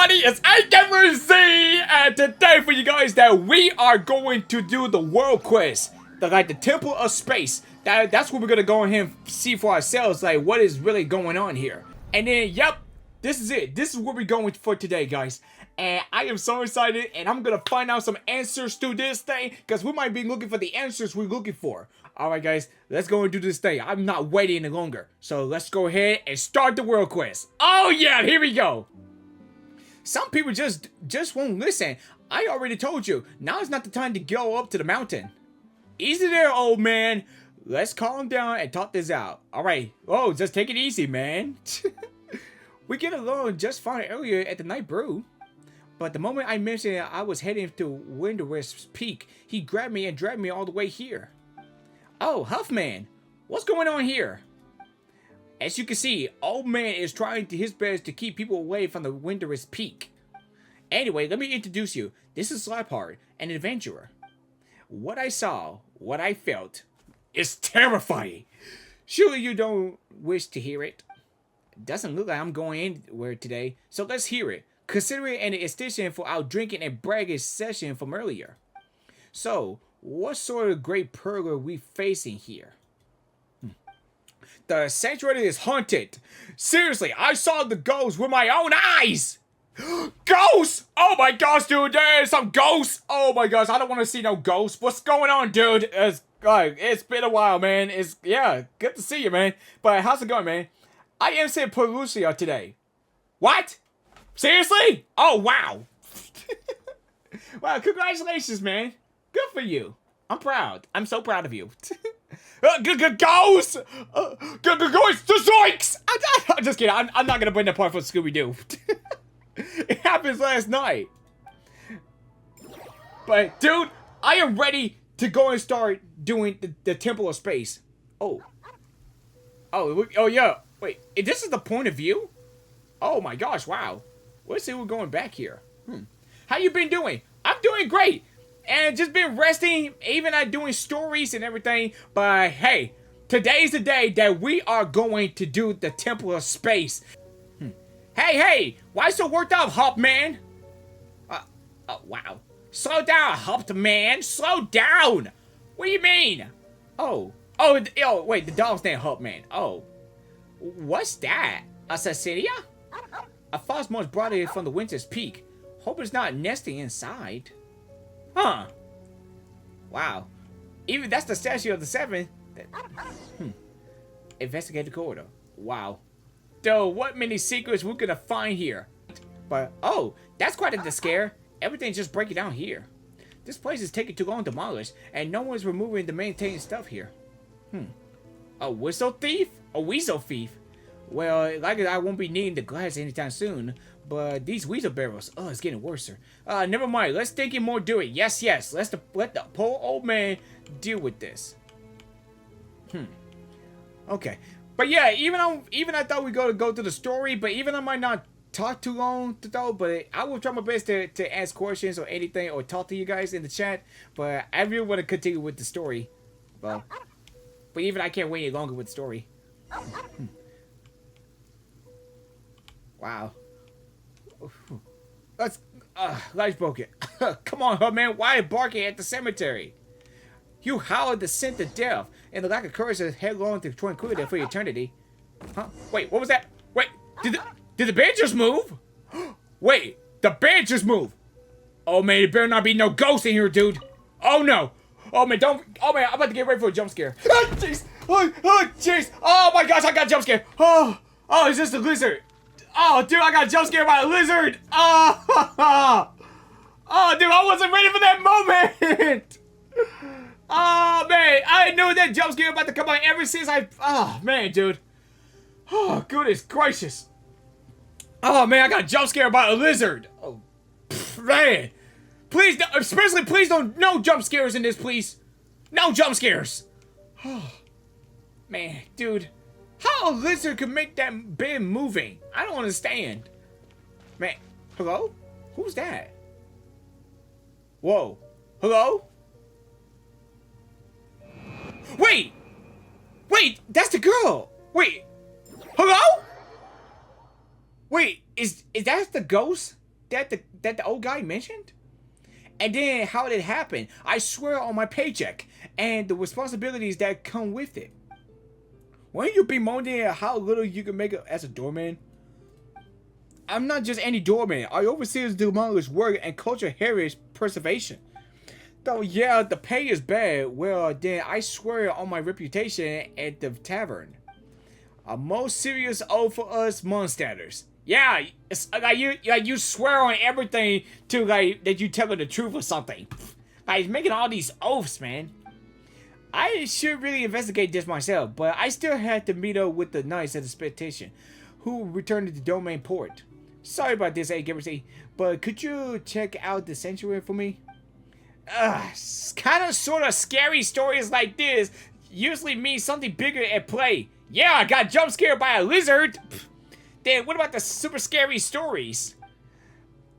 everybody, it's Agamerzzz, and today for you guys that we are going to do the world quiz, the Temple of Space. That's what we're gonna go in here and see for ourselves, like what is really going on here. And then, yep, this is it. This is what we're going for today, guys. And I am so excited, and I'm gonna find out some answers to this thing, because we might be looking for the answers we're looking for. Alright guys, let's go and do this thing. I'm not waiting any longer. So let's go ahead and start the world quiz. Oh yeah, here we go. Some people just won't listen. I already told you, now is not the time to go up to the mountain. Easy there, old man. Let's calm down and talk this out. Alright, oh, just take it easy, man. We get along just fine earlier at the night brew. But the moment I mentioned I was heading to VeenaVieraVisuals Peak, he grabbed me and dragged me all the way here. Oh, Huffman, what's going on here? As you can see, old man is trying his best to keep people away from the VeenaVieraVisuals Peak. Anyway, let me introduce you. This is Slapheart, an adventurer. What I saw, what I felt, is terrifying. Surely you don't wish to hear it? Doesn't look like I'm going anywhere today, so let's hear it. Consider it an extension for our drinking and bragging session from earlier. So, what sort of great peril are we facing here? The sanctuary is haunted. Seriously, I saw the ghosts with my own eyes. Ghosts! Oh my gosh, dude, there's some ghosts. Oh my gosh, I don't want to see no ghosts. What's going on, dude? It's been a while, man. Yeah, good to see you, man. But how's it going, man? I am saying Pelusia today. What? Seriously? Oh, wow. Wow, congratulations, man. Good for you. I'm proud. I'm so proud of you. Ghosts! Ghosts! The Zoinks! I'm just kidding. I'm not going to bring the part for Scooby-Doo. It happened last night. But, dude, I am ready to go and start doing the Temple of Space. Oh, yeah. Wait, this is the point of view? Oh, my gosh, wow. Let's see, we're going back here. How you been doing? I'm doing great. And just been resting, even not doing stories and everything. But hey, today's the day that we are going to do the Temple of Space. Hey, why so worked up, Hop Man? Wow. Slow down, Hop Man. Slow down. What do you mean? Oh, wait, the dog's named Hop Man. Oh, what's that? A Cecilia? A false monster brought it from the Winter's Peak. Hope it's not nesting inside. Huh. Wow. Even that's the statue of the seven. Investigate the corridor. Wow. Though, what many secrets we're gonna find here. But, oh, that's quite a scare. Everything's just breaking down here. This place is taking too long to demolish, and no one's removing the maintained stuff here. A whistle thief? A weasel thief? Well, like I won't be needing the glass anytime soon, but these weasel barrels, it's getting worse. Never mind. Let's think and more do it. Yes. Let the poor old man deal with this. Okay. But yeah, even I thought we go through the story, but even I might not talk too long though, but I will try my best to ask questions or anything or talk to you guys in the chat. But I really want to continue with the story. Well, but even I can't wait any longer with the story. Wow. Lights broken. Come on, huh, man. Why are you barking at the cemetery? You howled the scent of death, and the lack of courage is headlong to tranquility for eternity. Huh? Wait, what was that? Wait, did the bed just move? Wait, the bed just moved. Oh man, there better not be no ghost in here, dude. Oh no. Oh man, I'm about to get ready for a jump scare. Oh jeez. Oh jeez. Oh my gosh, I got a jump scare. Oh, is this the lizard? Oh, dude, I got jump scared by a lizard! Oh, dude, I wasn't ready for that moment! Oh, man, I knew that jump scare about to come out ever since oh, man, dude. Oh, goodness gracious. Oh, man, I got jump scared by a lizard. Oh, man. Please, please don't, no jump scares in this, please. No jump scares. Oh, man, dude. How a lizard could make that bed moving? I don't understand. Man, hello? Who's that? Whoa. Hello? Wait! Wait, that's the girl! Wait, hello? Wait, is that the ghost? that the old guy mentioned? And then how did it happen? I swear on my paycheck and the responsibilities that come with it. Weren't you bemoaning at how little you can make as a doorman? I'm not just any doorman. I oversee the demolished work and cultural heritage preservation. Though yeah, the pay is bad. Well, then I swear on my reputation at the tavern. A most serious oath for us Mondstadters. Yeah, it's like you swear on everything to like that you telling the truth or something. Like making all these oaths, man. I should really investigate this myself, but I still had to meet up with the knights at the expedition, who returned to the domain port. Sorry about this, Agamerzzz, but could you check out the sanctuary for me? Kind of sort of scary stories like this usually mean something bigger at play. Yeah, I got jump scared by a lizard. Then what about the super scary stories?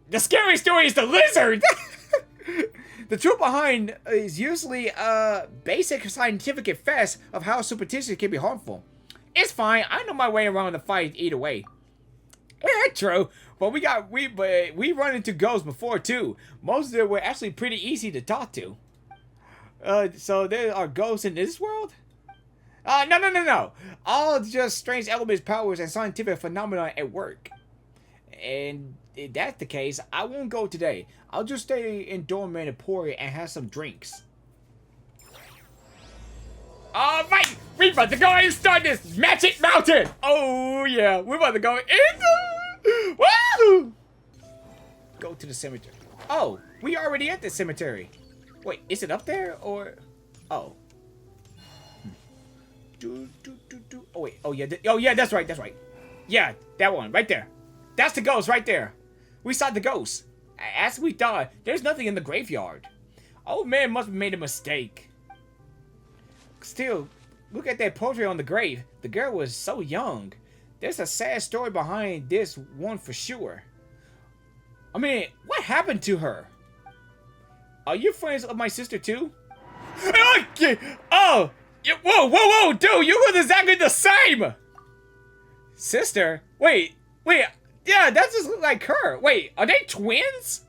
The scary story is the lizard! The truth behind is usually a basic scientific confess of how superstition can be harmful. It's fine, I know my way around the fight either way. Yeah, true. But we run into ghosts before too. Most of them were actually pretty easy to talk to. So there are ghosts in this world? No. All just strange elements, powers, and scientific phenomena at work. And if that's the case, I won't go today. I'll just stay in Dormant and Pori and have some drinks. Alright, we're about to go and start this Magic Mountain! Oh yeah, we're about to go into... Woo! Go to the cemetery. Oh, we already at the cemetery. Wait, is it up there or... Oh. Oh wait, oh yeah, that's right. Yeah, that one, right there. That's the ghost right there. We saw the ghost. As we thought, there's nothing in the graveyard. Old man must have made a mistake. Still, look at that portrait on the grave. The girl was so young. There's a sad story behind this one for sure. I mean, what happened to her? Are you friends with my sister too? Oh! Whoa, dude, you look exactly the same! Sister? Wait, yeah, that just look like her. Wait, are they twins?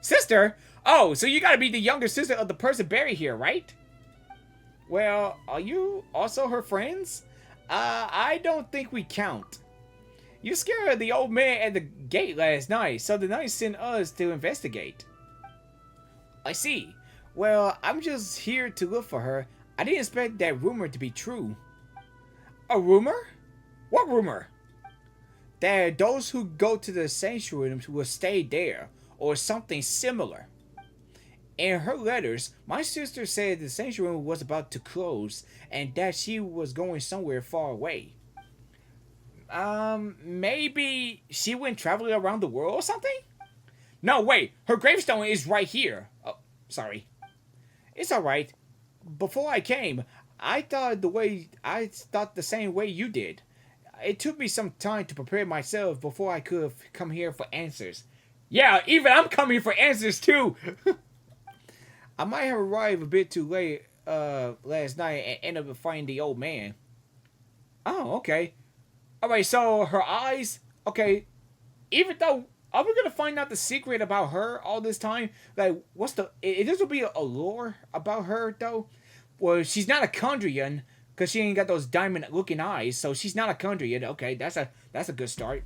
Sister? Oh, so you gotta be the younger sister of the person buried here, right? Well, are you also her friends? I don't think we count. You scared the old man at the gate last night, so the knights sent us to investigate. I see. Well, I'm just here to look for her. I didn't expect that rumor to be true. A rumor? What rumor? That those who go to the sanctuary will stay there, or something similar. In her letters, my sister said the sanctuary was about to close, and that she was going somewhere far away. Maybe she went traveling around the world or something? No, wait, her gravestone is right here. Oh, sorry. It's alright. Before I came, I thought the same way you did. It took me some time to prepare myself before I could come here for answers. Yeah, even I'm coming for answers too. I might have arrived a bit too late last night and ended up finding the old man. Oh, okay. Alright, so her eyes, okay, even though, are we gonna find out the secret about her all this time? Like, what's the, this will be a lore about her though? Well, she's not a Kandrian, because she ain't got those diamond looking eyes, so she's not a Kandrian. Okay, that's a good start.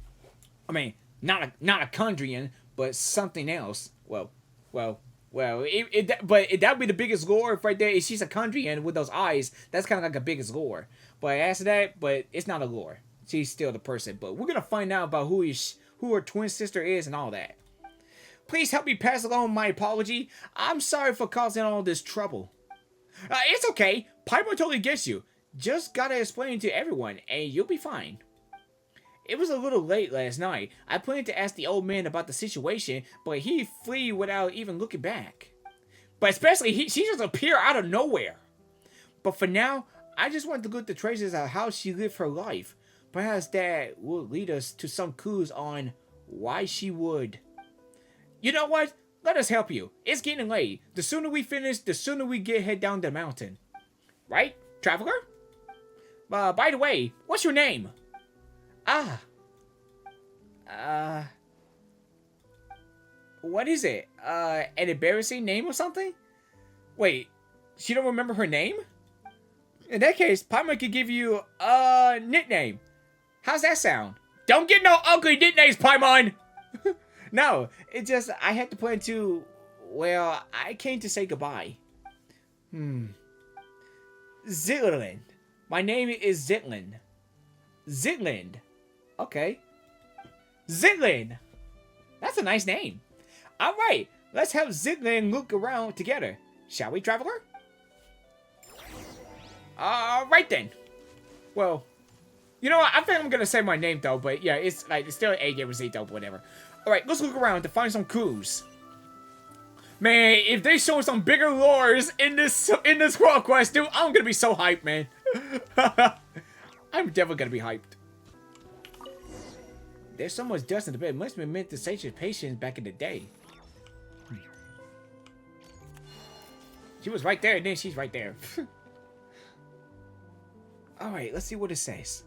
I mean, not a Kandrian, but something else. Well, but that'd be the biggest lore right there. If she's a Kandrian with those eyes, that's kind of like the biggest lore. But after that, but it's not a lore. She's still the person. But we're gonna find out about who her twin sister is and all that. Please help me pass along my apology. I'm sorry for causing all this trouble. It's okay. Piper totally gets you. Just gotta explain to everyone, and you'll be fine. It was a little late last night. I planned to ask the old man about the situation, but he fled without even looking back. But especially, she just appeared out of nowhere. But for now, I just want to look at the traces of how she lived her life. Perhaps that will lead us to some clues on why she would. You know what? Let us help you. It's getting late. The sooner we finish, the sooner we head down the mountain. Right, traveler? By the way, what's your name? What is it? An embarrassing name or something? Wait, she don't remember her name? In that case, Paimon could give you a nickname. How's that sound? Don't get no ugly nicknames, Paimon! No, it just, I had to plan to, well, I came to say goodbye. Zitland. My name is Zitland. Zitland. Okay. Zitland. That's a nice name. Alright, let's have Zitland look around together. Shall we, traveler? Alright then. Well, you know what? I think I'm gonna say my name though, but yeah, it's still Agamerzzz though, whatever. Alright, let's look around to find some clues. Man, if they show some bigger lures in this world quest, dude, I'm gonna be so hyped, man. I'm definitely gonna be hyped. There's so much dust in the bed. It must have been meant to satiate patience back in the day. She was right there, and then she's right there. Alright, let's see what it says.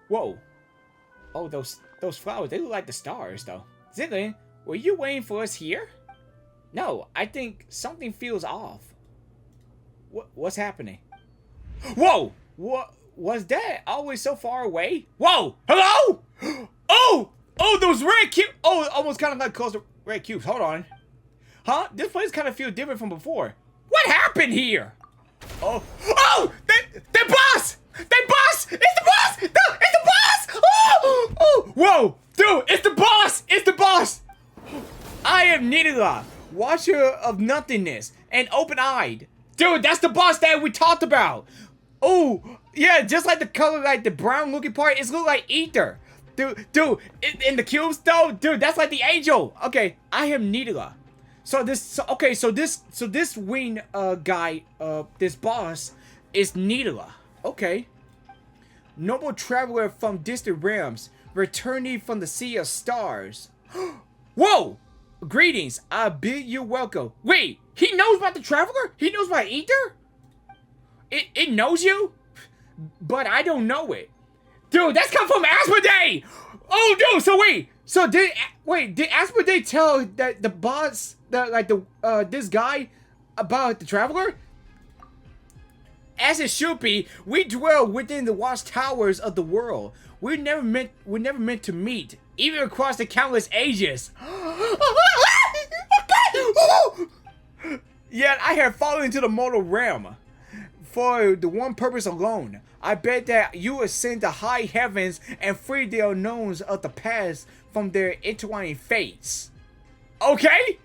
Whoa. Oh, those flowers, they look like the stars, though. Zitland, were you waiting for us here? No, I think something feels off. What's happening? Whoa! What was that? Always so far away? Whoa! Hello? Oh! Oh, those red cubes! Oh, almost kind of like close to red cubes. Hold on. Huh? This place kind of feels different from before. What happened here? Oh! Oh! The boss! The boss! It's the boss! No, it's the boss! Oh! Oh! Whoa! Dude, it's the boss! It's the boss! I am Nidala, watcher of nothingness, and open-eyed. Dude, that's the boss that we talked about. Oh, yeah, just like the color, like the brown-looking part, it's look like ether. Dude, in the cubes, though, dude, that's like the angel. Okay, I am Nidala. So this wing guy, this boss, is Nidala. Okay. Noble traveler from distant realms, returning from the sea of stars. Whoa! Greetings, I bid you welcome. Wait, he knows about the traveler? He knows about ether? It knows you? But I don't know it. Dude, that's come from Asmodee! Oh, dude, so wait. So did Asmodee tell that the boss, this guy about the traveler? As it should be, we dwell within the watchtowers of the world. We're never meant to meet, even across the countless ages. Yet I have fallen into the mortal realm for the one purpose alone. I bet that you ascend to high heavens and free the unknowns of the past from their intertwining fates. Okay?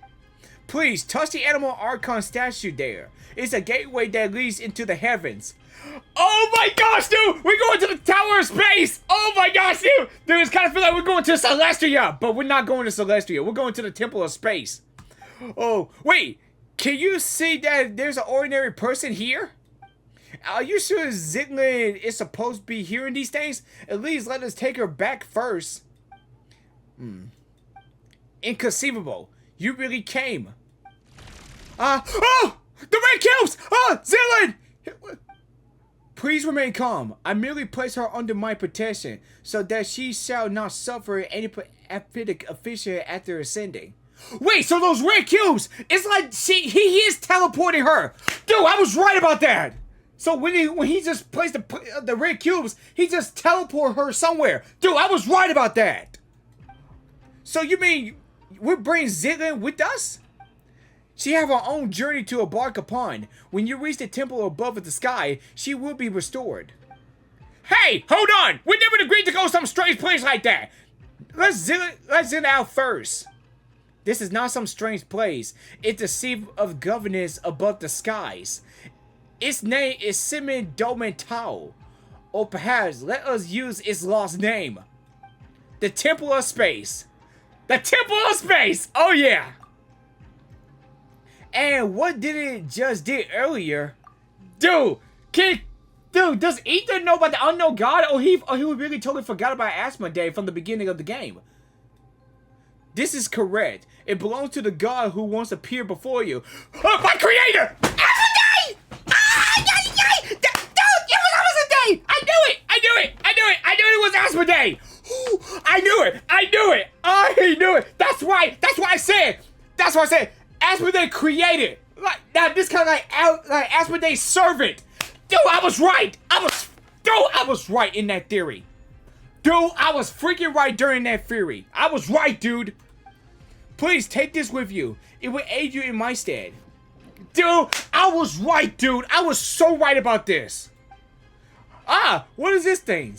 Please, touch the animal archon statue there. It's a gateway that leads into the heavens. Oh my gosh, dude! We're going to the Tower of Space! Oh my gosh, dude! Dude, it's kind of feel like we're going to Celestia, but we're not going to Celestia. We're going to the Temple of Space. Oh, wait. Can you see that there's an ordinary person here? Are you sure Zitland is supposed to be hearing these things? At least let us take her back first. Inconceivable. You really came. Oh! The red cubes! Zitland! Please remain calm. I merely place her under my protection so that she shall not suffer any apathic affliction after ascending. Wait, so those red cubes, it's like he is teleporting her. Dude, I was right about that. So when he just placed the red cubes, he just teleport her somewhere. Dude, I was right about that. So you mean we're bringing Zitland with us? She have her own journey to embark upon. When you reach the temple above the sky, she will be restored. Hey, hold on! We never agreed to go some strange place like that. Let's Zitland out first. This is not some strange place. It's the seat of governance above the skies. Its name is Simon Domen Tao. Or perhaps let us use its lost name. The Temple of Space. The Temple of Space! Oh yeah! And what did it just did earlier? Dude, does Ethan know about the unknown god? Or he really totally forgot about Asmodee from the beginning of the game? This is correct. It belongs to the god who once appeared before you. Oh, my creator! Asmodee! Dude, it was Asmodee! I knew it! I knew it! I knew it! I knew it was Asmodee! I knew it! I knew it! I knew it! That's right! That's what I said! That's what I said! Asmodee created! Like, now this kind of like Asmodee servant! Dude, I was right! I was right in that theory! Dude, I was freaking right during that theory! I was right, dude! Please, take this with you. It will aid you in my stead. Dude, I was right, dude! I was so right about this! Ah, what is this thing?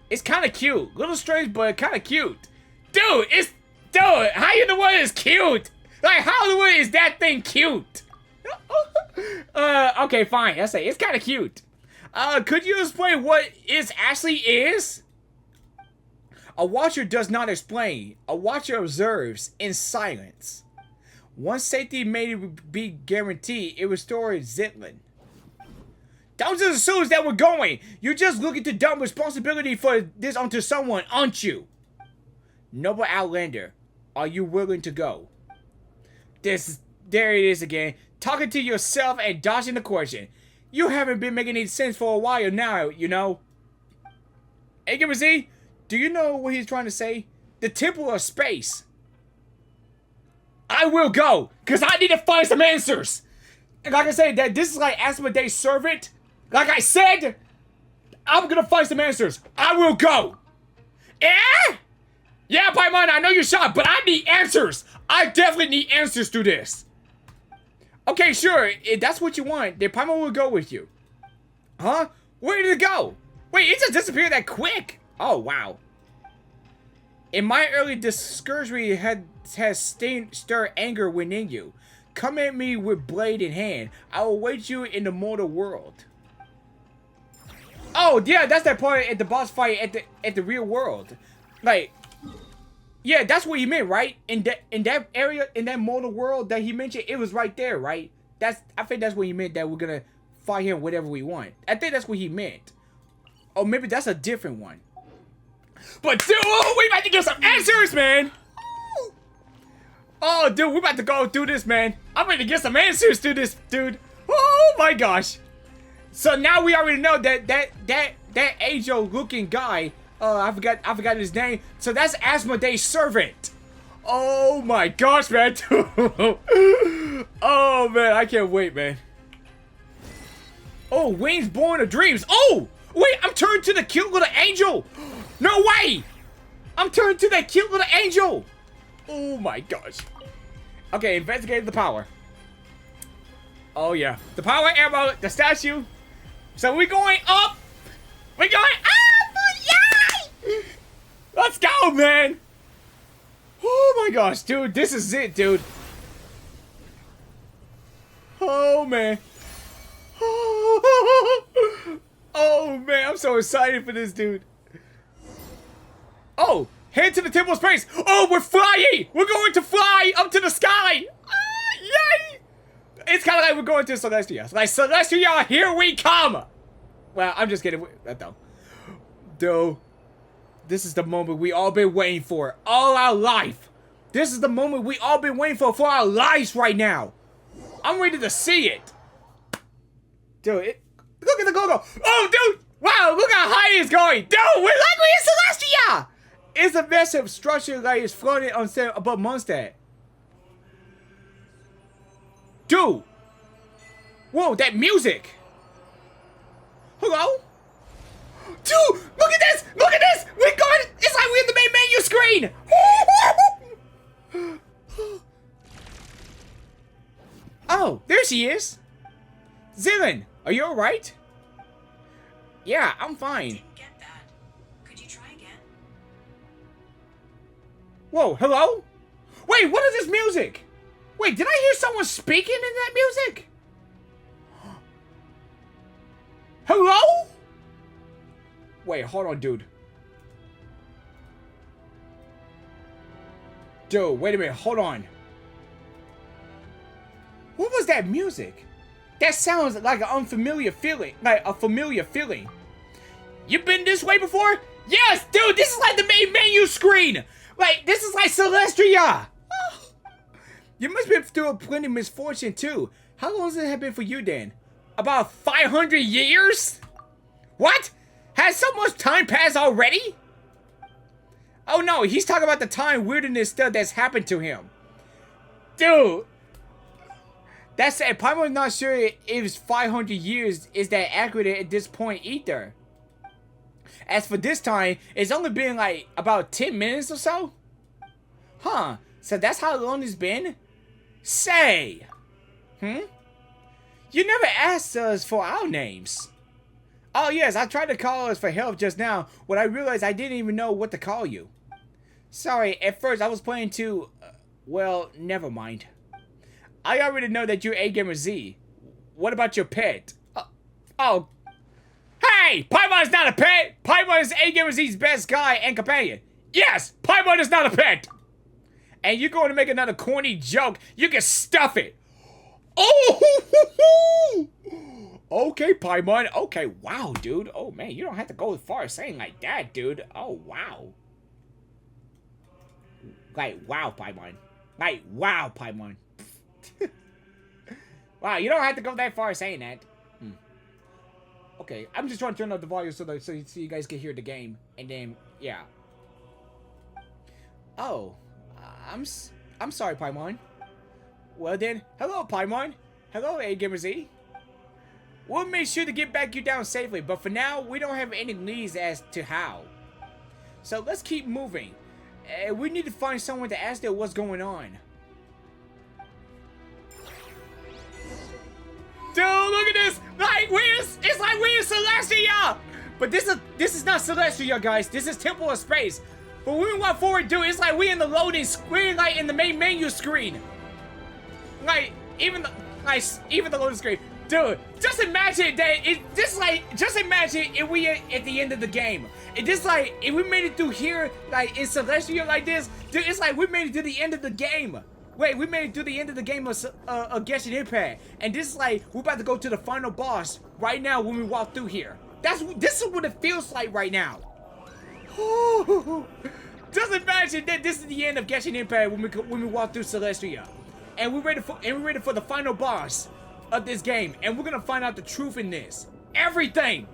It's kind of cute. Little strange, but kind of cute. Dude, how you know what is cute? Like, how the way is that thing cute? Okay, fine. I say it's kind of cute. Could you explain what it actually is? A watcher does not explain. A watcher observes in silence. Once safety may be guaranteed, it restored Zitlin. Don't just assume that we're going. You're just looking to dump responsibility for this onto someone, aren't you? Noble Outlander, are you willing to go? There it is again. Talking to yourself and dodging the question. You haven't been making any sense for a while now, you know. Agamerzzz, do you know what he's trying to say? The Temple of Space. I will go, because I need to find some answers. And like I said, that this is like Asmodee's servant. Like I said, I'm gonna find some answers. I will go. Yeah, Paimon, I know you're shocked, but I need answers. I definitely need answers to this. Okay, sure. If that's what you want, then Paimon will go with you. Huh? Where did it go? Wait, it just disappeared that quick. Oh, wow. In my early discouragement has stirred anger within you. Come at me with blade in hand. I will wait you in the mortal world. Oh, yeah, that's that part at the boss fight at the real world. Like, yeah, that's what he meant, right? In that area, in that mortal world that he mentioned, it was right there, right? I think that's what he meant, that we're gonna fight him whatever we want. I think that's what he meant. Or maybe that's a different one. But dude, we about to get some answers, man. Oh, dude, we're about to go through this, man. I'm ready to get some answers to this, dude. Oh my gosh. So now we already know that angel-looking guy. I forgot his name. So that's Asmodee's servant. Oh my gosh, man. Oh man, I can't wait, man. Oh, wings born of dreams. Oh, wait, I'm turned to the cute little angel. No way. I'm turned to that cute little angel. Oh my gosh. Okay, investigate the power. Oh yeah, the power arrow, the statue. So we're going up. We're going up. Yay! Let's go, man. Oh my gosh, dude, this is it, dude. Oh man. Oh man, I'm so excited for this, dude. Oh, head to the Temple of Space. Oh, we're flying. We're going to fly up to the sky. Ah, yay. It's kind of like we're going to Celestia. Like, Celestia, here we come. Well, I'm just kidding. That though. Dude, this is the moment we all been waiting for all our life. This is the moment we all been waiting for our lives right now. I'm ready to see it. Dude, look at the go-go. Oh, dude. Wow, look how high it's going. Dude, we're like we're in Celestia. It's a massive structure that is floating on above Mondstadt. Dude. Whoa, that music. Hello? Dude, look at this. Look at this. We're going. It's like we're in the main menu screen. Oh, there she is. Zitlin, are you alright? Yeah, I'm fine. Didn't get that. Could you try again? Whoa, hello? Wait, what is this music? Wait, did I hear someone speaking in that music? Hello? Wait, hold on, dude. Dude, wait a minute, hold on. What was that music? That sounds like an unfamiliar feeling. Like a familiar feeling. You been this way before? Yes, dude, this is like the main menu screen. Like, this is like Celestia. Oh. You must have been through a plenty of misfortune, too. How long has it have been for you, then? About 500 years? What? Has so much time passed already? Oh no, he's talking about the time weirdness stuff that's happened to him. Dude. That's it. Paimon's not sure if 500 years is that accurate at this point either. As for this time, it's only been like about 10 minutes or so. Huh. So that's how long it's been? Say. You never asked us for our names. Oh yes, I tried to call us for help just now when I realized I didn't even know what to call you. Sorry, at first I was planning to... well, never mind. I already know that you're Agamerzzz. What about your pet? Oh. Hey! Paimon is not a pet! Paimon is Agamerzz's best guy and companion. Yes! Paimon is not a pet! And you're going to make another corny joke. You can stuff it. Oh! Okay, Paimon. Okay, wow, dude. Oh, man, you don't have to go as far as saying like that, dude. Oh, wow. Like, wow, Paimon. Like, wow, Paimon. Wow, you don't have to go that far saying that. Okay, I'm just trying to turn up the volume so you guys can hear the game. And then, yeah. Oh, I'm sorry, Paimon. Well then, hello, Paimon. Hello, Agamerzzz. We'll make sure to get back you down safely, but for now, we don't have any leads as to how. So let's keep moving. We need to find someone to ask them what's going on. Dude, look at this! Like it's like we're in Celestia! But this is not Celestia, guys. This is Temple of Space. But when we walk forward, dude, it's like we in the loading screen, like in the main menu screen. Like even the loading screen. Dude, just imagine that just imagine if we are at the end of the game. It just like if we made it through here, like in Celestia like this, dude, it's like we made it to the end of the game. Wait, we made it to the end of the game of Genshin Impact, and this is like we're about to go to the final boss right now when we walk through here. This is what it feels like right now. Just imagine that this is the end of Genshin Impact when we walk through Celestia, and we're ready for the final boss of this game, and we're gonna find out the truth in this everything.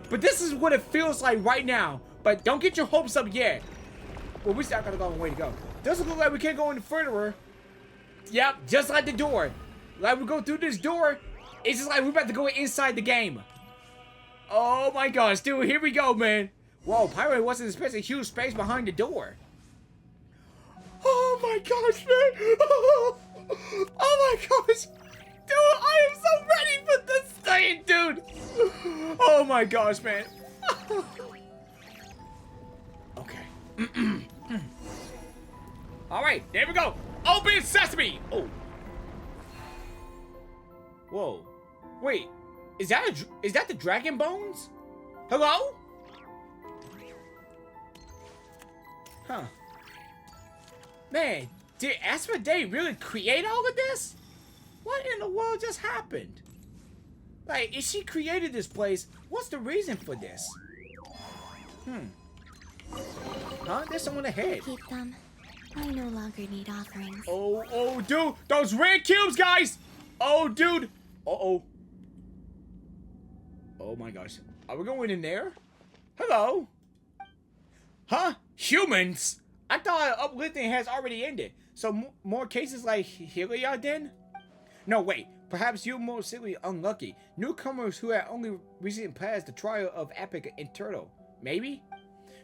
But this is what it feels like right now. But don't get your hopes up yet. Well, we still got a long way to go. Doesn't look like we can't go any further. Yep, just like the door. Like we go through this door, it's just like we're about to go inside the game. Oh my gosh, dude, here we go, man. Whoa, Pirate wasn't expecting a huge space behind the door. Oh my gosh, man. Oh my gosh. Dude, I am so ready for this thing, dude. Oh my gosh, man. Okay. Alright, there we go. Open sesame! Oh. Whoa. Wait. Is that the dragon bones? Hello? Huh. Man, did Asmodee really create all of this? What in the world just happened? Like, if she created this place, what's the reason for this? Huh? There's someone ahead. Keep them. I no longer need offerings. Oh, dude! Those red cubes, guys! Oh, dude! Uh-oh. Oh my gosh. Are we going in there? Hello? Huh? Humans? I thought uplifting has already ended. So more cases like Helia then? No, wait. Perhaps you're more simply unlucky. Newcomers who had only recently passed the trial of Epic and Turtle. Maybe?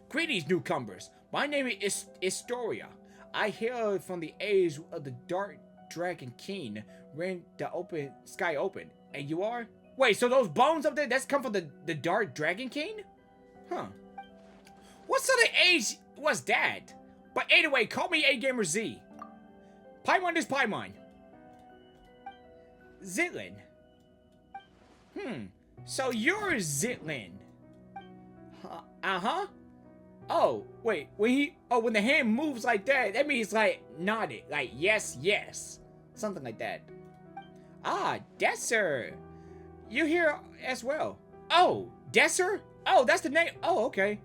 Greetings, newcomers. My name is Historia. I hail from the age of the Dark Dragon King when the sky open. And you are? Wait, so those bones up there, that's come from the Dark Dragon King? Huh. What sort of age was that? But anyway, call me Agamerzzz. Paimon is Paimon. Zitlin. So you're Zitlin. Uh-huh. Oh, wait, when the hand moves like that, that means like nodded, like yes, yes. Something like that. Ah, Desser. You here as well. Oh, Desser? Oh, that's the name. Oh, okay.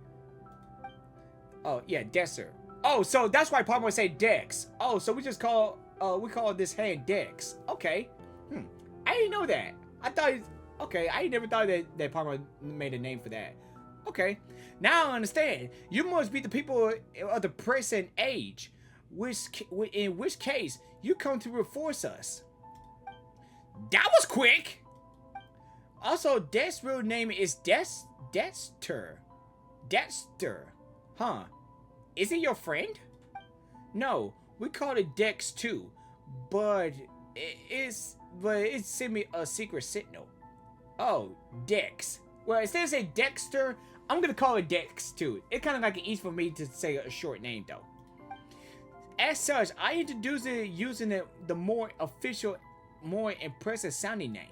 Oh, yeah, Desser. Oh, so that's why Paimon would say Dex. Oh, so we just call this hand Dex. Okay. I didn't know that. I thought, okay, I never thought that Paimon made a name for that. Okay. Now I understand. You must be the people of the present age, in which case you come to reinforce us. That was quick. Also, Dex' real name is Dexter. Dexter. Huh. Is he your friend? No, we call it Dex too, but it sent me a secret signal. Oh, Dex. Well, instead of saying Dexter, I'm gonna call it Dex too. It's kind of like easy for me to say a short name though. As such, I introduced it using the more official, more impressive sounding name.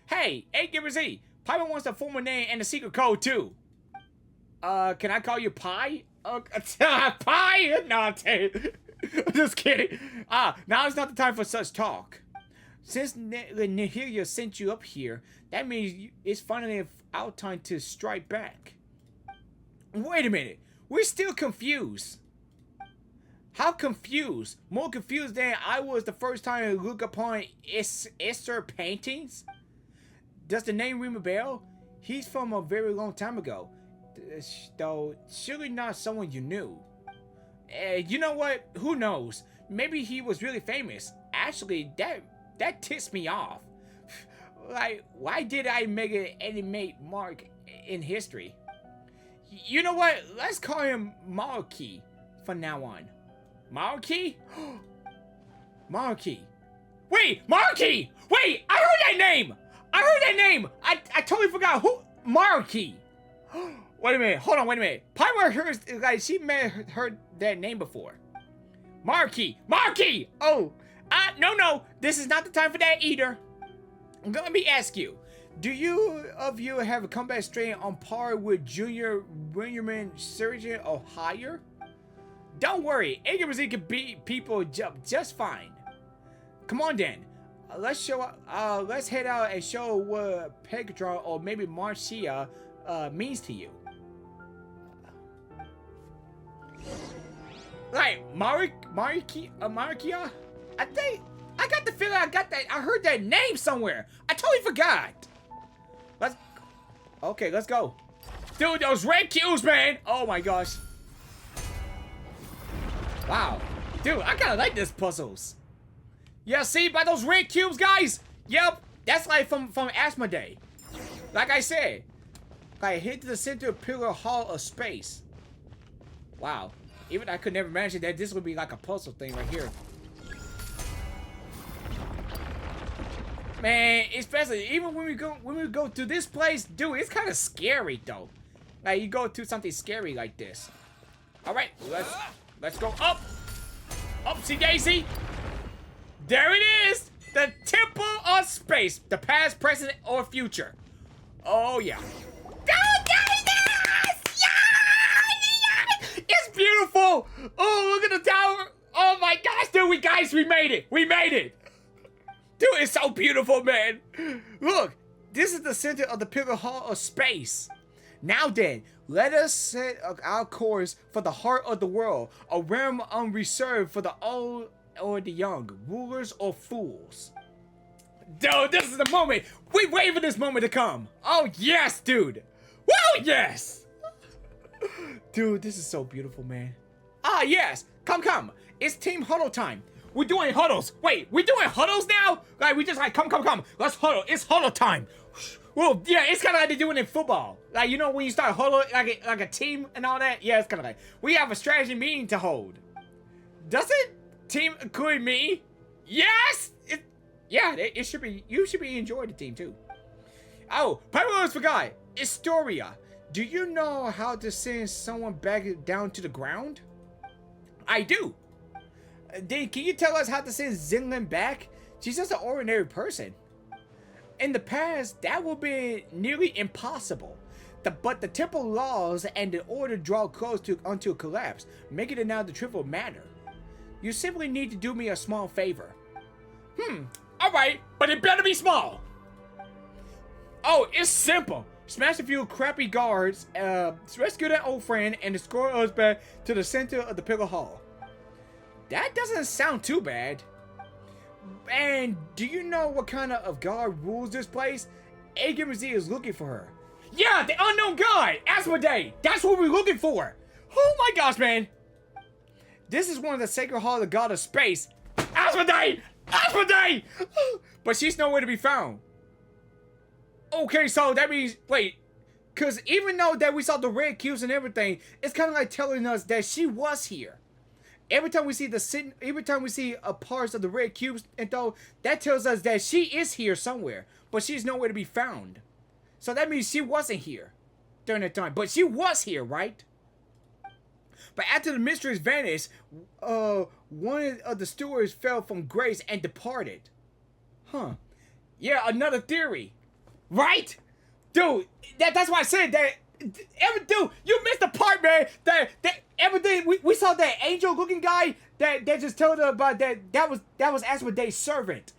Hey, Agamerzzz, Piper wants the formal name and the secret code too. Can I call you Pie? Pie? No, I'm just kidding. Now is not the time for such talk. Since Nihilia sent you up here, that means it's finally our time to strike back. Wait a minute, we're still confused. How confused? More confused than I was the first time I looked upon Esther paintings? Does the name ring a bell? He's from a very long time ago. Though, surely not someone you knew. You know what? Who knows? Maybe he was really famous. Actually, that ticks me off. Like, why did I make an animate mark in history? You know what? Let's call him Marky from now on. Marky? Marky. Wait, Marky! Wait, I heard that name! I totally forgot who. Marky. Wait a minute. Hold on. Wait a minute. Piper heard, like, she may have heard that name before. Marky. Oh, no. This is not the time for that either. Let me ask you. Do you have a combat strength on par with Junior Williamman Surgeon or higher? Don't worry. Agamerzzz can beat people just fine. Come on then. Let's head out and show what Pegatron or maybe Marcia means to you. Like Markia? I got the feeling I heard that name somewhere. I totally forgot. Let's go. Dude, those red cubes, man. Oh my gosh. Wow. Dude, I kinda like these puzzles. Yeah, see, by those red cubes, guys? Yep, that's like from Asmodee. Like I said, like hit the center pillar hall of space. Wow. Even I could never imagine that this would be like a puzzle thing right here. Man, especially even when we go to this place, dude, it's kind of scary though. Like you go to something scary like this. All right, let's go up. Upsy daisy. There it is! The Temple of Space. The past, present, or future. Oh, yeah. Yes! It's beautiful! Oh, look at the tower! Oh my gosh, dude, we made it! We made it! Dude, it's so beautiful, man! Look, this is the center of the Pillar Hall of Space. Now then, let us set our course for the heart of the world, a realm unreserved for the old or the young, rulers or fools. Dude, this is the moment. We wait for this moment to come. Oh yes, dude. Woo, yes. Dude, this is so beautiful, man. Ah, yes. Come. It's team huddle time. We're doing huddles. Wait, we're doing huddles now? Like, we just like, come. Let's huddle. It's huddle time. Well, yeah, it's kind of like they're doing in football. Like, you know, when you start huddle, like a team and all that? Yeah, it's kind of like, we have a strategy meeting to hold. Does it? Team include me? Yes! It should be. You should be enjoying the team too. Oh, probably almost forgot. Historia. Do you know how to send someone back down to the ground? I do. Then can you tell us how to send Zinlin back? She's just an ordinary person. In the past, that would be nearly impossible. But the temple laws and the order draw close until collapse, making it now the trivial matter. You simply need to do me a small favor. Alright, but it better be small. Oh, it's simple. Smash a few crappy guards, rescue that old friend, and escort us back to the center of the Pillar Hall. That doesn't sound too bad. And do you know what kind of guard rules this place? Agamerzzz is looking for her. Yeah, the unknown god, Asmodee. That's what we're looking for. Oh my gosh, man. This is one of the sacred hall of the god of space. Asmodee! Asmodee! But she's nowhere to be found. Okay, so that means, wait. Because even though that we saw the red cubes and everything, it's kind of like telling us that she was here. Every time we see parts of the red cubes, and though that tells us that she is here somewhere, but she's nowhere to be found. So that means she wasn't here during that time, but she was here, right? But after the mysteries vanished, one of the stewards fell from grace and departed. Huh? Yeah, another theory, right? Dude, that's why I said that. Dude, you missed the part, man. That everything we saw that angel-looking guy that just told us about that was Asmodee's servant.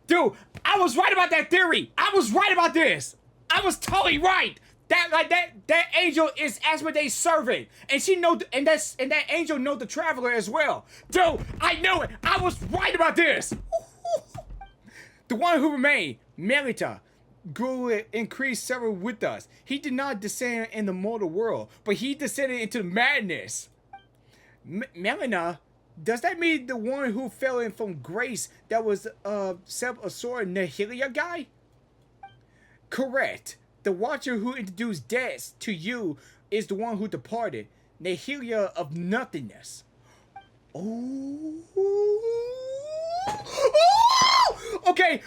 Dude, I was right about that theory. I was right about this. I was totally right. That angel is Asmodee's servant, and that angel know the traveler as well. Dude, I know it. I was right about this. The one who remained, Melita, grew and increased several with us. He did not descend in the mortal world, but he descended into madness. Melina, does that mean the one who fell in from grace that was Seb-Asor Nahilia guy? Correct. The watcher who introduced death to you is the one who departed, Nahilia of nothingness. Oh. Okay,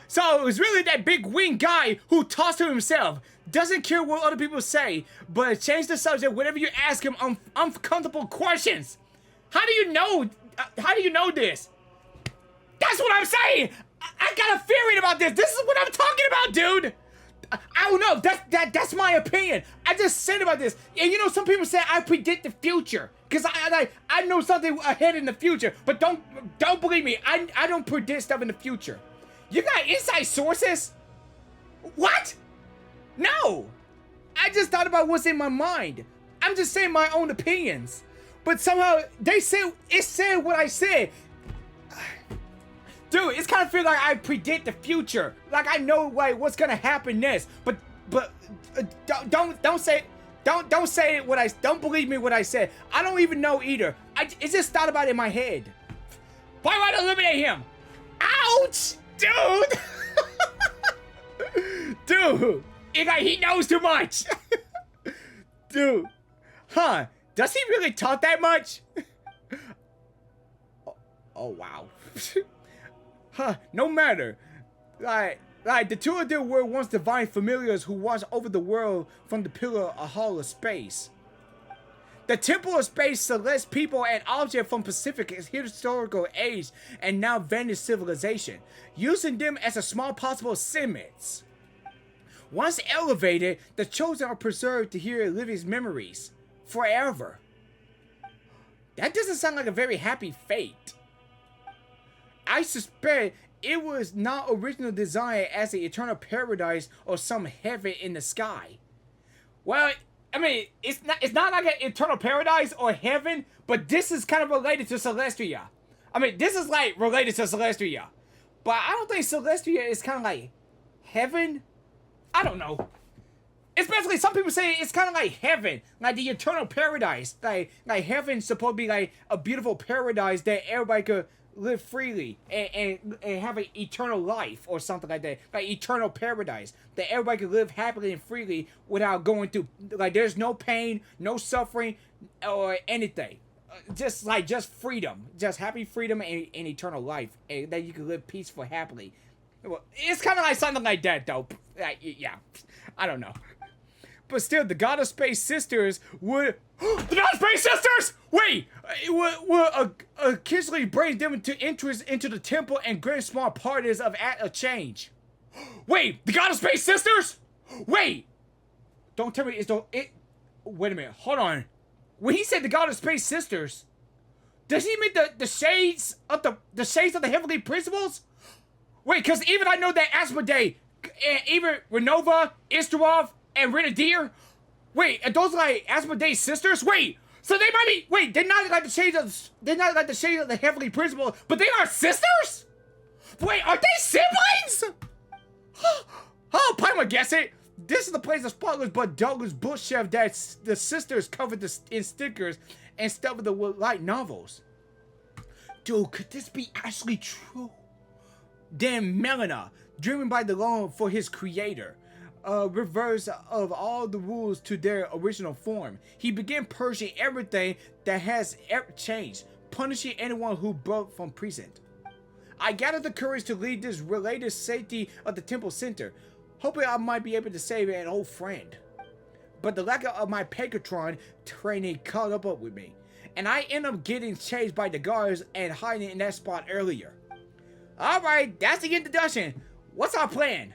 so it was really that big wing guy who tossed to himself. Doesn't care what other people say, but change the subject whenever you ask him uncomfortable questions. How do you know? How do you know this? That's what I'm saying. I got a theory about this. This is what I'm talking about, dude. I don't know. That's my opinion. I just said about this. And you know, some people say I predict the future because I know something ahead in the future. But don't believe me. I don't predict stuff in the future. You got inside sources? What? No. I just thought about what's in my mind. I'm just saying my own opinions. But somehow it said what I said. Dude, it's kind of feel like I predict the future. Like I know like what's gonna happen next. But don't say don't believe me what I said. I don't even know either. It just thought about it in my head. Why would I eliminate him? Ouch, dude. Dude, he knows too much. Dude, huh? Does he really talk that much? Oh wow. Huh, no matter. Like the two of them were once divine familiars who watched over the world from the pillar of hall of space. The temple of space selects people and objects from Pacific historical age and now vanished civilization, using them as a small possible cements. Once elevated, the chosen are preserved to hear living memories forever. That doesn't sound like a very happy fate. I suspect it was not originally designed as an eternal paradise or some heaven in the sky. Well, I mean, it's not like an eternal paradise or heaven, but this is kind of related to Celestia. I mean, this is like related to Celestia. But I don't think Celestia is kind of like heaven. I don't know. Especially some people say it's kind of like heaven, like the eternal paradise. Like heaven's supposed to be like a beautiful paradise that everybody could live freely and have an eternal life or something like that, like eternal paradise that everybody can live happily and freely without going through, like there's no pain, no suffering or anything, just freedom, just happy freedom and eternal life, and that you can live peaceful happily. Well, it's kind of like something like that though. Like, yeah, I don't know. But still, the God of Space sisters would... The God of Space sisters! Wait! Would occasionally bring them into interest into the temple and grant small parties of act of change. Wait! The God of Space sisters? Wait! Don't tell me it's the... Wait a minute. Hold on. When he said the God of Space sisters, does he mean the shades of the shades of the heavenly principles? Wait, because even I know that Asmodee, and even Renova, Istarov, and Renadier? Wait, are those like Asmodee's sisters? Wait, so they might be. Wait, they're not like the shades of the heavenly principle, but they are sisters? Wait, are they siblings? Oh, Paima guess it. This is the place of spotless but Douglas bookshelf that the sisters covered in stickers and stuff with the light novels. Dude, could this be actually true? Then Melina, driven by the longing for his creator, reverse of all the rules to their original form. He began purging everything that has ever changed, punishing anyone who broke from prison. I gathered the courage to lead this related safety of the temple center, hoping I might be able to save an old friend. But the lack of my Pekatron training caught up with me, and I ended up getting chased by the guards and hiding in that spot earlier. Alright, that's the introduction. What's our plan?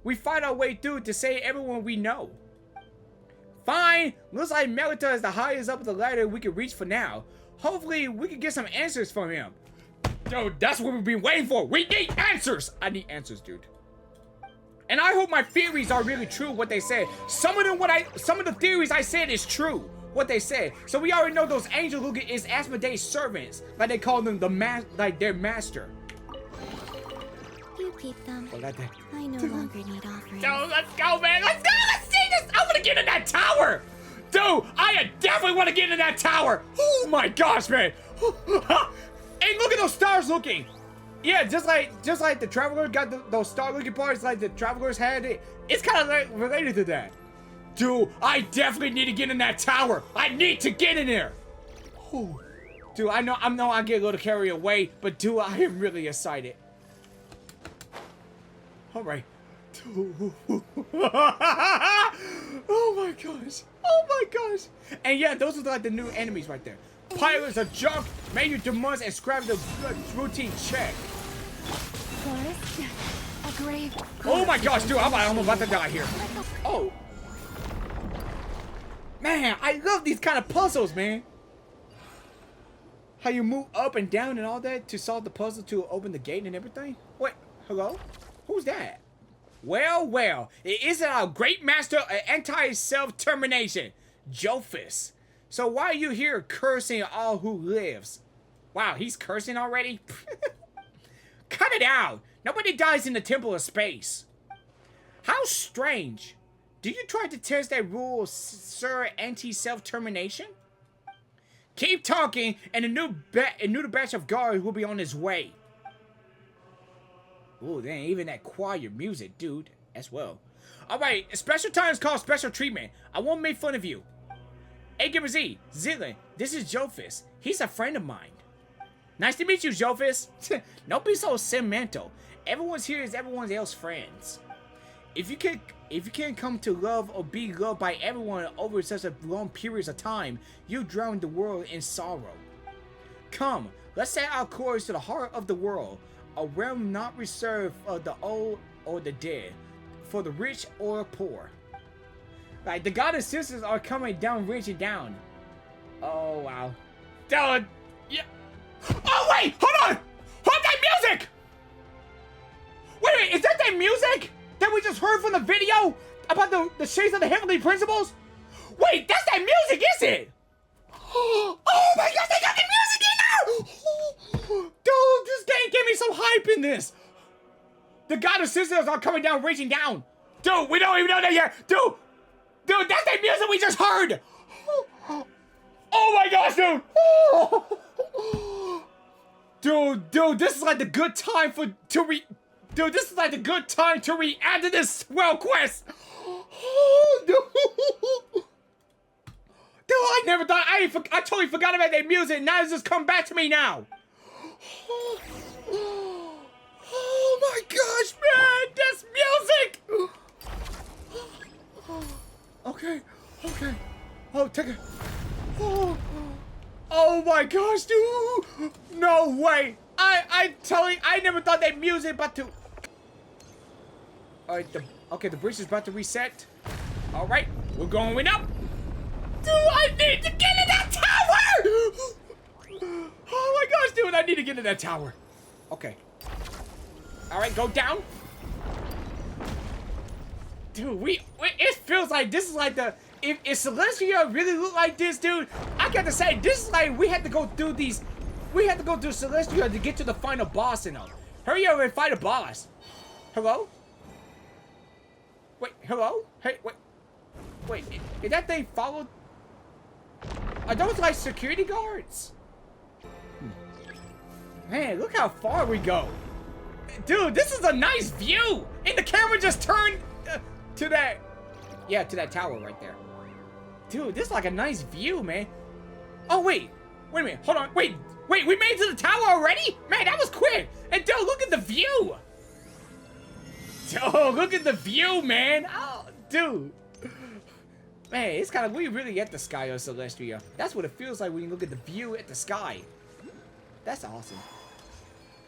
We fight our way through to save everyone we know. Fine, looks like Melita is the highest up the ladder we can reach for now. Hopefully, we can get some answers from him. Dude, that's what we've been waiting for. We need answers. I need answers, dude. And I hope my theories are really true. What they said. Some of the theories I said is true. What they said. So we already know those angel Luca is Asmodee's servants, like they call them their master. You keep them. Oh, like that. I no longer need offerings. Dude, let's go, man. Let's go. Let's see this. I want to get in that tower. Dude, I definitely want to get in that tower. Oh my gosh, man. And look at those stars looking. Yeah, just like the Traveler got those star-looking parts like the Travelers had it. It's kind of like related to that. Dude, I definitely need to get in that tower. I need to get in there. Ooh. Dude, I know I get a little carried away, but dude, I am really excited. All right. Oh my gosh. Oh my gosh. And yeah, those are like the new enemies right there. Pilots are junk, major demands, and scrap the routine check. Forest, a grave. Oh my gosh, dude, I'm about to die here. Oh. Man, I love these kind of puzzles, man. How you move up and down and all that to solve the puzzle to open the gate and everything? Wait, hello? Who's that? Well, it isn't our great master of anti-self-termination, Jophus. So why are you here cursing all who lives? Wow, he's cursing already? Cut it out! Nobody dies in the Temple of Space. How strange. Do you try to test that rule, Sir Anti-Self-Termination? Keep talking, and a new batch of guards will be on his way. Ooh, dang, even that choir music, dude, as well. Alright, special time is called special treatment. I won't make fun of you. Agamerzzz, Zillion, this is Jophus. He's a friend of mine. Nice to meet you, Jophus. Don't be so sentimental. Everyone's here is everyone else's friends. If you can't come to love or be loved by everyone over such a long periods of time, you drown the world in sorrow. Come, let's set our course to the heart of the world, a realm not reserved for the old or the dead, for the rich or poor. Like, the goddess sisters are coming down, reaching down. Oh, wow. Dude, yeah. Oh, wait! Hold on! Hold that music! Wait, is that music that we just heard from the video about the shades of the heavenly principles? Wait, that's that music, is it? Oh my gosh, they got the music in there! Dude, this game gave me some hype in this. The goddess sisters are coming down, reaching down. Dude, we don't even know that yet. Dude, that's that music we just heard. Oh my gosh, dude. Dude, this is like the good time Dude, this is like the good time to react to this world quest. Dude, I never thought I totally forgot about that music. Now it's just come back to me now. Oh my gosh, man, this music. Okay. Oh, take it. Oh my gosh, dude. No way. I'm telling, I never thought that music about to. Alright, the bridge is about to reset. Alright, we're going up. Dude, I need to get in that tower! Oh my gosh, dude, I need to get in that tower. Okay. Alright, go down. Dude, it feels like this is like the, if Celestia really looked like this, dude, I got to say, this is like, we had to go through Celestia to get to the final boss and all. Hurry up and fight a boss. Hello? Wait, hello? Hey, wait. Wait, is that thing followed? Are those like security guards? Man, look how far we go. Dude, this is a nice view. And the camera just turned to that. Yeah, to that tower right there. Dude, this is like a nice view, man. Oh, wait. Wait a minute. Hold on. Wait, we made it to the tower already? Man, that was quick. And dude, look at the view. Dude, look at the view, man. Oh, dude. Man, it's kind of, we really at the sky of Celestia. That's what it feels like when you look at the view at the sky. That's awesome.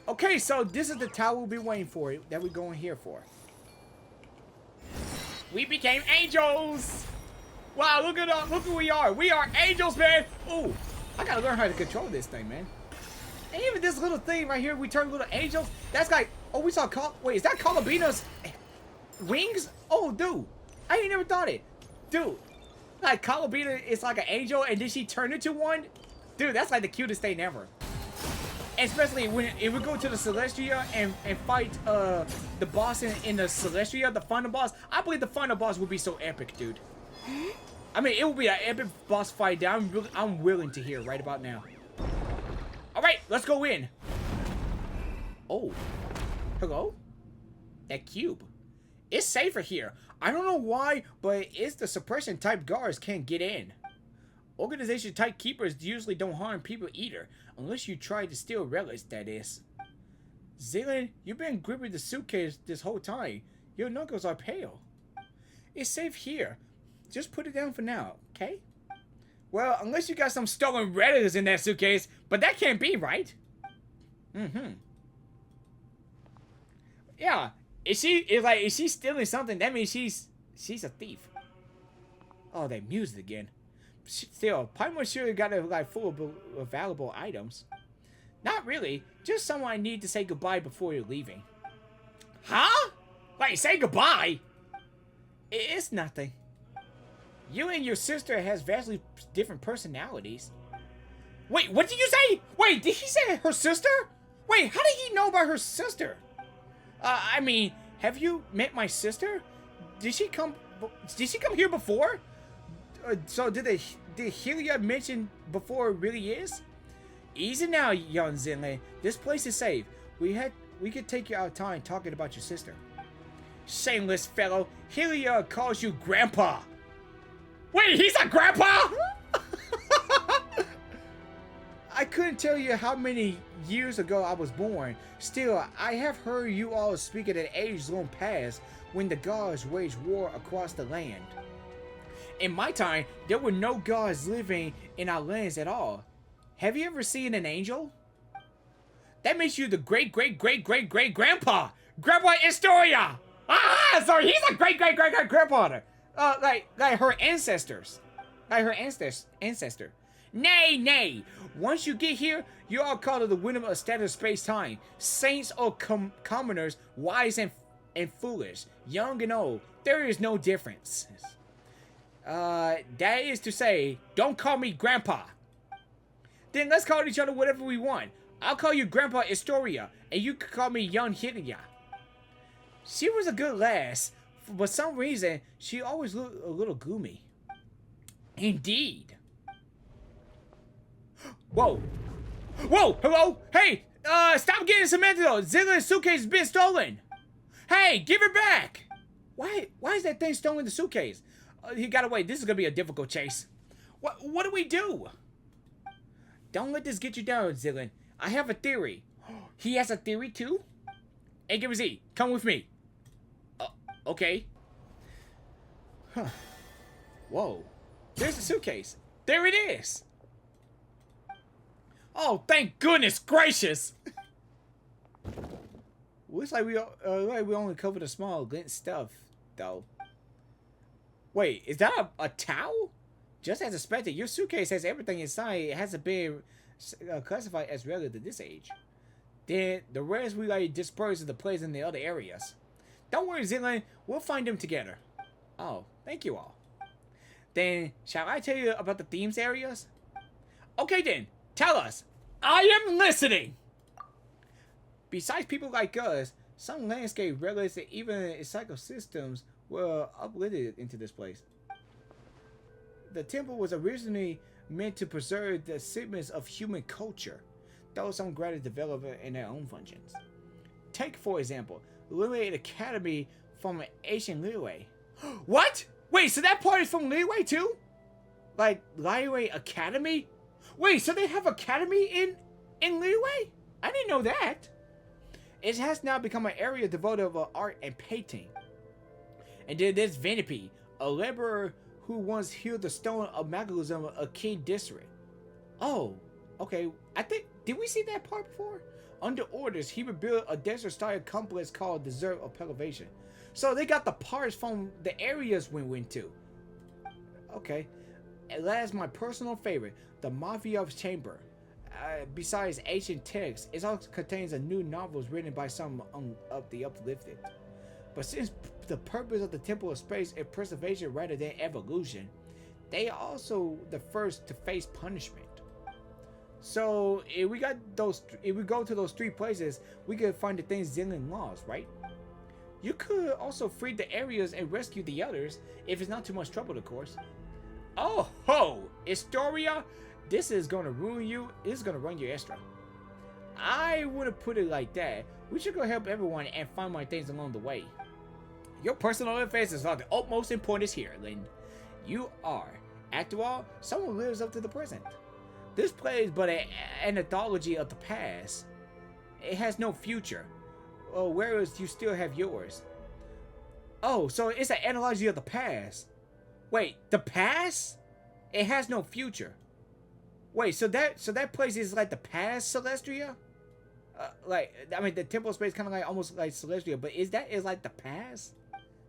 Okay, so this is the tower we'll be waiting for, that we're going here for. We became angels! Wow, look at us, look who we are. We are angels, man! Ooh, I gotta learn how to control this thing, man. And even this little thing right here, we turn little angels. That's like, oh, we saw, wait, is that Calabina's wings? Oh, dude, I ain't never thought it. Dude, like Calabina is like an angel and then she turned into one? Dude, that's like the cutest thing ever. Especially when if we go to the Celestia and fight the boss in the Celestia, the final boss. I believe the final boss will be so epic, dude. I mean, it will be an epic boss fight that I'm willing to hear right about now. All right, let's go in. Oh, hello? That cube. It's safer here. I don't know why, but it's the suppression type guards can't get in. Organization type keepers usually don't harm people either, unless you try to steal relics, that is. Zealand, you've been gripping the suitcase this whole time. Your knuckles are pale. It's safe here. Just put it down for now, okay? Well, unless you got some stolen relics in that suitcase, but that can't be, right? Yeah, is she stealing something? That means she's a thief. Oh, that music again. Still, Paimon surely got it like full of valuable items. Not really. Just someone I need to say goodbye before you're leaving. Huh? Like, say goodbye? It's nothing. You and your sister has vastly different personalities. Wait, what did you say? Wait, did he say her sister? Wait, how did he know about her sister? I mean, have you met my sister? Did she come here before? So did Helia mention before it really is? Easy now, young Zinlei. This place is safe. We could take our time talking about your sister. Shameless fellow. Helia calls you grandpa. Wait, he's a grandpa? I couldn't tell you how many years ago I was born. Still, I have heard you all speak at an age long past when the gods waged war across the land. In my time, there were no gods living in our lands at all. Have you ever seen an angel? That makes you the great-great-great-great-great-grandpa! Grandpa Historia! Ah, so he's a great-great-great-great-grandpa! Like her ancestors. Like her ancestor. Nay! Once you get here, you are called to the window of status space-time. Saints or commoners, wise and foolish, young and old, there is no difference. That is to say, don't call me Grandpa. Then let's call each other whatever we want. I'll call you Grandpa Historia, and you can call me Young Hilia. She was a good lass, but for some reason, she always looked a little gloomy. Indeed. Whoa, hello? Hey, stop getting cemented. Zilla's suitcase has been stolen. Hey, give it back. Why is that thing stolen the suitcase? He got away. This is gonna be a difficult chase. What do we do? Don't let this get you down, Zillan. I have a theory. He has a theory too? Agamerzzz, come with me. Okay. Huh. Whoa. There's the suitcase. There it is. Oh, thank goodness gracious. Looks like we only covered a small glint stuff, though. Wait, is that a towel? Just as expected, your suitcase has everything inside. It hasn't been classified as relative to this age. Then the rest we disperse in the place in the other areas. Don't worry, Zillan. We'll find them together. Oh, thank you all. Then, shall I tell you about the themes areas? Okay then, tell us. I am listening! Besides people like us, some landscape regulates and even its ecosystems were uplifted into this place. The temple was originally meant to preserve the segments of human culture, though some granted developed in their own functions. Take, for example, Liyue Academy from ancient Liyue. What? Wait, so that part is from Liyue too? Like, Liyue Academy? Wait, so they have academy in Liyue? I didn't know that. It has now become an area devoted to art and painting. And then there's Venepi, a laborer who once healed the stone of magnetism of King District. Oh, okay. I think, did we see that part before? Under orders, he rebuilt a desert-style complex called Desert of Pelevation. So they got the parts from the areas we went to. Okay. And last, my personal favorite, the Mafia's Chamber. Besides ancient texts, it also contains a new novels written by some of the uplifted. But since the purpose of the Temple of Space is preservation rather than evolution, they are also the first to face punishment. So if we go to those 3 places, we could find the things Zinlin lost, right? You could also free the areas and rescue the others if it's not too much trouble, of course. Oh ho! Historia, this is gonna ruin you. This is gonna run your extra. I wouldn't put it like that. We should go help everyone and find my things along the way. Your personal affairs is of the utmost importance here, Lin. You are, after all, someone who lives up to the present. This play is but an anthology of the past. It has no future. Whereas you still have yours. Oh, so it's an anthology of the past. Wait, the past? It has no future. Wait, so that place is like the past Celestia? The Temple of Space kind of like almost like Celestia, but is like the past?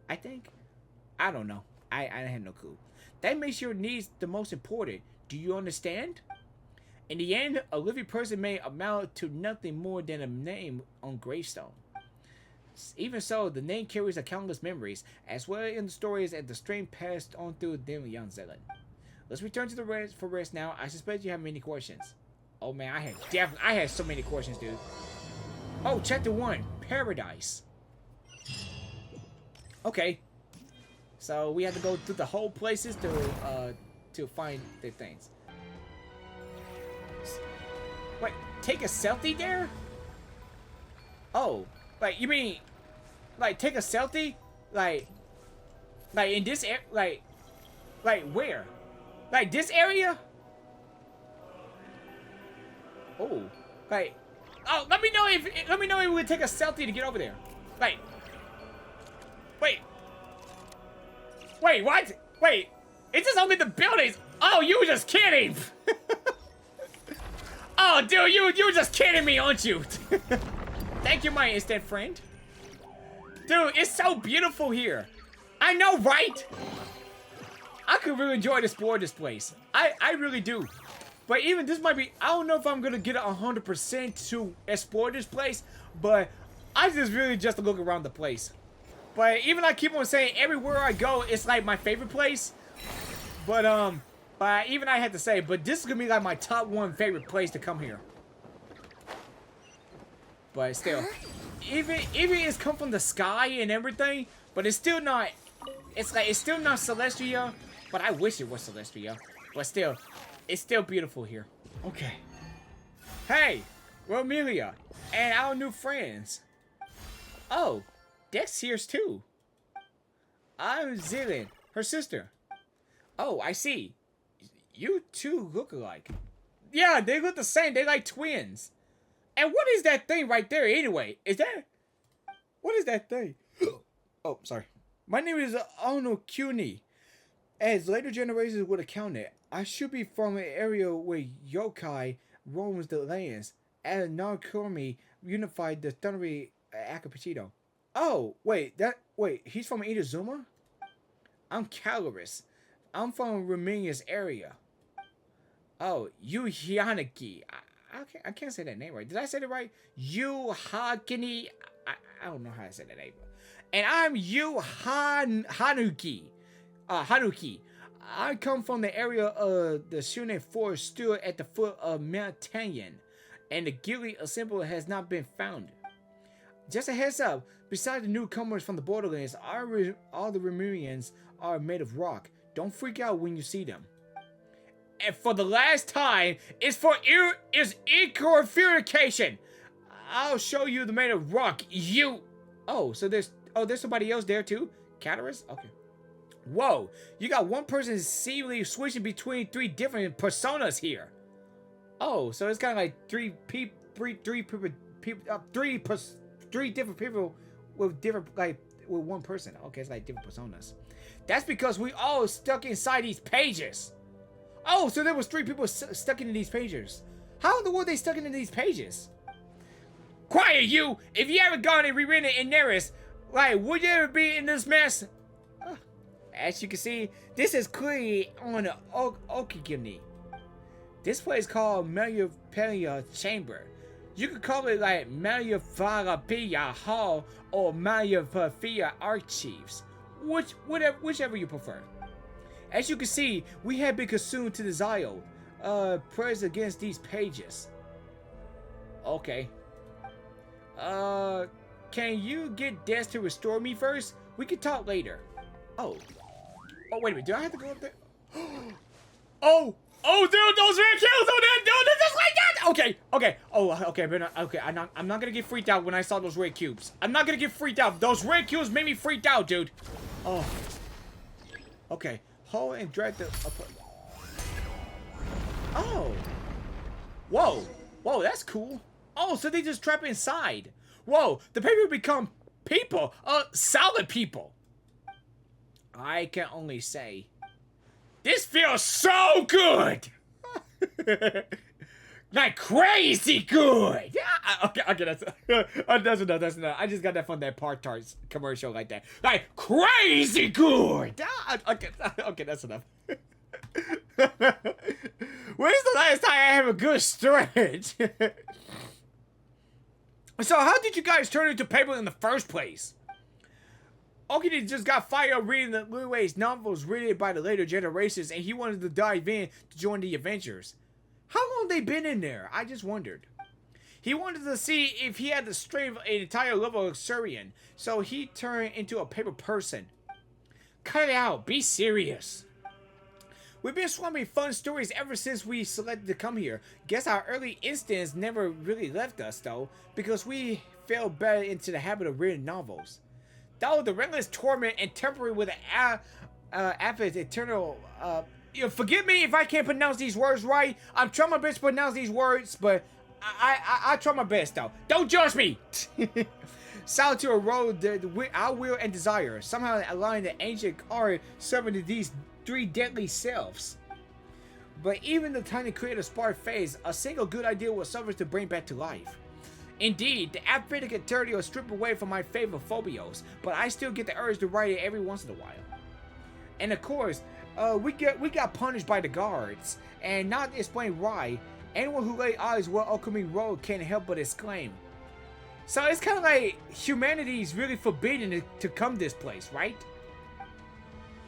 I think. I don't know. I have no clue. That makes your needs the most important. Do you understand? In the end, a living person may amount to nothing more than a name on gravestone. Even so, the name carries a countless memories, as well in the stories and the strain passed on through them young Zealot. Let's return to the rest now. I suspect you have many questions. Oh man, I had so many questions, dude. Oh, chapter 1, Paradise. Okay. So we have to go through the whole places to find the things. Wait, take a selfie there? Oh, like you mean like take a selfie? Like in this like where? Like this area? Oh, like let me know if we would take a selfie to get over there. Like wait, what? Wait, it's just only the buildings. Oh, you were just kidding. Oh, dude, you were just kidding me, aren't you? Thank you, my instant friend. Dude, it's so beautiful here. I know, right? I could really enjoy to explore this place. I really do. But even this might be, I don't know if I'm gonna get 100% to explore this place, but I just really just to look around the place. But even I keep on saying everywhere I go, it's like my favorite place. But even I had to say, but this is gonna be like my top 1 favorite place to come here. But still, even it's come from the sky and everything, but it's still not. It's still not Celestia, but I wish it was Celestia. But still, it's still beautiful here. Okay. Hey, Romelia, and our new friends. Oh, Dex here's too. I'm Zilin, her sister. Oh, I see. You two look alike. Yeah, they look the same. They like twins. And what is that thing right there anyway? What is that thing? Oh, sorry. My name is Ono Kuni. As later generations would account it, I should be from an area where yokai roams the lands, and Narcomi unified the thundery Akapichito. Oh, wait, he's from Inazuma? I'm Caloris. I'm from Romania's area. Oh, Yuhianaki. I can't say that name right. Did I say it right? Yuhakini. I don't know how to say that name. And I'm Hanuki. Hanuki. I come from the area of the Shune Forest, stood at the foot of Mount Tanyan, and the Gili Assembly has not been found. Just a heads up, besides the newcomers from the Borderlands, all the Remurians are made of rock. Don't freak out when you see them. And for the last time, it's purification. I'll show you the made of rock. So there's somebody else there too? Catarus? Okay. Whoa, you got one person seemingly switching between 3 different personas here. Oh, so it's kind of like three different people with different, like, with one person. Okay, it's like different personas. That's because we all stuck inside these pages. Oh, so there was 3 people stuck into these pages. How in the world are they stuck into these pages? Quiet, you! If you ever gone and rewritten it in Neris, like, would you ever be in this mess? As you can see, this is clearly on the Okigimi. This place called Meliapelia Chamber. You could call it like Meliapelia Hall or Meliapelia Archives, whichever you prefer. As you can see, we have been consumed to the Zio, pressed against these pages. Okay. Can you get Des to restore me first? We can talk later. Oh, wait a minute. Do I have to go up there? Oh, dude, those red kills on that dude. They're just like that. Okay. Okay, but okay. I'm not gonna get freaked out when I saw those red cubes. I'm not gonna get freaked out. Those red cubes made me freaked out, dude. Oh. Okay. Hold and drag the. Oh. Whoa, that's cool. Oh, so they just trap inside. Whoa, the people become people. Solid people. I can only say, this feels so good! Like crazy good! Okay, that's enough. I just got that from that Part-Tarts commercial like that. Like crazy good! Okay, that's enough. When's the last time I have a good stretch? So how did you guys turn into paper in the first place? Okidi just got fired up reading the Lui's novels written by the later generations, and he wanted to dive in to join the Avengers. How long they been in there? I just wondered. He wanted to see if he had the strength of an entire level of Surian, so he turned into a paper person. Cut it out. Be serious. We've been swamping fun stories ever since we selected to come here. Guess our early instincts never really left us, though, because we fell better into the habit of reading novels. Though the relentless torment and temporary with an affect eternal. Forgive me if I can't pronounce these words right. I'm trying my best to pronounce these words, but I try my best though. Don't judge me. South to a road our will and desire, somehow align the ancient art serving to these 3 deadly selves. But even the tiny creative spark phase, a single good idea will suffer to bring back to life. Indeed, the apathetic eternity will strip away from my favorite phobios, but I still get the urge to write it every once in a while. And of course, we got punished by the guards, and not to explain why, anyone who lay eyes where Okami Road can't help but exclaim. So it's kind of like humanity is really forbidden to come this place, right?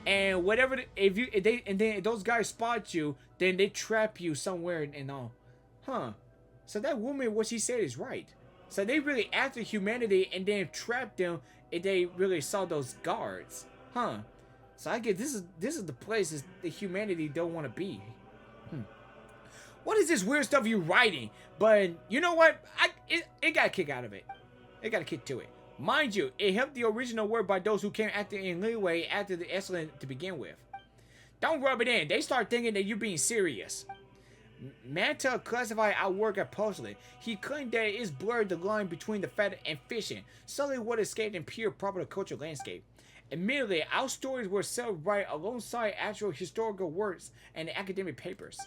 And whatever, if those guys spot you, then they trap you somewhere and all. Huh. So that woman, what she said is right. So they really after humanity and then trapped them and they really saw those guards. Huh. So I guess this is the place that humanity don't want to be. What is this weird stuff you writing? But you know what? It got a kick out of it. It got a kick to it. Mind you, it helped the original work by those who came after in leeway after the excellent to begin with. Don't rub it in. They start thinking that you're being serious. Manta classified our work as puzzling. He claimed that it's blurred the line between the fact and fiction, suddenly what escaped in pure popular culture landscape. Admittedly, our stories were set right alongside actual historical works and academic papers.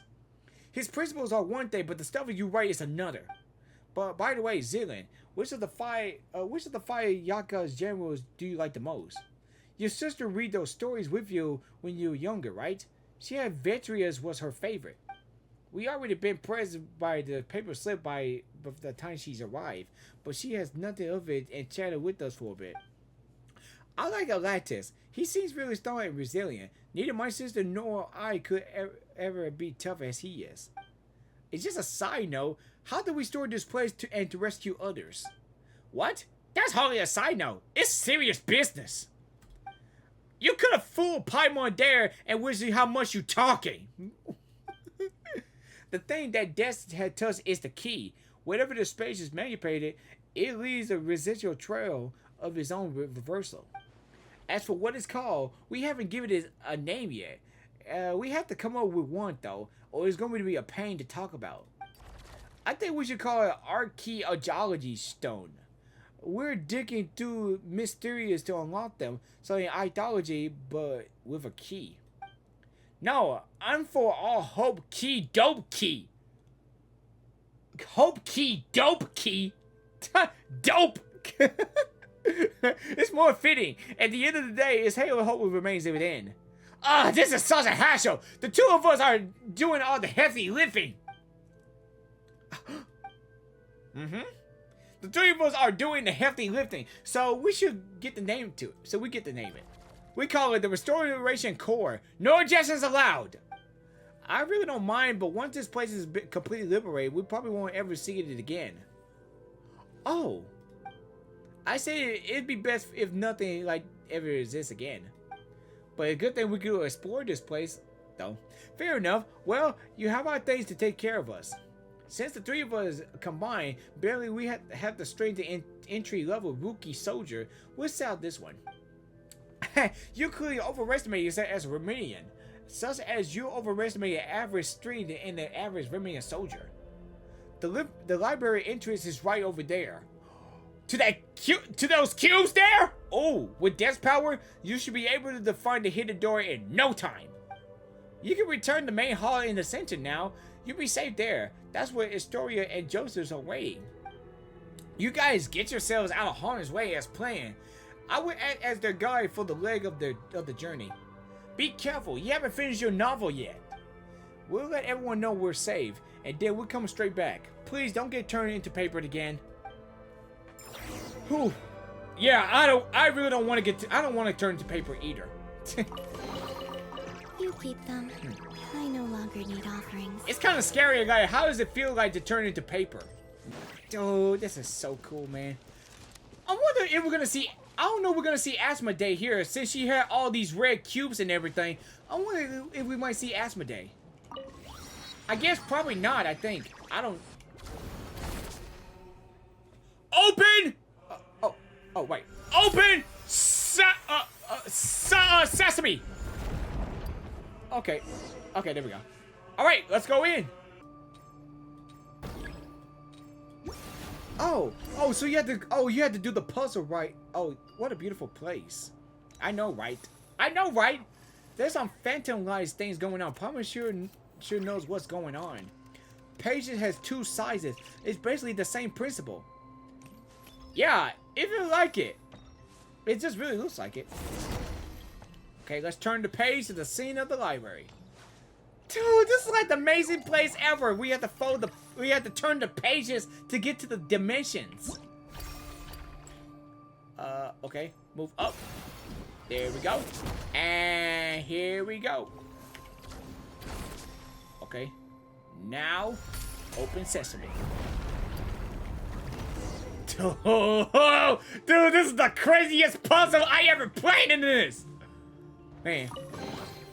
His principles are one thing, but the stuff you write is another. But by the way, Zilin, which of the five Yakuza generals do you like the most? Your sister read those stories with you when you were younger, right? She had Vetria's was her favorite. We already been present by the paper slip by the time she's arrived, but she has nothing of it and chatted with us for a bit. I like Alatis. He seems really strong and resilient. Neither my sister nor I could ever be tough as he is. It's just a side note. How do we store this place to rescue others? What? That's hardly a side note. It's serious business. You could have fooled Paimon there and we'll see how much you talking. The thing that Des had touched is the key. Whatever the space is manipulated, it leaves a residual trail of its own reversal. As for what it's called, we haven't given it a name yet. We have to come up with one though, or it's going to be a pain to talk about. I think we should call it Archaeology Stone. We're digging through mysterious to unlock them, so in ideology, but with a key. No, I'm for all hope key dope key. Hope key dope key. Dope. It's more fitting. At the end of the day, it's Halo Hope remains within. Ah, this is such a hassle. The two of us are doing all the heavy lifting. The three of us are doing the hefty lifting, so we should get the name to it. So we get to name it. We call it the Restoration Core. No objections allowed. I really don't mind, but once this place is completely liberated, we probably won't ever see it again. Oh. I say it'd be best if nothing like ever exists again. But a good thing we could explore this place, though. Fair enough. Well, you have our things to take care of us. Since the three of us combined, barely we have the strength to entry-level rookie soldier, we'll sell this one. You clearly overestimate yourself as a Remedian, such as you overestimate your average strength in the average Remedian soldier. The library entrance is right over there. To those cubes there? Oh, with Death's power, you should be able to find the hidden door in no time. You can return the main hall in the center now. You'll be safe there. That's where Astoria and Joseph's are waiting. You guys get yourselves out of harm's way as planned. I will act as their guide for the leg of the journey. Be careful, you haven't finished your novel yet. We'll let everyone know we're safe, and then we'll come straight back. Please don't get turned into paper again. Whew. Yeah, I really don't want to I don't want to turn into paper either. You keep them. I no longer need offerings. It's kind of scary, like, how does it feel like to turn into paper? Dude, this is so cool, man. I wonder if we're gonna see, I don't know if we're gonna see Asmodee here, since she had all these red cubes and everything. I wonder if we might see Asmodee. I guess probably not, I think. I don't... Open! Oh, wait. Open! Sesame! Okay. Okay, there we go. Alright, let's go in. Oh, so you had to do the puzzle, right? Oh, what a beautiful place. I know, right? There's some phantom-like things going on. Probably sure knows what's going on. Pages has two sizes. It's basically the same principle. Yeah, if you like it. It just really looks like it. Okay, let's turn the page to the scene of the library. Dude, this is like the amazing place ever. We have to turn the pages to get to the dimensions. Okay, move up. There we go. And here we go. Okay. Now, open sesame. Oh, dude, this is the craziest puzzle I ever played in this. Man,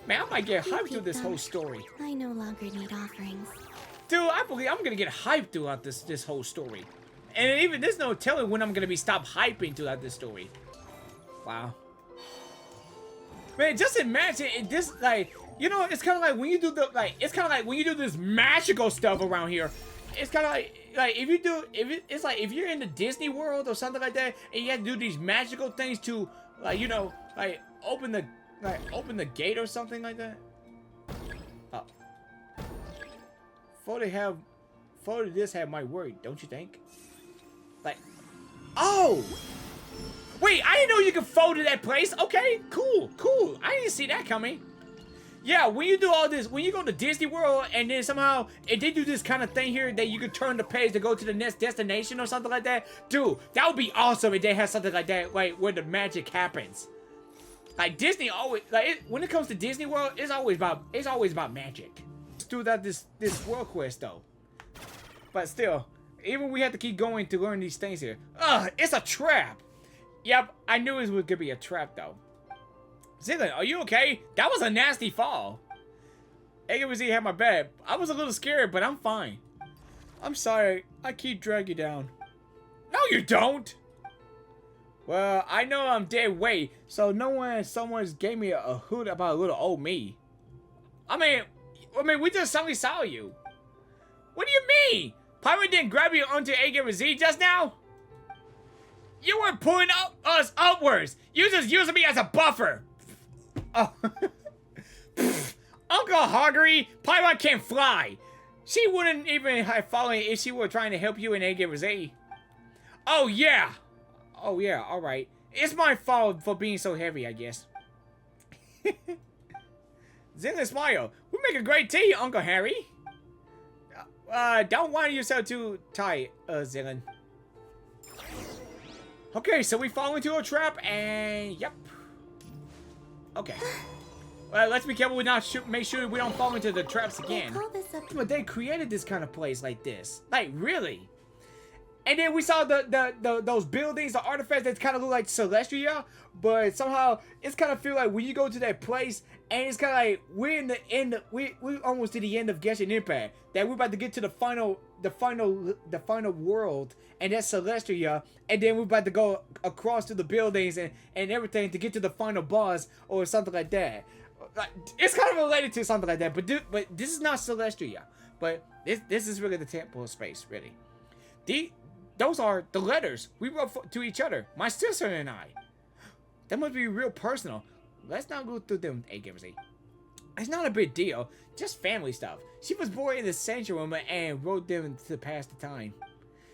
I might get hyped through this whole story. I no longer need offerings. Dude, I believe I'm gonna get hyped throughout this whole story. And even there's no telling when I'm gonna be stopped hyping throughout this story. Wow. Man, just imagine it, this, like, you know, it's kind of like when you do this magical stuff around here. It's kind of like if you're in the Disney World or something like that, and you have to do these magical things to, like, you know, like open the gate or something like that. Oh. Photo this have my word, don't you think? Like, oh! Wait, I didn't know you could fold to that place. Okay, cool. I didn't see that coming. Yeah, when you do all this, when you go to Disney World and then somehow, if they do this kind of thing here, that you can turn the page to go to the next destination or something like that, dude, that would be awesome if they had something like that, like, where the magic happens. Like, Disney always, like, when it comes to Disney World, it's always about magic. Let's do that this world quest, though. But still, Even we have to keep going to learn these things here. Ugh, it's a trap. Yep, I knew it was gonna be a trap though. Zillion, are you okay? That was a nasty fall. Agamerzzz had my back. I was a little scared, but I'm fine. I'm sorry. I keep dragging you down. No, you don't. Well, I know I'm dead weight, so someone's gave me a hoot about a little old me. I mean, we just suddenly saw you. What do you mean? Pyro didn't grab you onto Agamerzzz just now? You were pulling us upwards. You just using me as a buffer. Oh. Uncle Hoggery, Pyro can't fly. She wouldn't even have fallen if she were trying to help you in Agamerzzz. Oh yeah. Oh yeah, alright. It's my fault for being so heavy, I guess. Zillion smile. We make a great tea, Uncle Harry. Don't wind yourself too tight, Zillion. Okay, so we fall into a trap, and yep. Okay. Let's be careful we not make sure we don't fall into the traps again. They call this a But they created this kind of place like this. Like, really? And then we saw those buildings, the artifacts that kind of look like Celestia, but somehow it's kind of feel like when you go to that place, and it's kind of like we're in the end. We almost to the end of Genshin Impact. That we're about to get to the final world, and that's Celestia, and then we're about to go across to the buildings and everything to get to the final boss or something like that. It's kind of related to something like that, but this is not Celestia. But this is really the temple of space, really. Those are the letters we wrote to each other, my sister and I. That must be real personal. Let's not go through them, Agamerzzz. It's not a big deal, just family stuff. She was born in the sanctuary and wrote them to pass the time.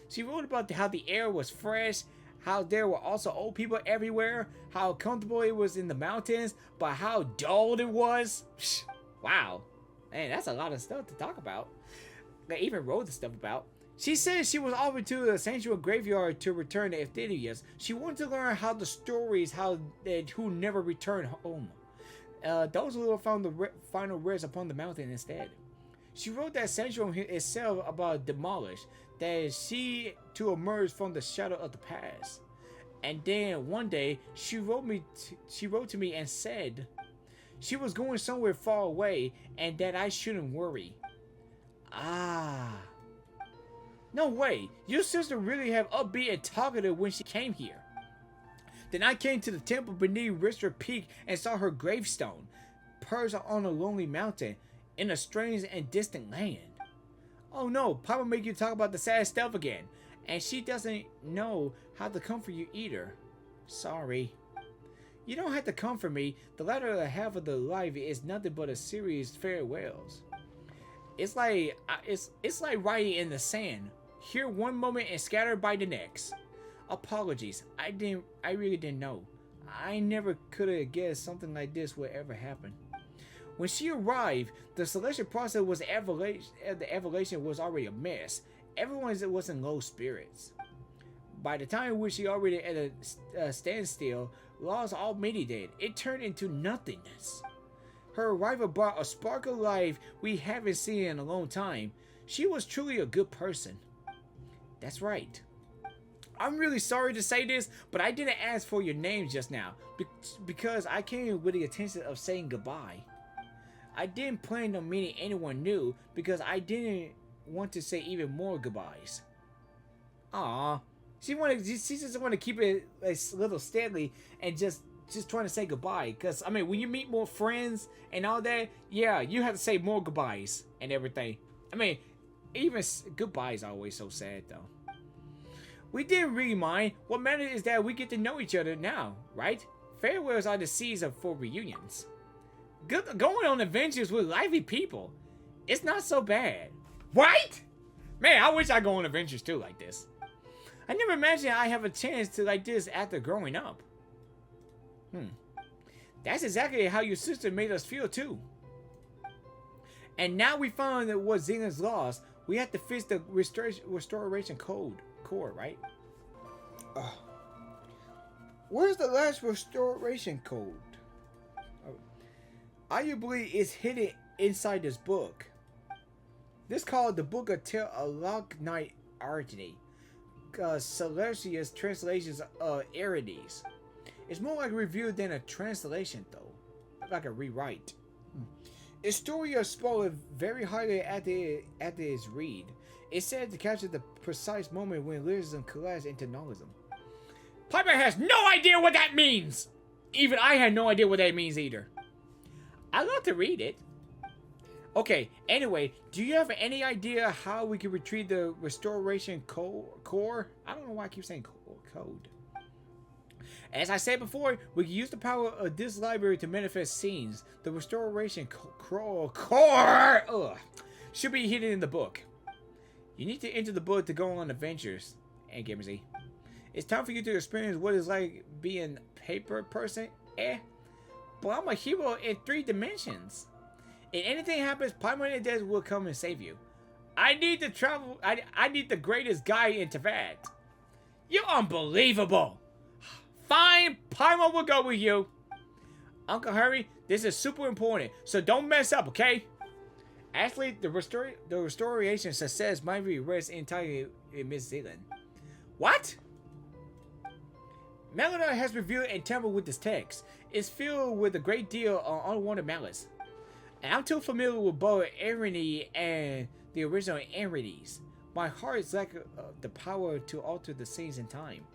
She wrote about how the air was fresh, how there were also old people everywhere, how comfortable it was in the mountains, but how dull it was. Wow, man, that's a lot of stuff to talk about. They even wrote the stuff about. She said she was offered to the sanctuary graveyard to return to Ephthinius. She wanted to learn how the stories, who never returned home. Those who found the final rest upon the mountain instead. She wrote that sanctuary itself about demolished, that she to emerge from the shadow of the past. And then one day she wrote to me and said she was going somewhere far away and that I shouldn't worry. Ah. No way, your sister really have upbeat and talkative when she came here. Then I came to the temple beneath Rister Peak and saw her gravestone, perched on a lonely mountain in a strange and distant land. Oh no, Papa make you talk about the sad stuff again, and she doesn't know how to comfort you either. Sorry. You don't have to comfort me. The latter half of the life is nothing but a series of farewells. It's like writing in the sand. Here one moment and scattered by the next. Apologies. I really didn't know. I never could have guessed something like this would ever happen. When she arrived, the selection process was the evaluation was already a mess. Everyone was in low spirits. By the time which she already at a standstill, lost all meaning did. It turned into nothingness. Her arrival brought a spark of life we haven't seen in a long time. She was truly a good person. That's right. I'm really sorry to say this, but I didn't ask for your name just now because I came with the intention of saying goodbye. I didn't plan on meeting anyone new because I didn't want to say even more goodbyes. Aww. She just want to keep it a little steadily and just trying to say goodbye. Because, I mean, when you meet more friends and all that, yeah, you have to say more goodbyes and everything. I mean, even goodbyes are always so sad, though. We didn't really mind. What matters is that we get to know each other now, right? Farewells are the season for reunions. Going on adventures with lively people. It's not so bad. Right? Man, I wish I go on adventures too like this. I never imagined I have a chance to like this after growing up. That's exactly how your sister made us feel too. And now we found that what Xena's lost, we have to fix the restoration core, right? Where's the last restoration code? Arguably, it's hidden inside this book. This called the Book of Tell a Lock Night Artony. Celestia's translations of Erides. It's more like a review than a translation, though. Like a rewrite. Its story is spoiled very highly at its read. It's said to capture the precise moment when lyricism collapsed into nullism. Piper has no idea what that means! Even I had no idea what that means either. I'd love to read it. Okay, anyway, do you have any idea how we can retrieve the restoration core? I don't know why I keep saying code. As I said before, we can use the power of this library to manifest scenes. The restoration core should be hidden in the book. You need to enter the book to go on adventures, Agamerzzz. It's time for you to experience what it's like being a paper person, but I'm a hero in 3 dimensions. If anything happens, Paimon and Des will come and save you. I need to travel. I need the greatest guy in Tavad. You're unbelievable. Fine, Paimon will go with you. Uncle Harry, this is super important, so don't mess up, okay? Actually, the restoration success might be rest entirely in Miss Zealand. What? Melina has reviewed and tampered with this text. It's filled with a great deal of unwanted malice. And I'm too familiar with both Irony and the original Erides. My heart is like the power to alter the scenes in time.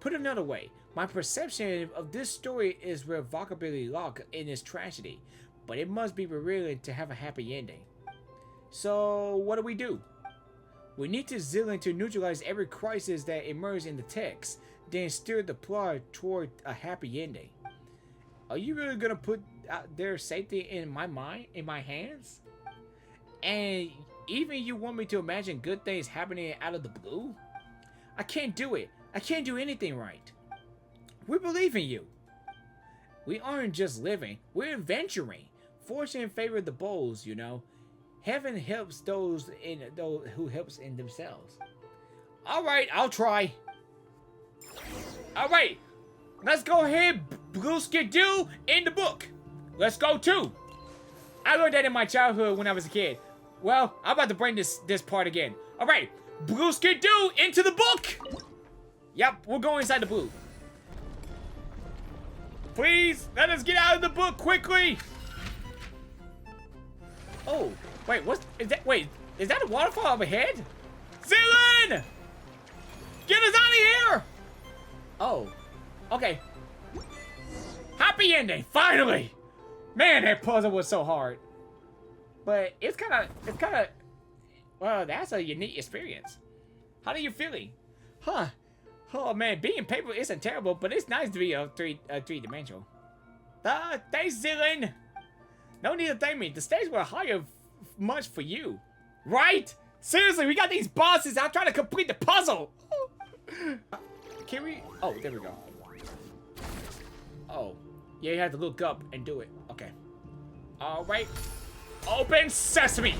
Put another way, my perception of this story is revocably locked in its tragedy, but it must be revealing to have a happy ending. So, what do? We need to Zealand to neutralize every crisis that emerged in the text, then steer the plot toward a happy ending. Are you really gonna put their safety in my mind, in my hands? And even you want me to imagine good things happening out of the blue? I can't do it. I can't do anything right. We believe in you. We aren't just living, we're adventuring. Fortune favors the bold, you know. Heaven helps those who helps in themselves. Alright, I'll try. Alright, let's go ahead, Blue Skidoo, in the book. Let's go too. I learned that in my childhood when I was a kid. Well, I'm about to bring this part again. Alright, Blue Skidoo, into the book! Yep, we'll go inside the blue. Please, let us get out of the book quickly! Oh, wait, is that a waterfall up ahead? Zealand! Get us out of here! Oh, okay. Happy ending, finally! Man, that puzzle was so hard. But it's kind of, well, that's a unique experience. How are you feeling? Huh. Oh man, being paper isn't terrible, but it's nice to be a three-dimensional. Thanks, Zealand. No need to thank me. The stakes were higher much for you. Right? Seriously, we got these bosses. I'm trying to complete the puzzle. Can we? Oh, there we go. Oh. Yeah, you have to look up and do it. Okay. Alright. Open sesame!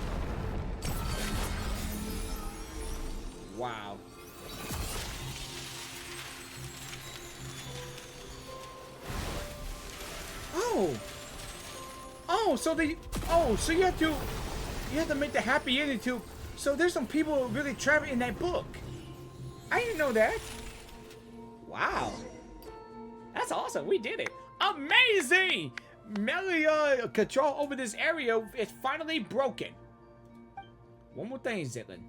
Wow. Oh! Oh, so so you have to make the happy ending too. So there's some people really trapped in that book. I didn't know that. Wow. That's awesome. We did it. Amazing! Melia control over this area is finally broken. One more thing, Zealand.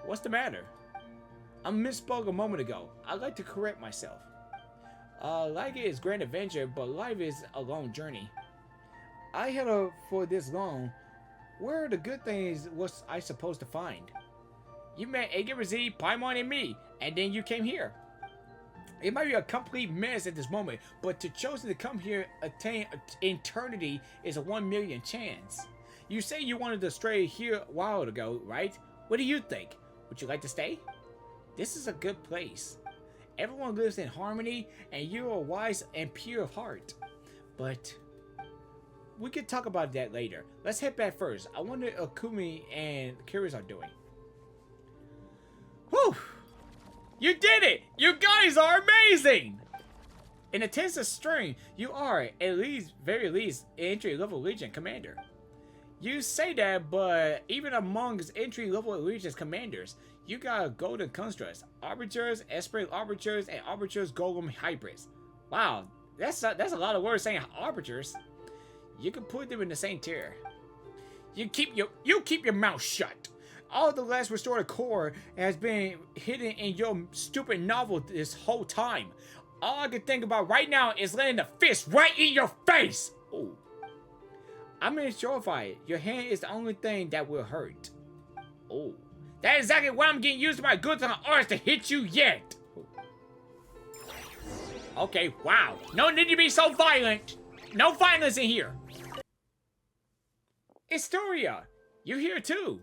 What's the matter? I misspoke a moment ago. I'd like to correct myself. Life is grand adventure, but life is a long journey. I had for this long. Where are the good things was I supposed to find? You met Agamerzzz, Paimon, and me, and then you came here. It might be a complete mess at this moment, but to chosen to come here, attain eternity is a 1 million chance. You say you wanted to stray here a while ago, right? What do you think? Would you like to stay? This is a good place. Everyone lives in harmony, and you are wise and pure of heart. But we could talk about that later. Let's head back first. I wonder what Akumi and Kyrus are doing. Whew! You did it! You guys are amazing! In a tense string, you are, at least, very least, entry-level Legion commander. You say that, but even amongst entry-level Legion commanders, You got golden constructs, arbiters, esprit arbiters, and arbiters golem hybrids. Wow, that's a lot of words saying arbiters. You can put them in the same tier. You keep your mouth shut. All the last restored core has been hidden in your stupid novel this whole time. All I can think about right now is landing a fist right in your face. Ooh. I'm terrified. Your hand is the only thing that will hurt. Oh, that's exactly why I'm getting used to my goods on arts to hit you yet. Ooh. Okay, wow. No need to be so violent. No violence in here. Historia, you here too?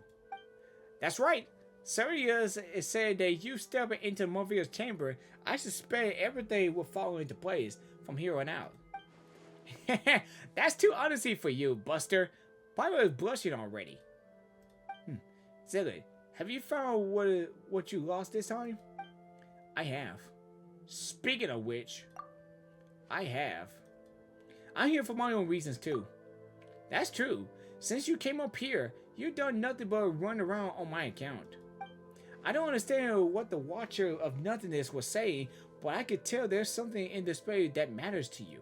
That's right. Sirius is said that you stepping into Morpheus' chamber. I suspect everything will fall into place from here on out. That's too honesty for you, Buster. Why was blushing already? Zilly, have you found what you lost this time? I have. Speaking of which, I have. I'm here for my own reasons too. That's true. Since you came up here, you've done nothing but run around on my account. I don't understand what the Watcher of Nothingness was saying, but I could tell there's something in this place that matters to you.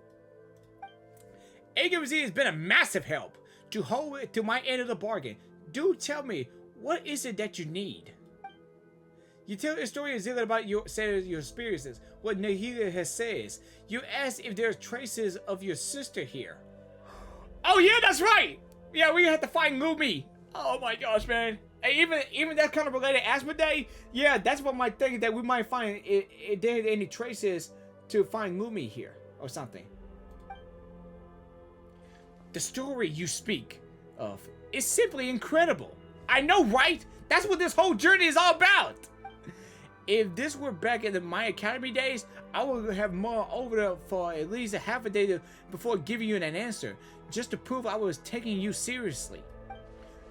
Agamerzzz has been a massive help to hold it to my end of the bargain. Do tell me, what is it that you need? You tell Historia Zilla about your experiences, what Nahila has says. You ask if there's traces of your sister here. Oh yeah, that's right! Yeah, we had to find Lumi. Oh my gosh, man. And even that kind of related Asmodee, yeah, that's what my thing that we might find if there any traces to find Lumi here or something. The story you speak of is simply incredible. I know, right? That's what this whole journey is all about. If this were back in my academy days, I would have mulled over there for at least a half a day before giving you an answer, just to prove I was taking you seriously.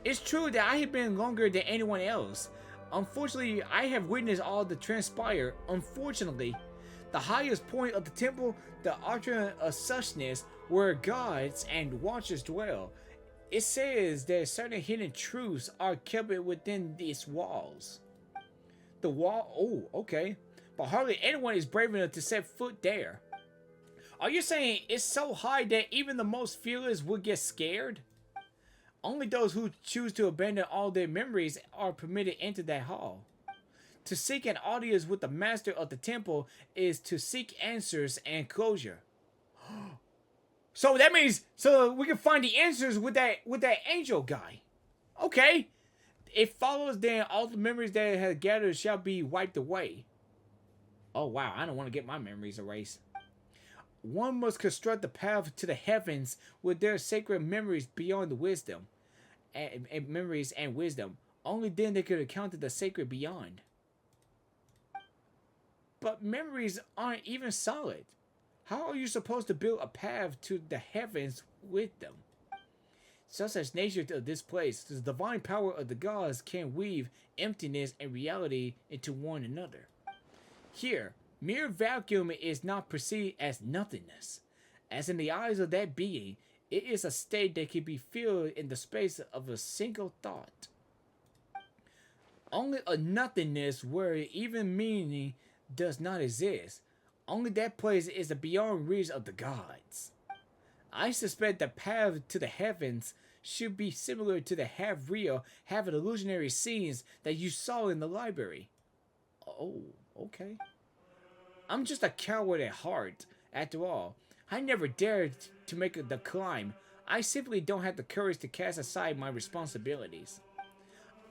It's true that I have been longer than anyone else. Unfortunately, I have witnessed all the transpire. Unfortunately, the highest point of the temple, the Archon of Suchness, where gods and watchers dwell. It says that certain hidden truths are kept within these walls. The wall, oh, okay. But hardly anyone is brave enough to set foot there. Are you saying it's so high that even the most fearless would get scared? Only those who choose to abandon all their memories are permitted into that hall. To seek an audience with the master of the temple is to seek answers and closure. So that means we can find the answers with that angel guy. Okay. It follows then all the memories that have gathered shall be wiped away. Oh wow, I don't want to get my memories erased. One must construct the path to the heavens with their sacred memories beyond the wisdom. And memories and wisdom. Only then they could encounter the sacred beyond. But memories aren't even solid. How are you supposed to build a path to the heavens with them? Such as nature of this place, the divine power of the gods can weave emptiness and reality into one another. Here, mere vacuum is not perceived as nothingness. As in the eyes of that being, it is a state that can be filled in the space of a single thought. Only a nothingness where even meaning does not exist. Only that place is the beyond reach of the gods. I suspect the path to the heavens should be similar to the half-real, half-illusionary scenes that you saw in the library. Oh, okay. I'm just a coward at heart, after all. I never dared to make the climb. I simply don't have the courage to cast aside my responsibilities.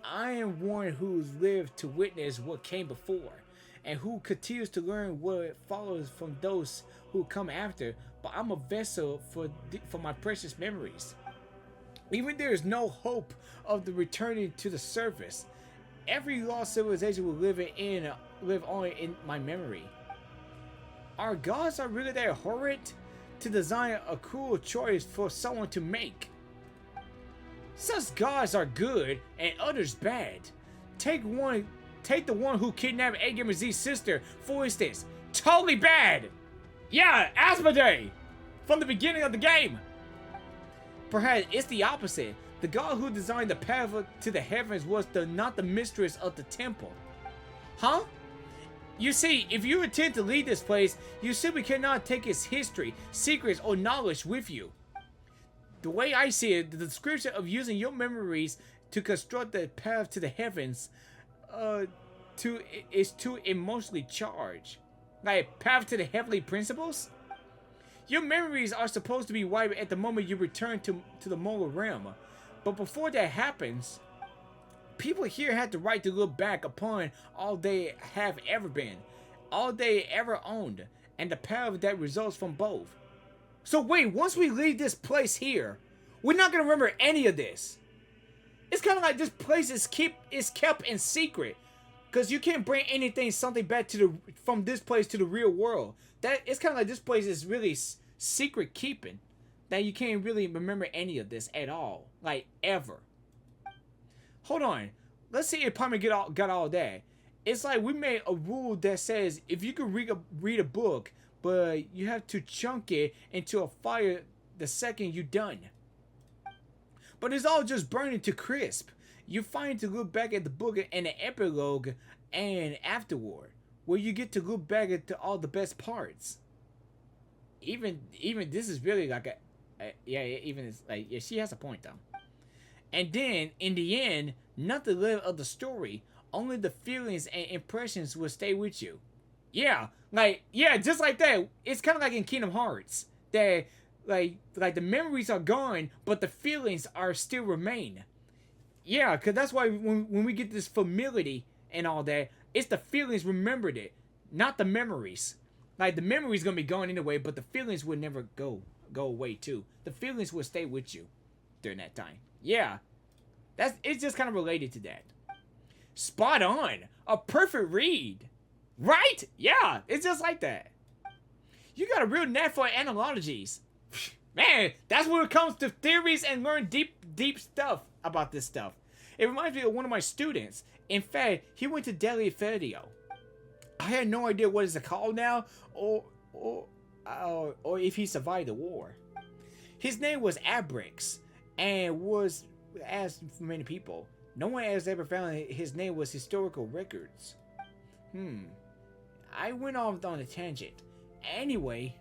I am one who's lived to witness what came before, and who continues to learn what follows from those who come after, but I'm a vessel for my precious memories. Even there is no hope of the returning to the surface. Every lost civilization will live on in my memory. Our gods are really that horrid to design a cruel choice for someone to make. Such gods are good and others bad. Take the one who kidnapped Agamerzz's sister, for instance. Totally bad! Yeah, Asmodee! From the beginning of the game! Perhaps it's the opposite. The god who designed the path to the heavens was not the mistress of the temple. Huh? You see, if you intend to leave this place, you simply cannot take its history, secrets, or knowledge with you. The way I see it, the description of using your memories to construct the path to the heavens, is too emotionally charged. Like, path to the heavenly principles? Your memories are supposed to be wiped at the moment you return to the mortal realm. But before that happens, people here have the right to look back upon all they have ever been, all they ever owned, and the path that results from both. So wait, once we leave this place here, we're not gonna remember any of this. It's kind of like this place is kept in secret, because you can't bring something back from this place to the real world. That it's kind of like this place is really secret keeping, that you can't really remember any of this at all, like ever. Hold on, let's see if Palmer got all that. It's like we made a rule that says if you can read a book, but you have to chunk it into a fire the second you're done. But it's all just burning to crisp. You find to look back at the book and the epilogue and afterward, where you get to look back at all the best parts. Even this is really like she has a point though. And then in the end, nothing left of the story, only the feelings and impressions will stay with you. Yeah, just like that. It's kind of like in Kingdom Hearts, that like the memories are gone, but the feelings are still remain. Yeah, because that's why when we get this familiarity and all that, it's the feelings remembered it, not the memories. Like, the memories gonna be gone anyway, but the feelings will never go away too. The feelings will stay with you during that time. Yeah, it's just kind of related to that. Spot on, a perfect read, right? Yeah, it's just like that. You got a real knack for analogies. Man, that's when it comes to theories and learn deep stuff about this stuff. It reminds me of one of my students. In fact, he went to Delhi Fedio. I had no idea what it's called now, or if he survived the war. His name was Agamerzzz, and was asked for many people. No one has ever found his name was historical records. I went off on a tangent. Anyway,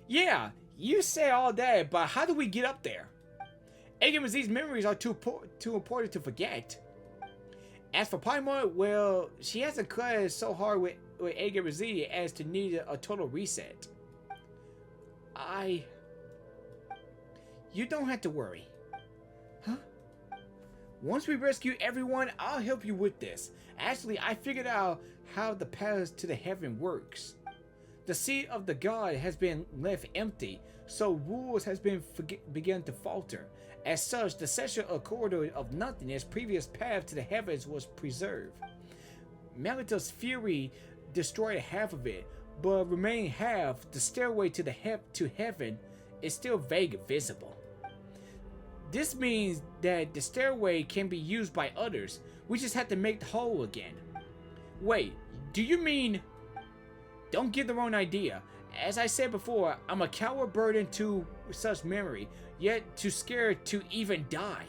yeah, you say all that, but how do we get up there? Agamerzz's memories are too important to forget. As for Paimon, well, she hasn't clashed so hard with Agamerzzz as to need a total reset. You don't have to worry. Huh? Once we rescue everyone, I'll help you with this. Actually, I figured out how the path to the heaven works. The seat of the god has been left empty, so rules has been begun to falter. As such, the central corridor of nothingness, previous path to the heavens, was preserved. Melita's fury destroyed half of it, but remaining half, the stairway to heaven, is still vague visible. This means that the stairway can be used by others. We just have to make the whole again. Wait, do you mean... Don't get the wrong idea. As I said before, I'm a coward burdened to such memory, yet too scared to even die.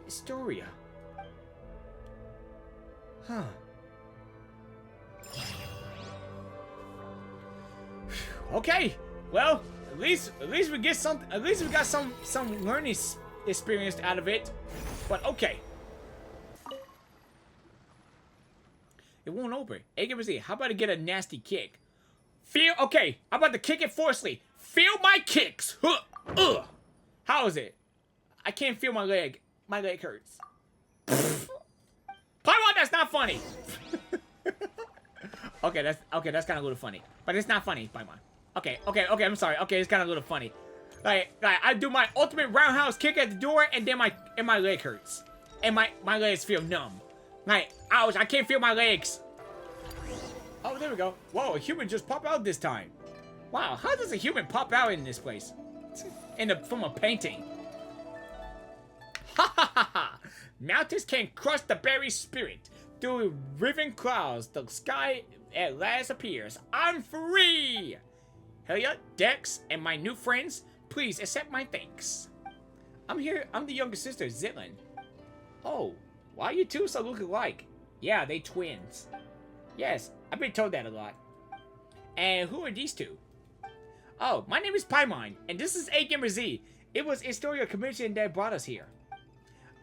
Historia. Huh. Okay. Well, at least we get something. At least we got some learning experience out of it. But okay. It won't open. Agamerzzz, how about I get a nasty kick? Okay, I'm about to kick it forcefully. Feel my kicks. How is it? I can't feel my leg. My leg hurts. Paimon, that's not funny. Okay, that's kind of a little funny, but it's not funny, Paimon. Okay, I'm sorry. Okay, it's kind of a little funny. Like I do my ultimate roundhouse kick at the door, and then my leg hurts, and my legs feel numb. Like, ouch! I can't feel my legs. Oh, there we go. Whoa, a human just popped out this time. Wow, how does a human pop out in this place? From a painting. Ha ha ha ha! Mountains can crush the berry spirit. Through riven clouds, the sky at last appears. I'm free! Helia, Dex, and my new friends, please accept my thanks. I'm here. I'm the younger sister, Zitlin. Oh, why are you two so look alike? Yeah, they twins. Yes, I've been told that a lot. And who are these two? Oh, my name is Paimon, and this is Agamerzzz. It was Historia Commission that brought us here.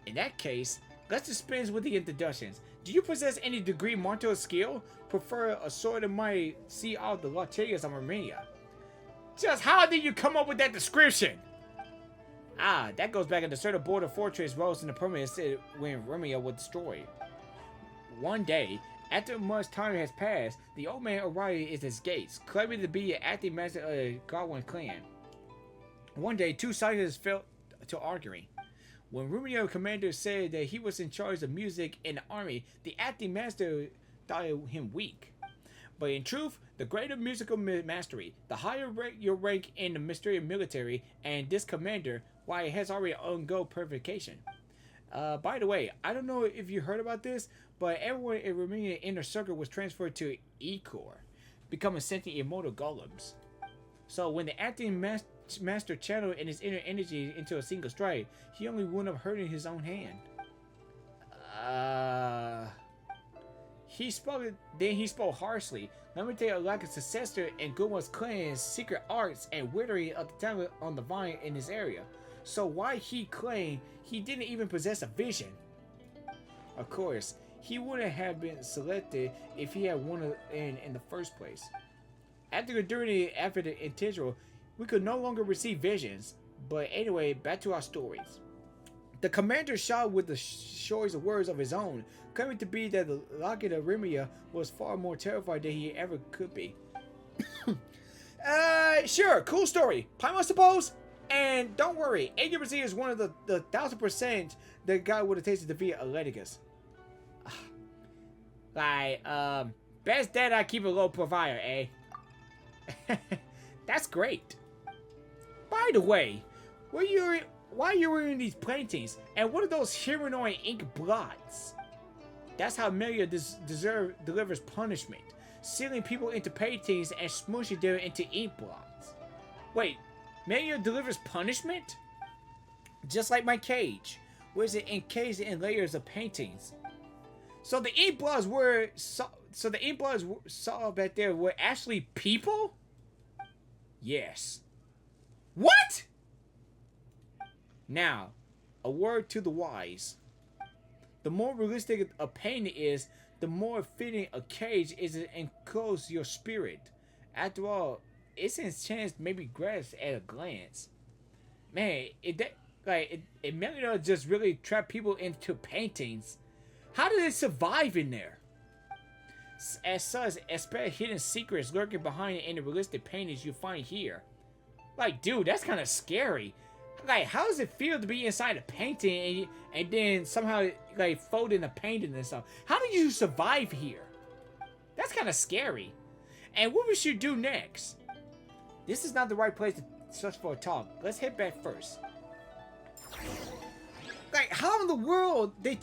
In that case, let's dispense with the introductions. Do you possess any degree martial skill? Prefer a sword that might see out the Lotterias of Armenia? Just how did you come up with that description? Ah, that goes back in the certain border fortress rose in the permanent city when Armenia was destroyed. One day, after much time has passed, the old man arrived at his gates, claiming to be an acting master of the Godwin clan. One day, two sides fell to arguing. When Rumio commander said that he was in charge of music in the army, the acting master thought him weak. But in truth, the greater musical mastery, the higher your rank in the mysterious military, and this commander, why it has already undergone purification. By the way, I don't know if you heard about this, but everyone in Romania inner circle was transferred to E-Core, becoming sentient immortal golems. So when the acting master channeled in his inner energy into a single strike, he only wound up hurting his own hand. He spoke harshly, lamenting a lack of successor in Goodwin's clan's secret arts and withering of the talent on the vine in this area. So why he claimed he didn't even possess a vision? Of course, he wouldn't have been selected if he had won in the first place. After the integral, we could no longer receive visions. But anyway, back to our stories. The commander shot with the choice of words of his own, claiming to be that the Locket of Rimia was far more terrified than he ever could be. Sure, cool story. Paimon, suppose? And don't worry, Agamerzzz is one of the 1000% that guy would have tasted to defeat Atleticus. Best that I keep a low profile, eh? That's great. By the way, why are you wearing these paintings? And what are those humanoid ink blots? That's how Melia delivers punishment, sealing people into paintings and smushing them into ink blots. Wait, Melia delivers punishment? Just like my cage, which is encased in layers of paintings. So the ink blots saw back there were actually people? Yes. What? Now, a word to the wise. The more realistic a painting is, the more fitting a cage is to enclose your spirit. After all, its enchant may be grasped at a glance. Man, it may not just really trap people into paintings. How do they survive in there? As such, expect hidden secrets lurking behind it in the realistic paintings you find here. Like, dude, that's kind of scary. Like, how does it feel to be inside a painting and then somehow, like, fold in a painting and stuff? How do you survive here? That's kind of scary. And what we should do next? This is not the right place to search for a talk. Let's head back first. Like, how in the world they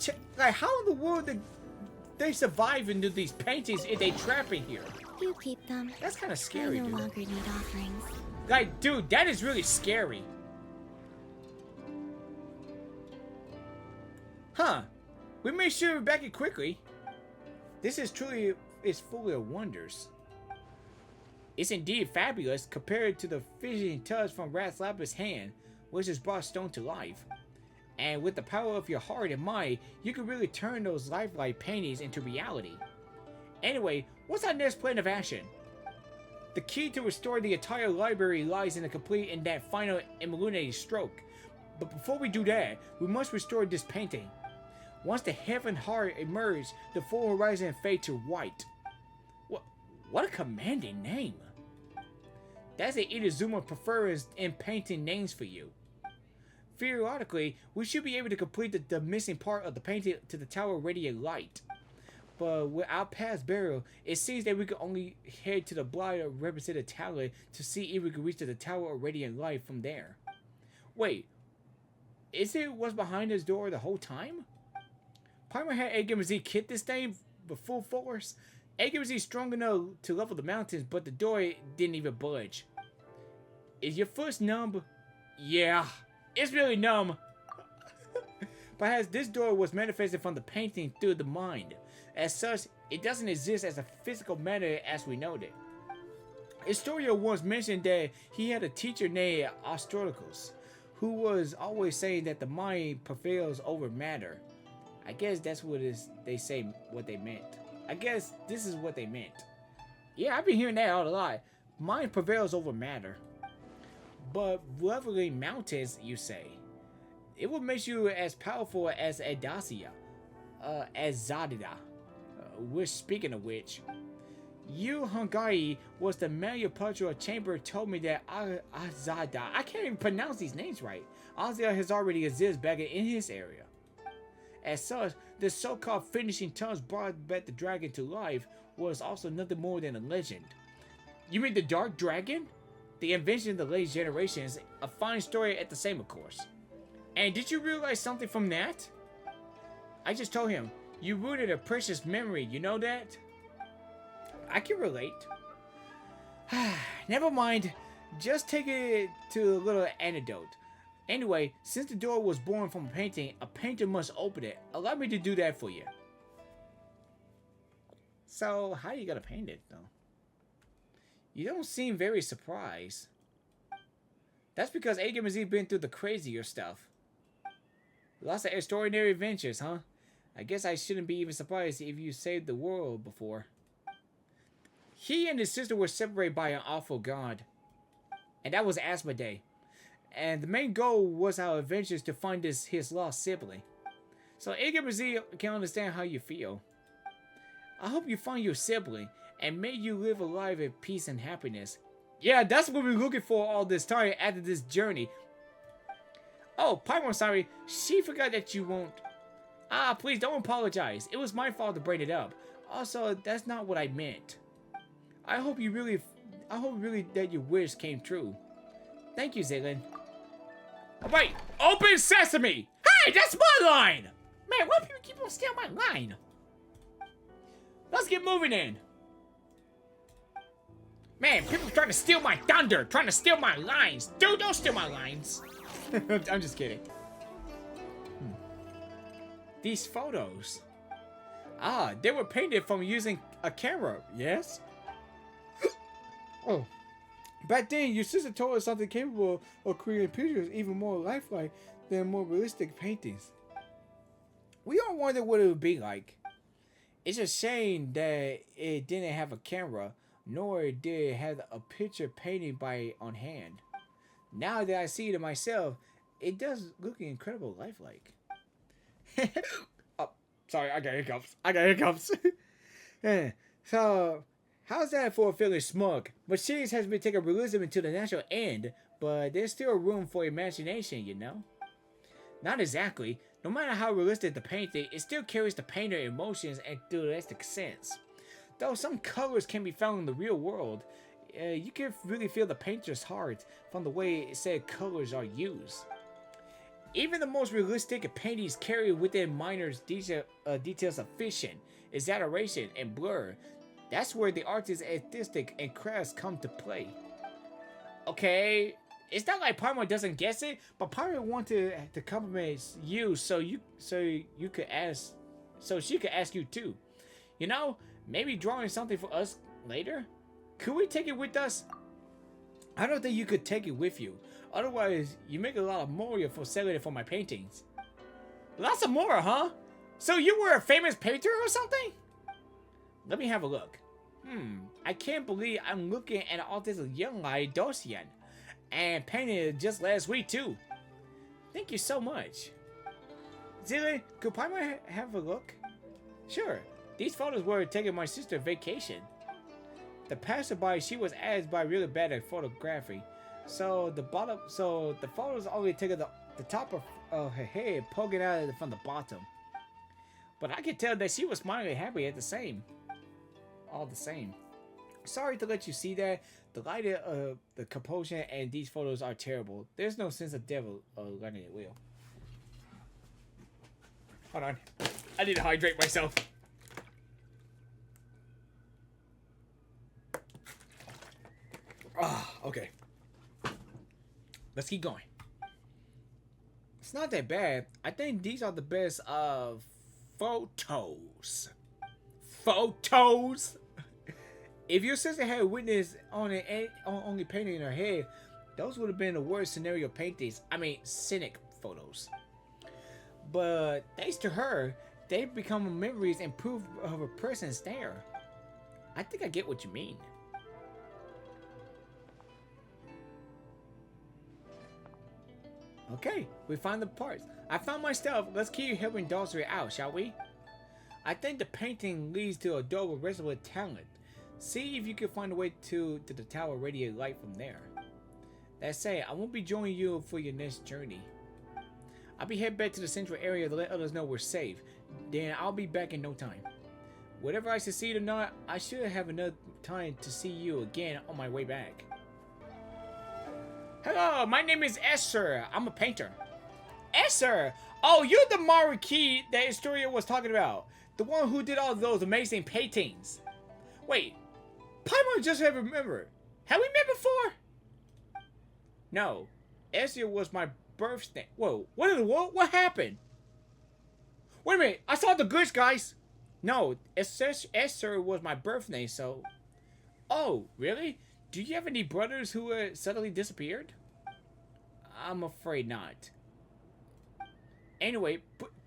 survive into these paintings if they trap in here? You keep them. That's kind of scary, I no dude. longer need offerings. Like, dude, that is really scary. Huh. We made sure we're back in quickly. This is truly full of wonders. It's indeed fabulous compared to the fidgeting touch from Rat's Lapis' hand, which has brought stone to life. And with the power of your heart and mind, you can really turn those lifelike paintings into reality. Anyway, what's our next plan of action? The key to restore the entire library lies in the complete and that final illuminating stroke. But before we do that, we must restore this painting. Once the heaven heart emerges, the full horizon fades to white. What a commanding name! That's an Inazuma prefers in painting names for you. Theoretically, we should be able to complete the missing part of the painting to the Tower of Radiant Light. But without past burial, it seems that we can only head to the blind represented tower to see if we can reach to the Tower of Radiant Light from there. Wait, is it what's behind this door the whole time? Paimon had Agamerzzz kit this thing with full force. Agamerzzz is strong enough to level the mountains, but the door didn't even budge. Is your foot numb? Yeah, it's really numb. Perhaps this door was manifested from the painting through the mind. As such, it doesn't exist as a physical matter as we know it. Historia once mentioned that he had a teacher named Astrologos, who was always saying that the mind prevails over matter. I guess that's what they say what they meant. I guess this is what they meant. Yeah, I've been hearing that all a lot. Mind prevails over matter. But leveling mountains, you say? It will make you as powerful as Adasia, as Zadida. Which, speaking of which, you Hungary was the manufacturer chamber told me that Azada, I can't even pronounce these names right. Azada has already existed back in his area. As such, the so-called finishing touch brought back the dragon to life was also nothing more than a legend. You mean the Dark Dragon? The invention of the latest generations, a fine story at the same, of course. And did you realize something from that? I just told him, you ruined a precious memory, you know that? I can relate. Never mind, just take it to a little anecdote. Anyway, since the door was born from a painter must open it. Allow me to do that for you. So, how are you gonna paint it, though? You don't seem very surprised. That's because Agamerzz's been through the crazier stuff. Lots of extraordinary adventures, huh? I guess I shouldn't be even surprised if you saved the world before. He and his sister were separated by an awful god. And that was Asmodee. And the main goal was our adventures to find his lost sibling. So Agamerzzz can understand how you feel. I hope you find your sibling, and may you live a life of peace and happiness. Yeah, that's what we're looking for all this time after this journey. Oh, Paimon, sorry, she forgot that you won't... Ah, please don't apologize. It was my fault to bring it up. Also, that's not what I meant. I hope really that your wish came true. Thank you, Zilin. Alright, open sesame! Hey, that's my line! Man, why do people keep on stealing my line? Let's get moving in. Man, people trying to steal my thunder, trying to steal my lines. Dude, don't steal my lines. I'm just kidding. These photos. Ah, they were painted from using a camera, yes? Oh. Back then, your sister told us something capable of creating pictures even more lifelike than more realistic paintings. We all wondered what it would be like. It's a shame that it didn't have a camera, nor did it have a picture painted by on hand. Now that I see it myself, it does look incredible lifelike. Oh, sorry, I got hiccups. So, how's that for feeling smug? Machines has been taking realism to the natural end, but there's still room for imagination, you know? Not exactly. No matter how realistic the painting, it still carries the painter emotions and realistic sense. Though some colors can be found in the real world, you can really feel the painter's heart from the way said colors are used. Even the most realistic paintings carry within minor details of fiction, exaggeration, and blur. That's where the artist's artistic and crafts come to play. Okay, it's not like Paimon doesn't guess it, but Paimon wanted to compliment you so she could ask you too. You know, maybe drawing something for us later? Could we take it with us? I don't think you could take it with you. Otherwise, you make a lot of more for selling it for my paintings. Lots of more, huh? So you were a famous painter or something? Let me have a look. I can't believe I'm looking at all this young like Dosian. And painted it just last week too. Thank you so much. Zilli, could Paimon have a look? Sure. These photos were taken my sister's vacation. The passerby, she was asked by really bad at photography. So the photos only taken the top of her head poking out from the bottom. But I could tell that she was smiling happy at the same. All the same. Sorry to let you see that. The light of the composition and these photos are terrible. There's no sense of devil running the wheel. Hold on. I need to hydrate myself. Okay. Let's keep going. It's not that bad. I think these are the best photos. photos. If your sister had witnessed only painting in her head, those would have been the worst scenario paintings. I mean, cynic photos. But thanks to her, they've become memories and proof of her presence there. I think I get what you mean. Okay, we found the parts. I found my stuff. Let's keep helping Dawsbury out, shall we? I think the painting leads to a door with reservoir talent. See if you can find a way to the tower radiate light from there. That said, I won't be joining you for your next journey. I'll be heading back to the central area to let others know we're safe. Then I'll be back in no time. Whether I succeed or not, I should have enough time to see you again on my way back. Hello, my name is Esther. I'm a painter. Esther! Oh, you're the Marquis that Historia was talking about. The one who did all those amazing paintings. Wait, Paimon just have remembered. Have we met before? No. Esther was my birthday. Whoa, what in the world? What happened? Wait a minute, I saw the goods, guys. No, Esther was my birthday, so... Oh, really? Do you have any brothers who suddenly disappeared? I'm afraid not. Anyway,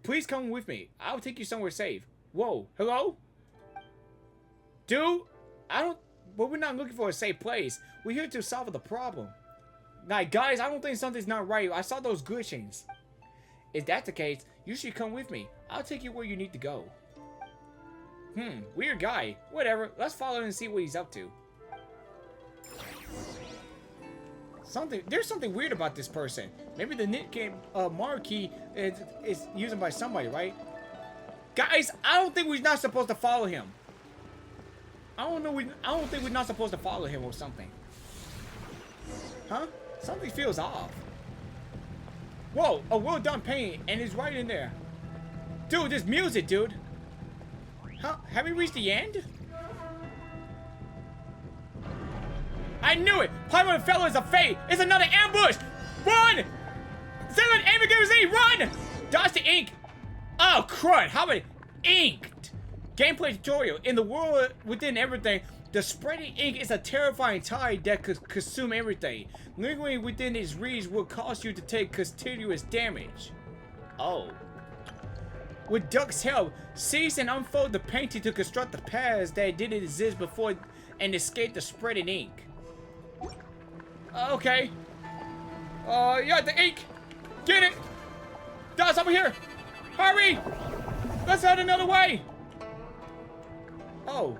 please come with me. I'll take you somewhere safe. Whoa, hello? Dude, but we're not looking for a safe place. We're here to solve the problem. Like, guys, I don't think something's not right. I saw those good chains. If that's the case, you should come with me. I'll take you where you need to go. Weird guy. Whatever, let's follow him and see what he's up to. There's something weird about this person. Maybe the nickname Marquis is used by somebody, right? Guys, I don't think we're not supposed to follow him. I don't think we're not supposed to follow him or something. Huh? Something feels off. Whoa, a well done painting, and it's right in there. Dude, this music, dude. Huh? Have we reached the end? I knew it! Paimon fell is a fate! It's another ambush! Run! Seven, Agamerzzz, run! Dodge the ink! Oh, crud! How many? Inked! Gameplay tutorial. In the world within everything, the spreading ink is a terrifying tide that could consume everything. Lingering within its reach will cause you to take continuous damage. Oh. With Duck's help, seize and unfold the painting to construct the paths that didn't exist before and escape the spreading ink. Okay. Yeah, the ink. Get it. Dawes, over here. Hurry. Let's head another way. Oh.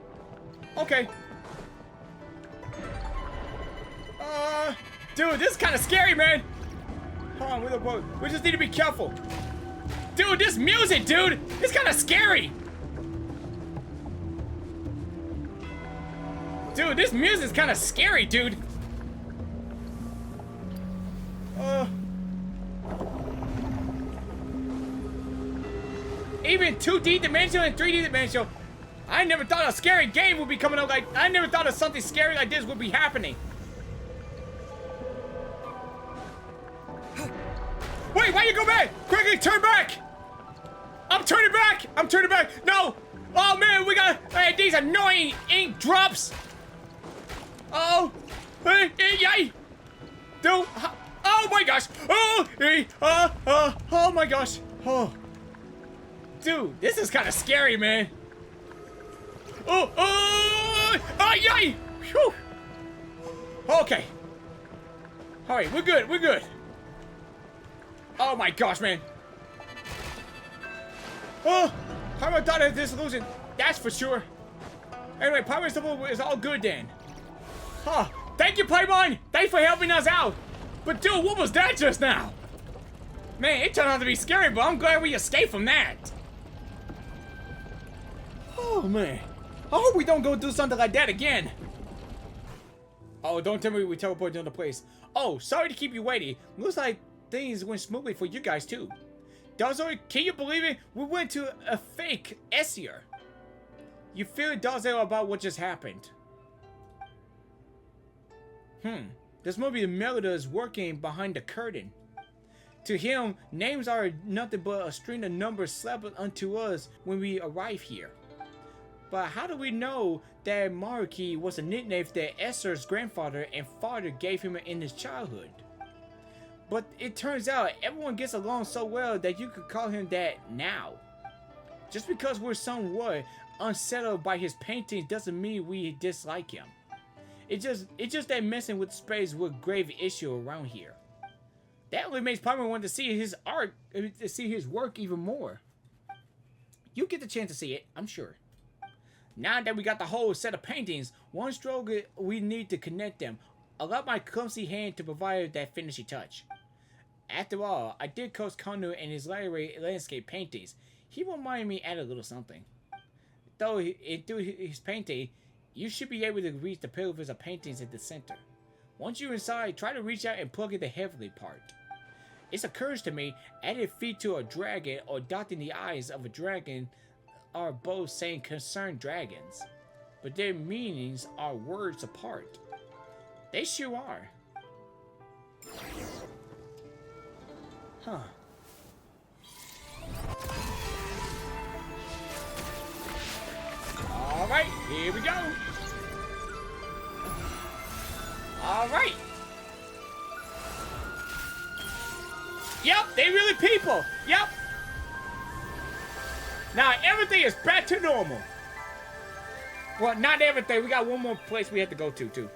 Okay. Dude, this is kind of scary, man. Hold on, we just need to be careful. Dude, this music, dude. It's kind of scary. Dude, this music's kind of scary, dude. Even 2D dimensional and 3D dimensional. I never thought a scary game would be coming out like... I never thought of something scary like this would be happening. Wait, why you go back? Quickly, turn back! I'm turning back! I'm turning back! No! Oh man, we got these annoying ink drops! Oh! Hey, yay! Dude! Oh my gosh! Oh my gosh! Oh. Dude, this is kind of scary, man. Oh, yay! Whew. Okay. Alright, we're good, we're good. Oh my gosh, man. Oh, Paimon thought of this illusion. That's for sure. Anyway, Paimon's double is all good then. Huh. Thank you, Paimon! Thanks for helping us out! But dude, what was that just now? Man, it turned out to be scary, but I'm glad we escaped from that. Oh, man. I hope we don't go do something like that again. Oh, don't tell me we teleported to another place. Oh, sorry to keep you waiting. Looks like things went smoothly for you guys, too. Dawsbury, can you believe it? We went to a fake Essier. You feel Dawsbury about what just happened? This must be the Melody is working behind the curtain. To him, names are nothing but a string of numbers slapped onto us when we arrive here. But how do we know that Maruki was a nickname that Esther's grandfather and father gave him in his childhood? But it turns out everyone gets along so well that you could call him that now. Just because we're somewhat unsettled by his paintings doesn't mean we dislike him. It's just that messing with space was a grave issue around here. That only makes Palmer want to see his art, to see his work even more. You get the chance to see it, I'm sure. Now that we got the whole set of paintings, one stroke we need to connect them. Allow my clumsy hand to provide that finishing touch. After all, I did coach Kanu and his landscape paintings. He won't mind me add a little something. Though through his painting, you should be able to reach the pillars of paintings at the center. Once you're inside, try to reach out and plug in the heavenly part. It occurs to me, adding feet to a dragon or dotting the eyes of a dragon are both saying concerned dragons, but their meanings are words apart. They sure are. Huh. Alright, here we go. Alright. Yep, they really people. Yep. Now everything is back to normal. Well, not everything. We got one more place we have to go to, too.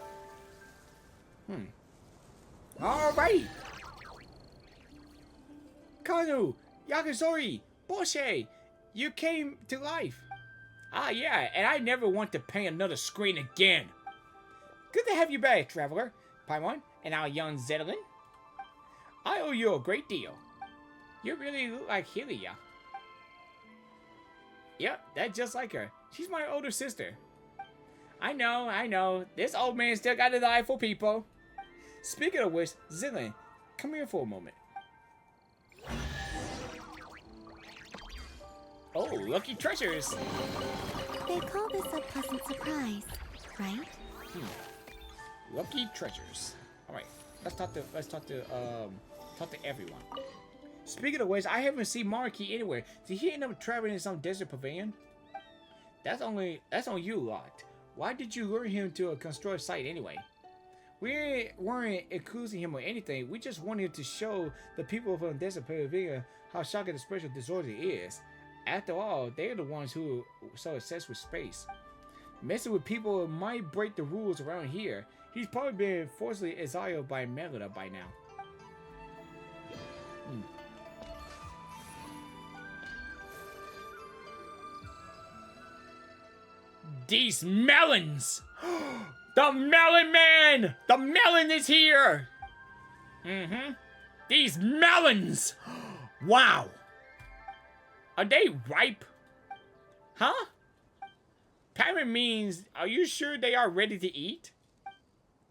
Alright. Kanu, Yakuzori, Boshe, you came to life. Ah, yeah, and I never want to paint another screen again. Good to have you back, traveler. Paimon and our young Zettelin. I owe you a great deal. You really look like Hylia. Yep, that's just like her. She's my older sister. I know. This old man still got an eye for people. Speaking of which, Zettelin, come here for a moment. Oh, lucky treasures. They call this a pleasant surprise, right? Lucky treasures. All right, let's talk to everyone. Speaking of which, I haven't seen Maruki anywhere. Did he end up traveling in some desert pavilion? That's on you lot. Why did you lure him to a constructed site anyway? We weren't accusing him of anything. We just wanted to show the people from the desert pavilion how shocking the spiritual disorder is. After all, they're the ones who are so obsessed with space. Messing with people might break the rules around here. He's probably been forcibly exiled by Melida by now. These melons! The melon man! The melon is here! These melons! Wow! Are they ripe? Huh? Parent means, are you sure they are ready to eat?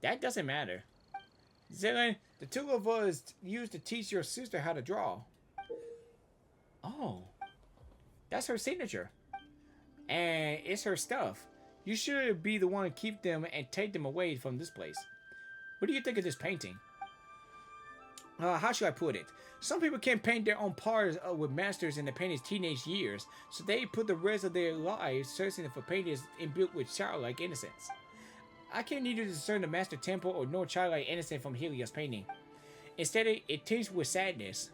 That doesn't matter. Zettelin, the two of us used to teach your sister how to draw. Oh. That's her signature. And it's her stuff. You should be the one to keep them and take them away from this place. What do you think of this painting? How should I put it? Some people can't paint their own parts with masters in their painting's teenage years, so they put the rest of their lives searching for paintings imbued with childlike innocence. I can't either discern the master temple or nor childlike innocence from Helia's painting. Instead, it tinged with sadness.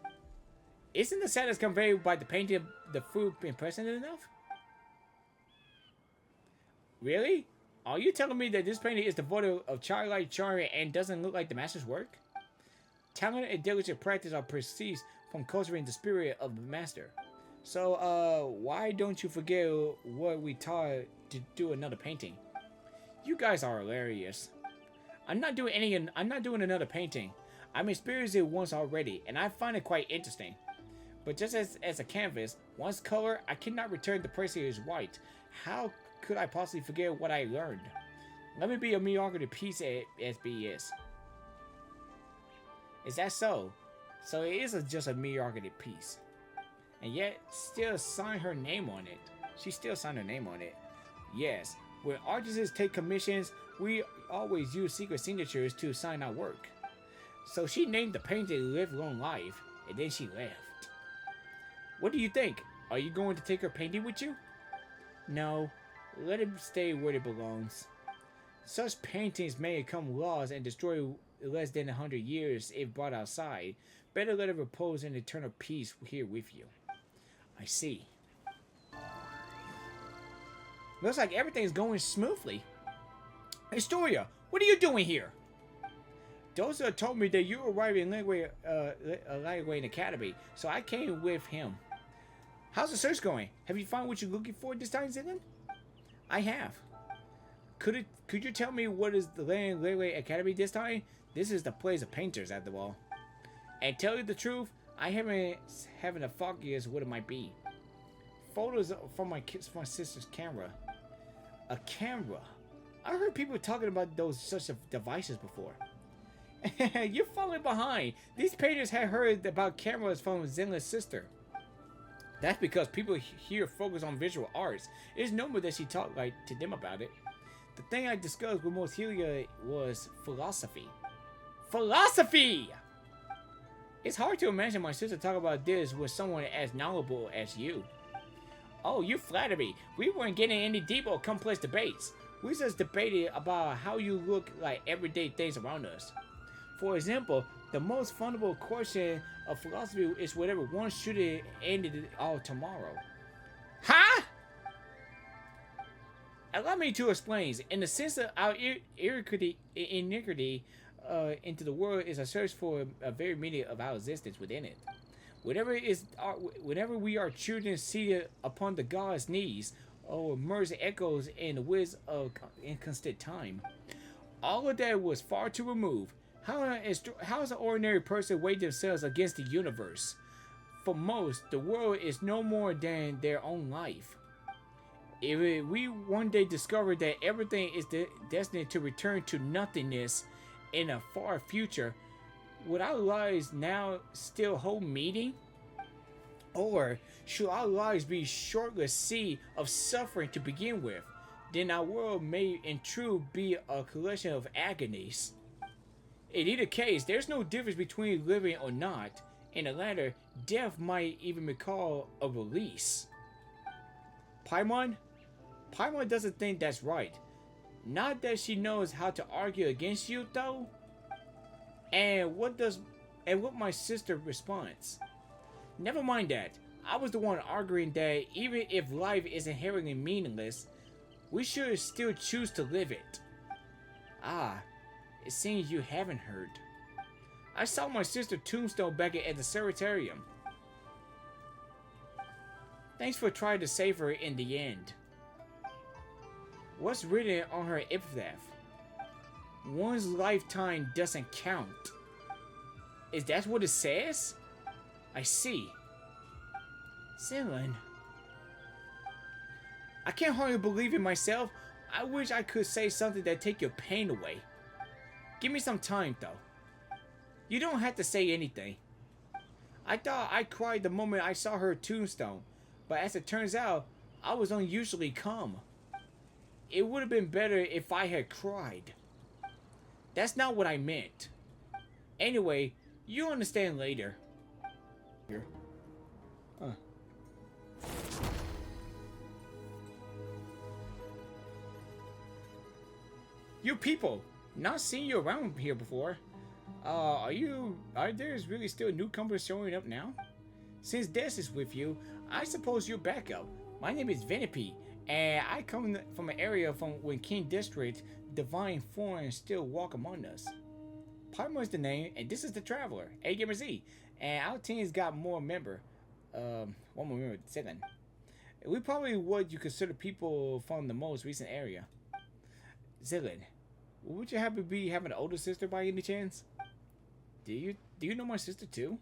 Isn't the sadness conveyed by the painting the food impressive enough? Really? Are you telling me that this painting is devoid of childlike charm and doesn't look like the master's work? Talent and diligent practice are perceived from cultivating the spirit of the master. So, why don't you forget what we taught to do another painting? You guys are hilarious. I'm not doing another painting. I'm experienced it once already, and I find it quite interesting. But just as a canvas, once color, I cannot return the praise is white. How could I possibly forget what I learned? Let me be a mediocre piece as BS. Is that so? So it is just a mediocrity piece. And yet, still sign her name on it. She still signed her name on it. Yes, when artists take commissions, we always use secret signatures to sign our work. So she named the painting Live Long Life, and then she left. What do you think? Are you going to take her painting with you? No. Let it stay where it belongs. Such paintings may become lost and destroy less than 100 years if brought outside. Better let it repose in eternal peace here with you. I see. Looks like everything's going smoothly. Historia, what are you doing here? Dosa told me that you arrived in Language Academy, so I came with him. How's the search going? Have you found what you're looking for this time, Zilin? I have. Could you tell me what is the Language Academy this time? This is the place of painters, after all. And tell you the truth, I haven't a foggiest what it might be. Photos from my sister's camera. A camera? I heard people talking about those such devices before. You're falling behind. These painters had heard about cameras from Zenla's sister. That's because people here focus on visual arts. It's normal that she talked to them about it. The thing I discussed with Mothelia was philosophy. Philosophy! It's hard to imagine my sister talk about this with someone as knowledgeable as you. Oh, you flatter me. We weren't getting any deep or complex debates. We just debated about how you look like everyday things around us. For example, the most fundamental question of philosophy is whether one should have ended it all tomorrow. Huh? Allow me to explain. In the sense that our iniquity into the world is a search for a very meaning of our existence within it. Whenever we are children seated upon the God's knees, or immersed echoes in the whiz of inconstant time, all of that was far too removed. How is an ordinary person weigh themselves against the universe? For most, the world is no more than their own life. If we one day discover that everything is destined to return to nothingness in a far future, would our lives now still hold meaning? Or should our lives be shortless sea of suffering to begin with? Then our world may in truth be a collection of agonies. In either case, there's no difference between living or not. In the latter, death might even be called a release. Paimon? Paimon doesn't think that's right. Not that she knows how to argue against you, though. And what my sister responds? Never mind that. I was the one arguing that even if life is inherently meaningless, we should still choose to live it. Ah, it seems you haven't heard. I saw my sister tombstone back at the sanitarium. Thanks for trying to save her in the end. What's written on her epitaph? One's lifetime doesn't count. Is that what it says? I see. Zilin. I can't hardly believe in myself. I wish I could say something that take your pain away. Give me some time, though. You don't have to say anything. I thought I cried the moment I saw her tombstone, but as it turns out, I was unusually calm. It would have been better if I had cried. That's not what I meant. Anyway, you'll understand later. Here. You people! Not seen you around here before. Are there really still newcomers showing up now? Since Des is with you, I suppose you're back up. My name is VeenaVieraVisuals, and I come from an area from when King District, divine forms still walk among us. Parma is the name, and this is the Traveler, Agamerzzz, and our team's got more member. One more member, 7. We probably what you consider people from the most recent area. Zilin, would you happen to be having an older sister by any chance? Do you know my sister too?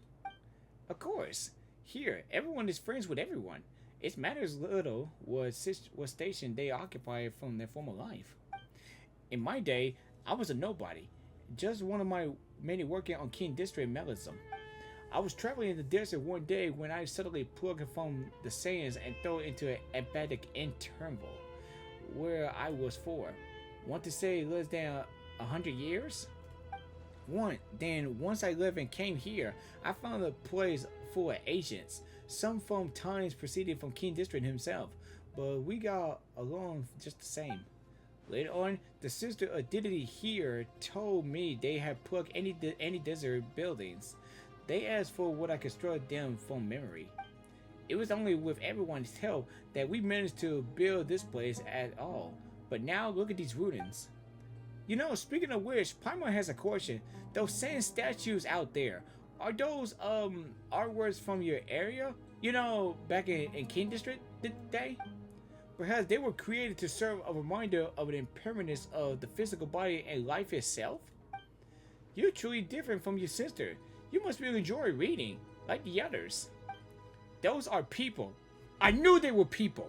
Of course. Here, everyone is friends with everyone. It matters little what station they occupy from their former life. In my day, I was a nobody. Just one of my many working on King District Melism. I was traveling in the desert one day when I suddenly plugged from the sands and threw into an emphatic interval where I was for. Want to say less than 100 years? Then once I left and came here, I found a place full of agents, some from times preceding from King District himself, but we got along just the same. Later on, the sister identity here told me they had plugged any desert buildings. They asked for what I constructed them from memory. It was only with everyone's help that we managed to build this place at all. But now look at these ruins. You know, speaking of which, Paimon has a question. Those sand statues out there, are those artworks from your area? You know, back in King District day? Perhaps they were created to serve a reminder of the impermanence of the physical body and life itself? You're truly different from your sister. You must really enjoy reading, like the others. Those are people. I knew they were people.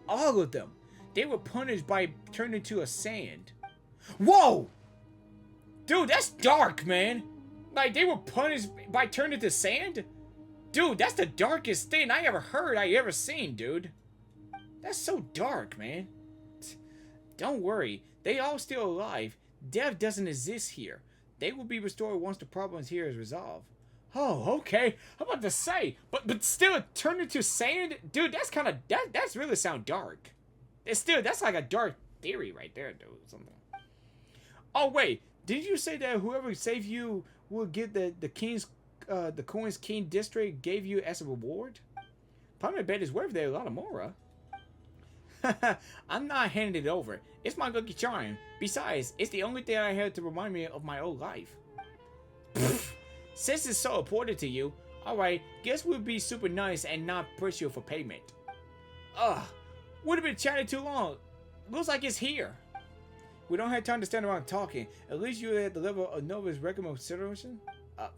All of them. They were punished by turning to a sand. Whoa! Dude, that's dark, man. Like, they were punished by turning to sand? Dude, that's the darkest thing I ever seen, dude. That's so dark, man. Don't worry. They all still alive. Death doesn't exist here. They will be restored once the problems here is resolved. Oh, okay. I'm about to say, but still turn into sand? Dude, that's kind of, that's really sound dark. That's like a dark theory right there, dude. Something. Oh, wait. Did you say that whoever saved you will get the coins King District gave you as a reward? Probably bet it's worth there a lot of more, huh? I'm not handing it over. It's my lucky charm. Besides, it's the only thing I had to remind me of my old life. Since it's so important to you, alright, guess we'll be super nice and not push you for payment. Ugh, would have been chatting too long. Looks like it's here. We don't have time to stand around talking. At least you're at the level of Nova's recommended consideration.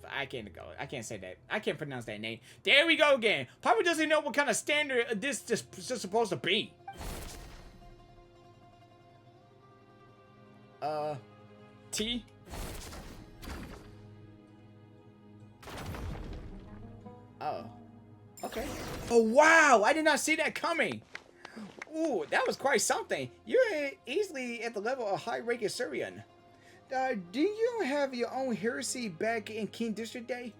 I can't say that. I can't pronounce that name. There we go again. Papa doesn't know what kind of standard this is supposed to be. T? Oh. Okay. Oh, wow! I did not see that coming! Ooh, that was quite something. You're easily at the level of high-ranking Syrian. Do you have your own heresy back in King District Day?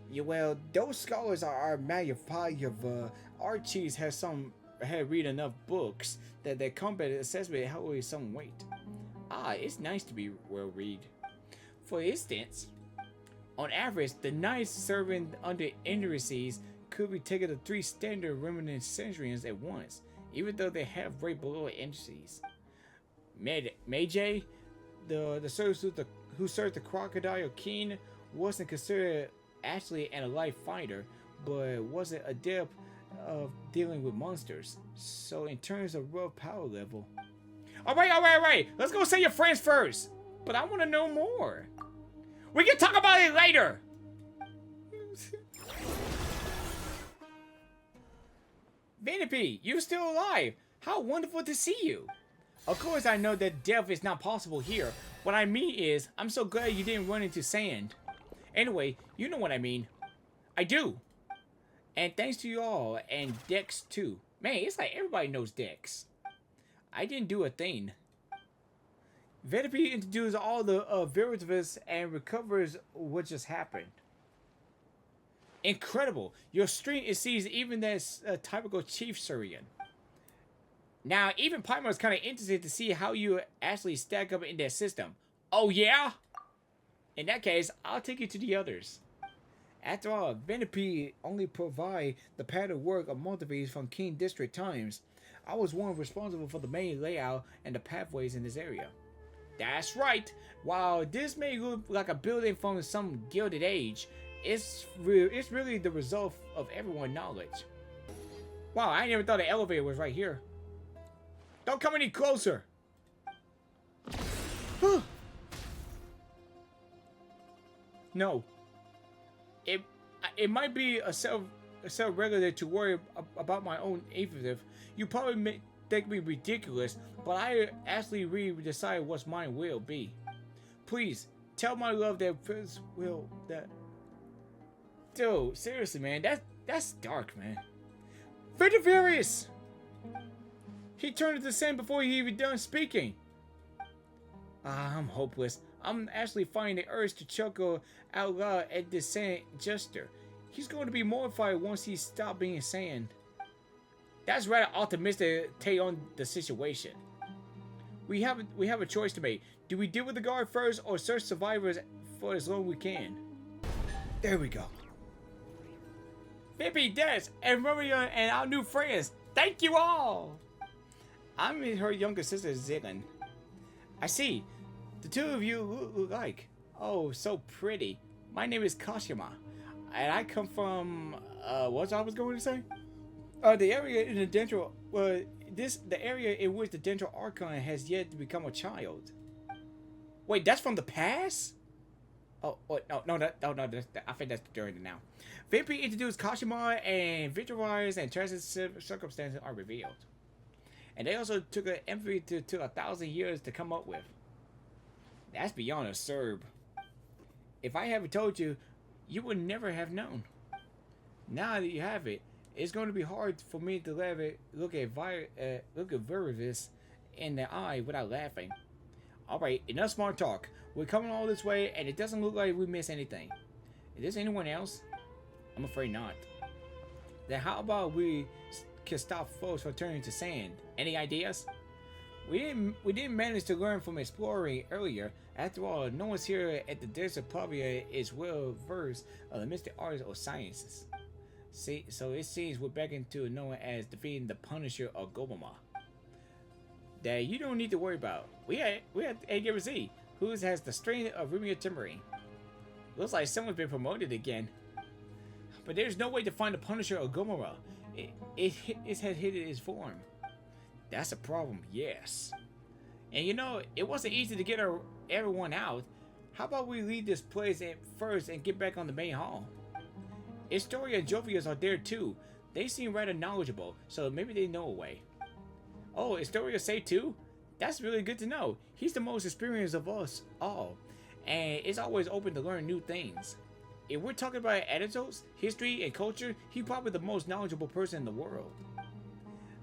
Yeah, well, those scholars are magnified of Archie's had read enough books that their combat assessment held some weight. It's nice to be well read. For instance, on average, the knights serving under Indrices could be taken to 3 standard remnant centurions at once, even though they have right below Indrices. Mage, the service who served the Crocodile King, wasn't considered actually an elite fighter, but wasn't adept of dealing with monsters. So in terms of raw power level. Alright. Let's go see your friends first. But I want to know more. We can talk about it later. Venapi, you're still alive. How wonderful to see you. Of course I know that death is not possible here. What I mean is, I'm so glad you didn't run into sand. Anyway, you know what I mean. I do. And thanks to you all, and Dex too. Man, it's like everybody knows Dex. I didn't do a thing. Venapi introduces all the VeenaVieraVisuals and recovers what just happened. Incredible. Your stream exceeds even that typical Chief Syrian. Now, even Paimon is kind of interested to see how you actually stack up in that system. Oh, yeah? In that case, I'll take you to the others. After all, Venapi only provide the pattern work of multiples from King District times. I was one responsible for the main layout and the pathways in this area. That's right. While this may look like a building from some gilded age, it's really the result of everyone's knowledge. Wow, I never thought the elevator was right here. Don't come any closer. No. It might be a self-regulator to worry about my own initiative. You probably may think me ridiculous, but I actually really decide what mine will be. Please tell my love that that. Dude, seriously, man, that's dark, man. VeenaVieraVisuals! He turned into sand before he even done speaking. I'm hopeless. I'm actually finding the urge to chuckle out loud at this sand gesture. He's going to be mortified once he stops being sand. That's rather optimistic take on the situation. We have a choice to make. Do we deal with the guard first or search survivors for as long as we can? There we go. Pippi, Des, and Romeo and our new friends, thank you all! I'm her younger sister, Zilin. I see. The two of you look alike. Oh, so pretty. My name is Kashima, and I come from, what I was going to say? The area in the Dendro, the area in which the Dendro Archon has yet to become a child. Wait, that's from the past? Oh, no, I think that's during it now. Vampy introduced Kashima and victories and tragic circumstances are revealed. And they also took an empathy to 1,000 years to come up with. That's beyond absurd. If I haven't told you, you would never have known. Now that you have it, it's going to be hard for me to look at VeenaVieraVisuals in the eye without laughing. Alright, enough smart talk. We're coming all this way, and it doesn't look like we missed anything. Is there anyone else? I'm afraid not. Then how about we can stop foes from turning to sand? Any ideas? We didn't manage to learn from exploring earlier. After all, no one's here at the desert Pavia is well versed of the mystic arts or sciences. See, so it seems we're back into known as defeating the Punisher of Gobama. That you don't need to worry about. We had Agamerzzz, who has the strength of Rumia Timbering. Looks like someone's been promoted again. But there's no way to find the Punisher of Gomorrah. It had hidden its form. That's a problem, yes. And you know, it wasn't easy to get everyone out. How about we leave this place first and get back on the main hall? Historia and Jovius are there too. They seem rather knowledgeable, so maybe they know a way. Oh, Historia say too? That's really good to know. He's the most experienced of us all, and is always open to learn new things. If we're talking about anecdotes, history, and culture, he's probably the most knowledgeable person in the world.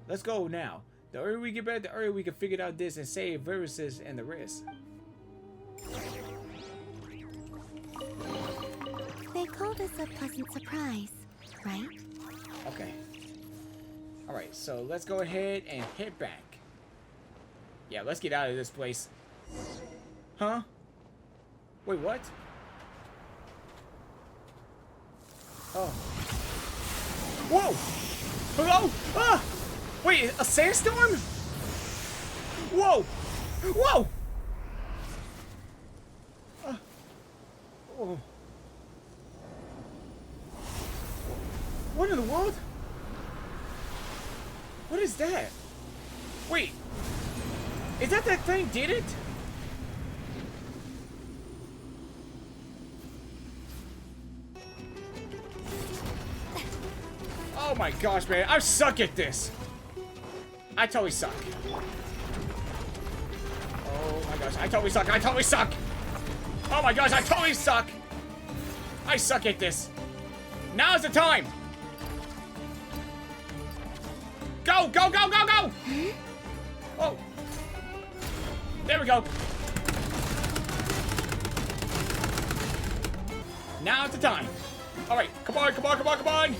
Let's go now. The earlier we get back, the earlier we can figure out this and save viruses and the rest. They called us a pleasant surprise, right? Okay. Alright, so let's go ahead and head back. Yeah, let's get out of this place. Huh? Wait, what? Oh. Whoa! Hello? Ah! Wait, a sandstorm? Whoa! Whoa! Oh. What in the world? What is that? Wait. Is that thing did it? Oh my gosh, man. I suck at this. I totally suck. Oh my gosh. I totally suck. I totally suck. Oh my gosh. I totally suck. I suck at this. Now's the time. Go, go, go, go, go. Oh. There we go. Now's the time. All right. Come on, come on, come on, come on.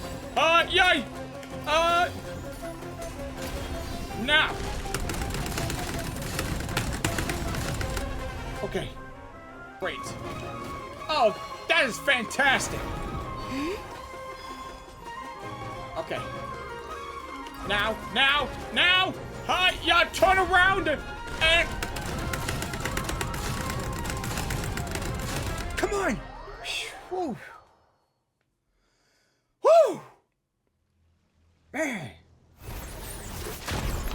Yay. Now. Okay. Great. Oh, that is fantastic. Okay. Now, now, now. Hi, yeah, turn around and. Come on. Whew. Woo! Man.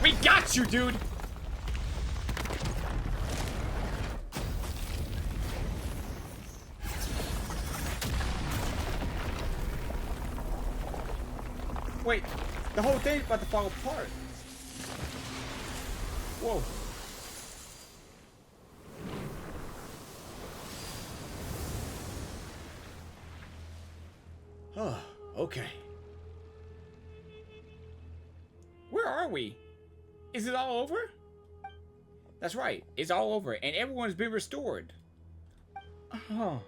We got you, dude. Wait, the whole thing's about to fall apart. Whoa. Oh, okay. Where are we? Is it all over? That's right, it's all over, and everyone's been restored. Oh.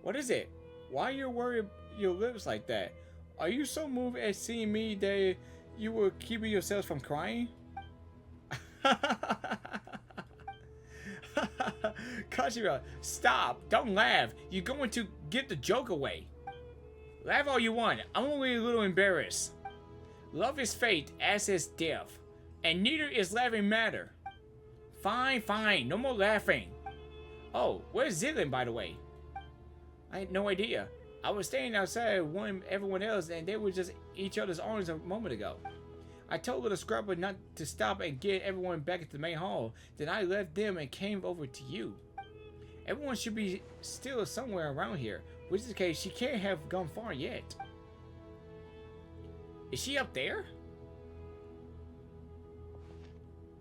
What is it? Why are you worried your lips like that? Are you so moved at seeing me that you were keeping yourselves from crying? Kashira, stop! Don't laugh. You're going to get the joke away. Laugh all you want. I'm only a little embarrassed. Love is fate, as is death, and neither is laughing matter. Fine, fine. No more laughing. Oh, where's Zillion, by the way? I had no idea. I was standing outside with everyone else, and they were just each other's arms a moment ago. I told Little Scrubber not to stop and get everyone back at the main hall. Then I left them and came over to you. Everyone should be still somewhere around here, which is the case she can't have gone far yet. Is she up there?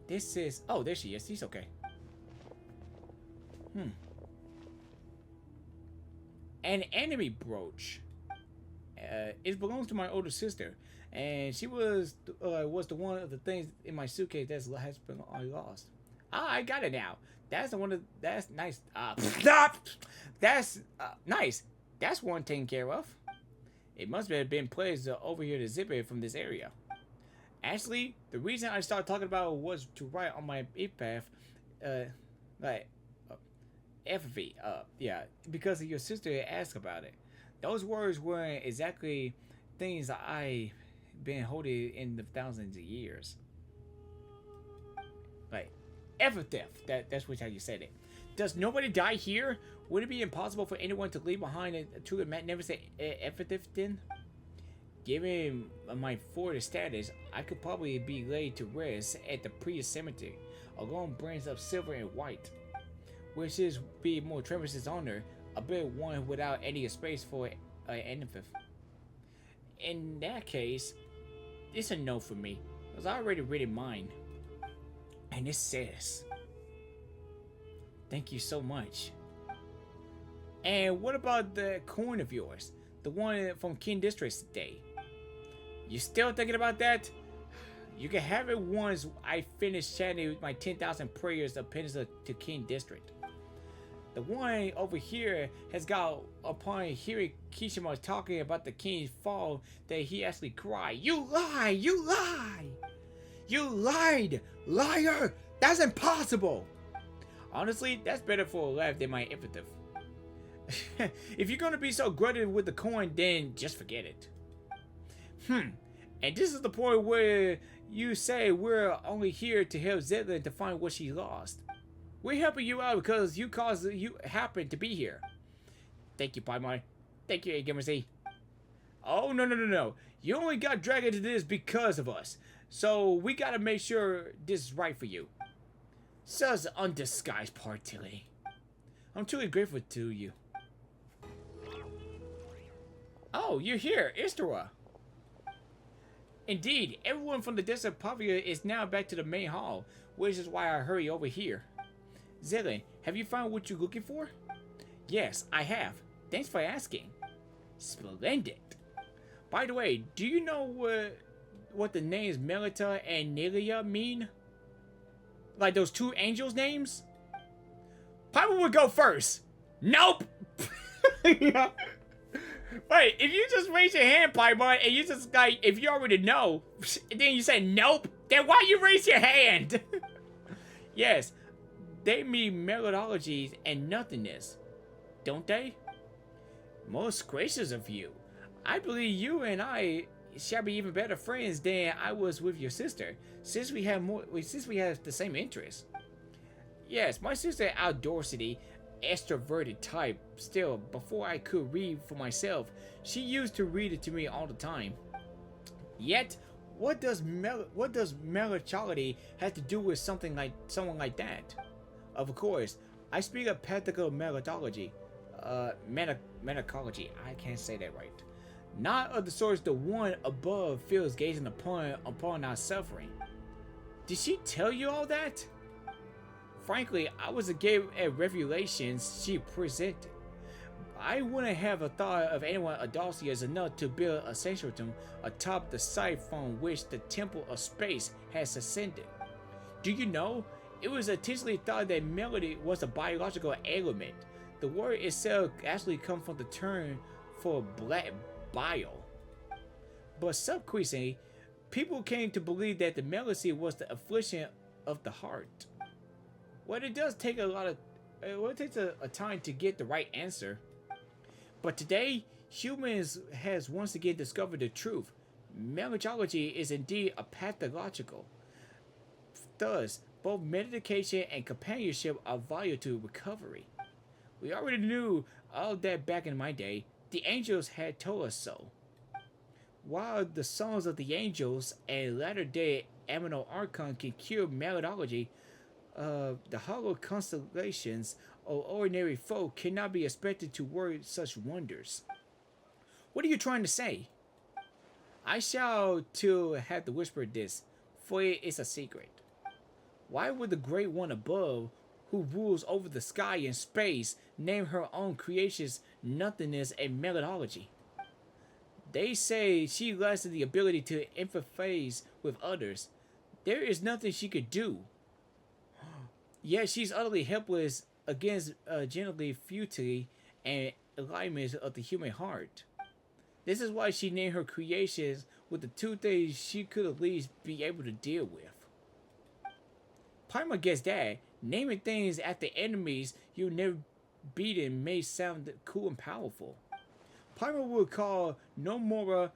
This is... Oh, there she is. She's okay. An enemy brooch. It belongs to my older sister, and she was the one of the things in my suitcase that has been lost. Ah, I got it now. That's the one. That's nice. That's nice. That's one taken care of. It must have been placed over here to zip it from this area. Actually, the reason I started talking about it was to write on my epitaph, Effie, yeah, because your sister asked about it. Those words weren't exactly things that I've been holding in the thousands of years. Like, epitaph, that's how you said it. Does nobody die here? Would it be impossible for anyone to leave behind a truly magnificent epitaph then? Given my forward status, I could probably be laid to rest at the Prius Cemetery, along brands of silver and white. Which is be more Travis's honor, a bit one without any space for an epitaph. In that case, it's a no for me, because I already read mine. And it says, thank you so much. And what about the coin of yours? The one from King District's day? You still thinking about that? You can have it once I finish chanting with my 10,000 prayers of penance to King District. The one over here has got, upon hearing Kishima talking about the king's fall, that he actually cried, "You lie! You lie! You lied! Liar! That's impossible!" Honestly, that's better for a laugh than my epitaph. If you're gonna be so grudging with the coin, then just forget it. And this is the point where you say we're only here to help Zetlin to find what she lost. We're helping you out because you happen to be here. Thank you, Paimon. Thank you, Agamerzzz. Oh, no. You only got dragged into this because of us. So we gotta make sure this is right for you. Such undisguised partility. I'm truly grateful to you. Oh, you're here, Istra. Indeed, everyone from the Desert Pavia is now back to the main hall, which is why I hurry over here. Zillion, have you found what you're looking for? Yes, I have. Thanks for asking. Splendid. By the way, do you know what the names Melita and Nelia mean? Like those two angels' names? Piper would go first. Nope. Wait, if you just raise your hand, Piper, and you just like, if you already know, then you say nope, then why you raise your hand? Yes. They mean methodologies and nothingness, don't they? Most gracious of you. I believe you and I shall be even better friends than I was with your sister, since we have the same interests. Yes, my sister outdoorsy, extroverted type. Still, before I could read for myself, she used to read it to me all the time. Yet, what does melancholy have to do with someone like that? Of course, I speak of practical methodology. Metacology. I can't say that right. Not of the sorts the one above feels gazing upon our suffering. Did she tell you all that? Frankly, I was agape at revelations she presented. I wouldn't have a thought of anyone audacious enough to build a sanctum atop the site from which the Temple of Space has ascended. Do you know? It was initially thought that melody was a biological element. The word itself actually comes from the term for black bile. but subsequently, people came to believe that the melancholy was the affliction of the heart. Well, it does take it takes a time to get the right answer. But today, humans has once again discovered the truth. Melancholy is indeed a pathological. Thus, both medication and companionship are vital to recovery. We already knew all that back in my day. The angels had told us so. While the songs of the angels and latter-day Aminal Archon can cure melancholy, the hollow constellations of ordinary folk cannot be expected to work such wonders. What are you trying to say? I shall too have to whisper this, for it is a secret. Why would the Great One above, who rules over the sky and space, name her own creations nothingness and melancholy? They say she lacks the ability to empathize with others. There is nothing she could do. Yet she's utterly helpless against gently futility and alignment of the human heart. This is why she named her creations with the two things she could at least be able to deal with. Parma gets that. Naming things after enemies you've never beaten may sound cool and powerful. Parma would call no more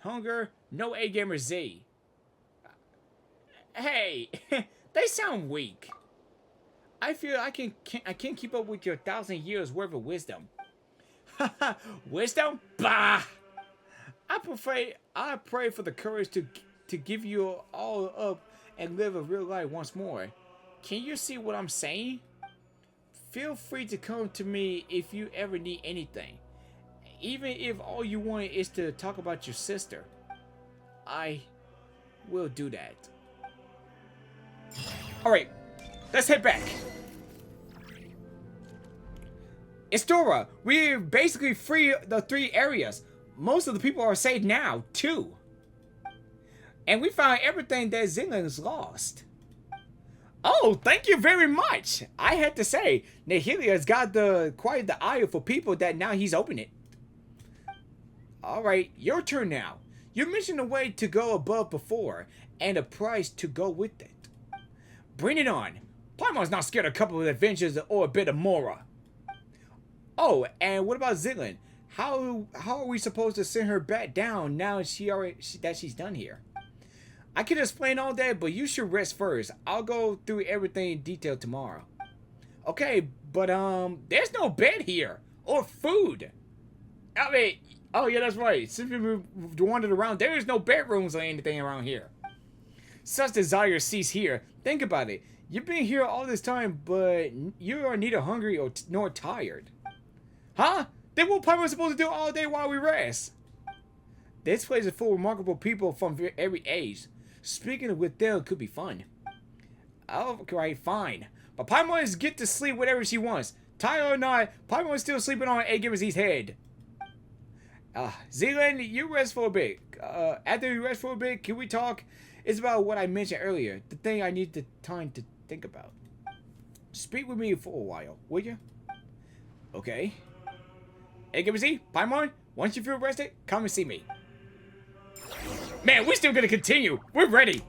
hunger, no Agamerzzz. Hey, they sound weak. I feel I can't keep up with your 1,000 years worth of wisdom. Wisdom? Bah! I pray for the courage to give you all up and live a real life once more. Can you see what I'm saying? Feel free to come to me if you ever need anything. Even if all you want is to talk about your sister. I will do that. Alright, let's head back. Istora, we basically free the 3 areas. Most of the people are saved now, too. And we found everything that Zinlin's lost. Oh, thank you very much. I had to say, Nihilia's got quite the eye for people that now he's opened it. Alright, your turn now. You mentioned a way to go above before, and a price to go with it. Bring it on. Paimon's not scared of a couple of adventures or a bit of Mora. Oh, and what about Zinlin? How are we supposed to send her back down now that she's done here? I can explain all that, but you should rest first. I'll go through everything in detail tomorrow. Okay, but there's no bed here or food. I mean, oh yeah, that's right. Since we wandered around, there is no bedrooms or anything around here. Such desires cease here. Think about it. You've been here all this time, but you are neither hungry nor tired. Huh? Then what are we supposed to do all day while we rest? This place is full of remarkable people from every age. Speaking with them could be fun. Okay, fine. But Paimon is get to sleep whatever she wants. Tired or not, Paimon is still sleeping on Agamerzz's head. Zealand, you rest for a bit. After you rest for a bit, can we talk? It's about what I mentioned earlier. The thing I need the time to think about. Speak with me for a while, will you? Okay. Agamerzzz, Paimon, once you feel rested, come and see me. Man, we're still gonna continue. We're ready.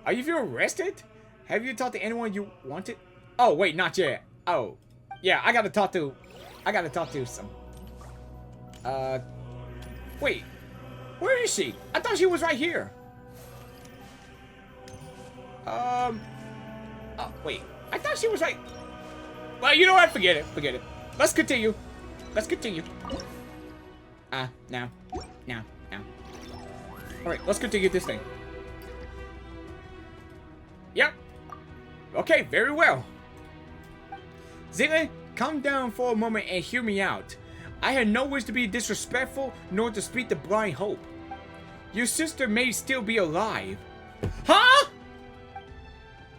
Are you feeling rested? Have you talked to anyone you wanted? Oh, wait, not yet. Oh, yeah, I gotta talk to some. Wait, where is she? I thought she was right here. Oh, wait, I thought she was right. Well, you know what? Forget it. Forget it. Let's continue. Let's continue. Now. Alright, let's continue this thing. Yep. Okay, very well. Ziggy, calm down for a moment and hear me out. I had no wish to be disrespectful, nor to speak the blind hope. Your sister may still be alive. Huh?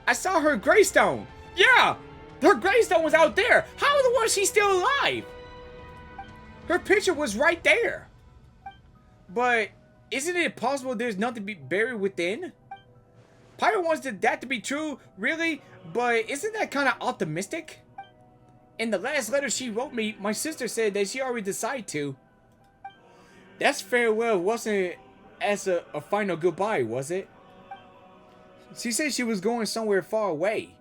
I saw her gravestone. Yeah, her gravestone was out there. How was she still alive? Her picture was right there. But isn't it possible there's nothing to be buried within? Pyro wants that to be true, really, but isn't that kind of optimistic? In the last letter she wrote me, my sister said that she already decided to. That's farewell wasn't as a final goodbye, was it? She said she was going somewhere far away.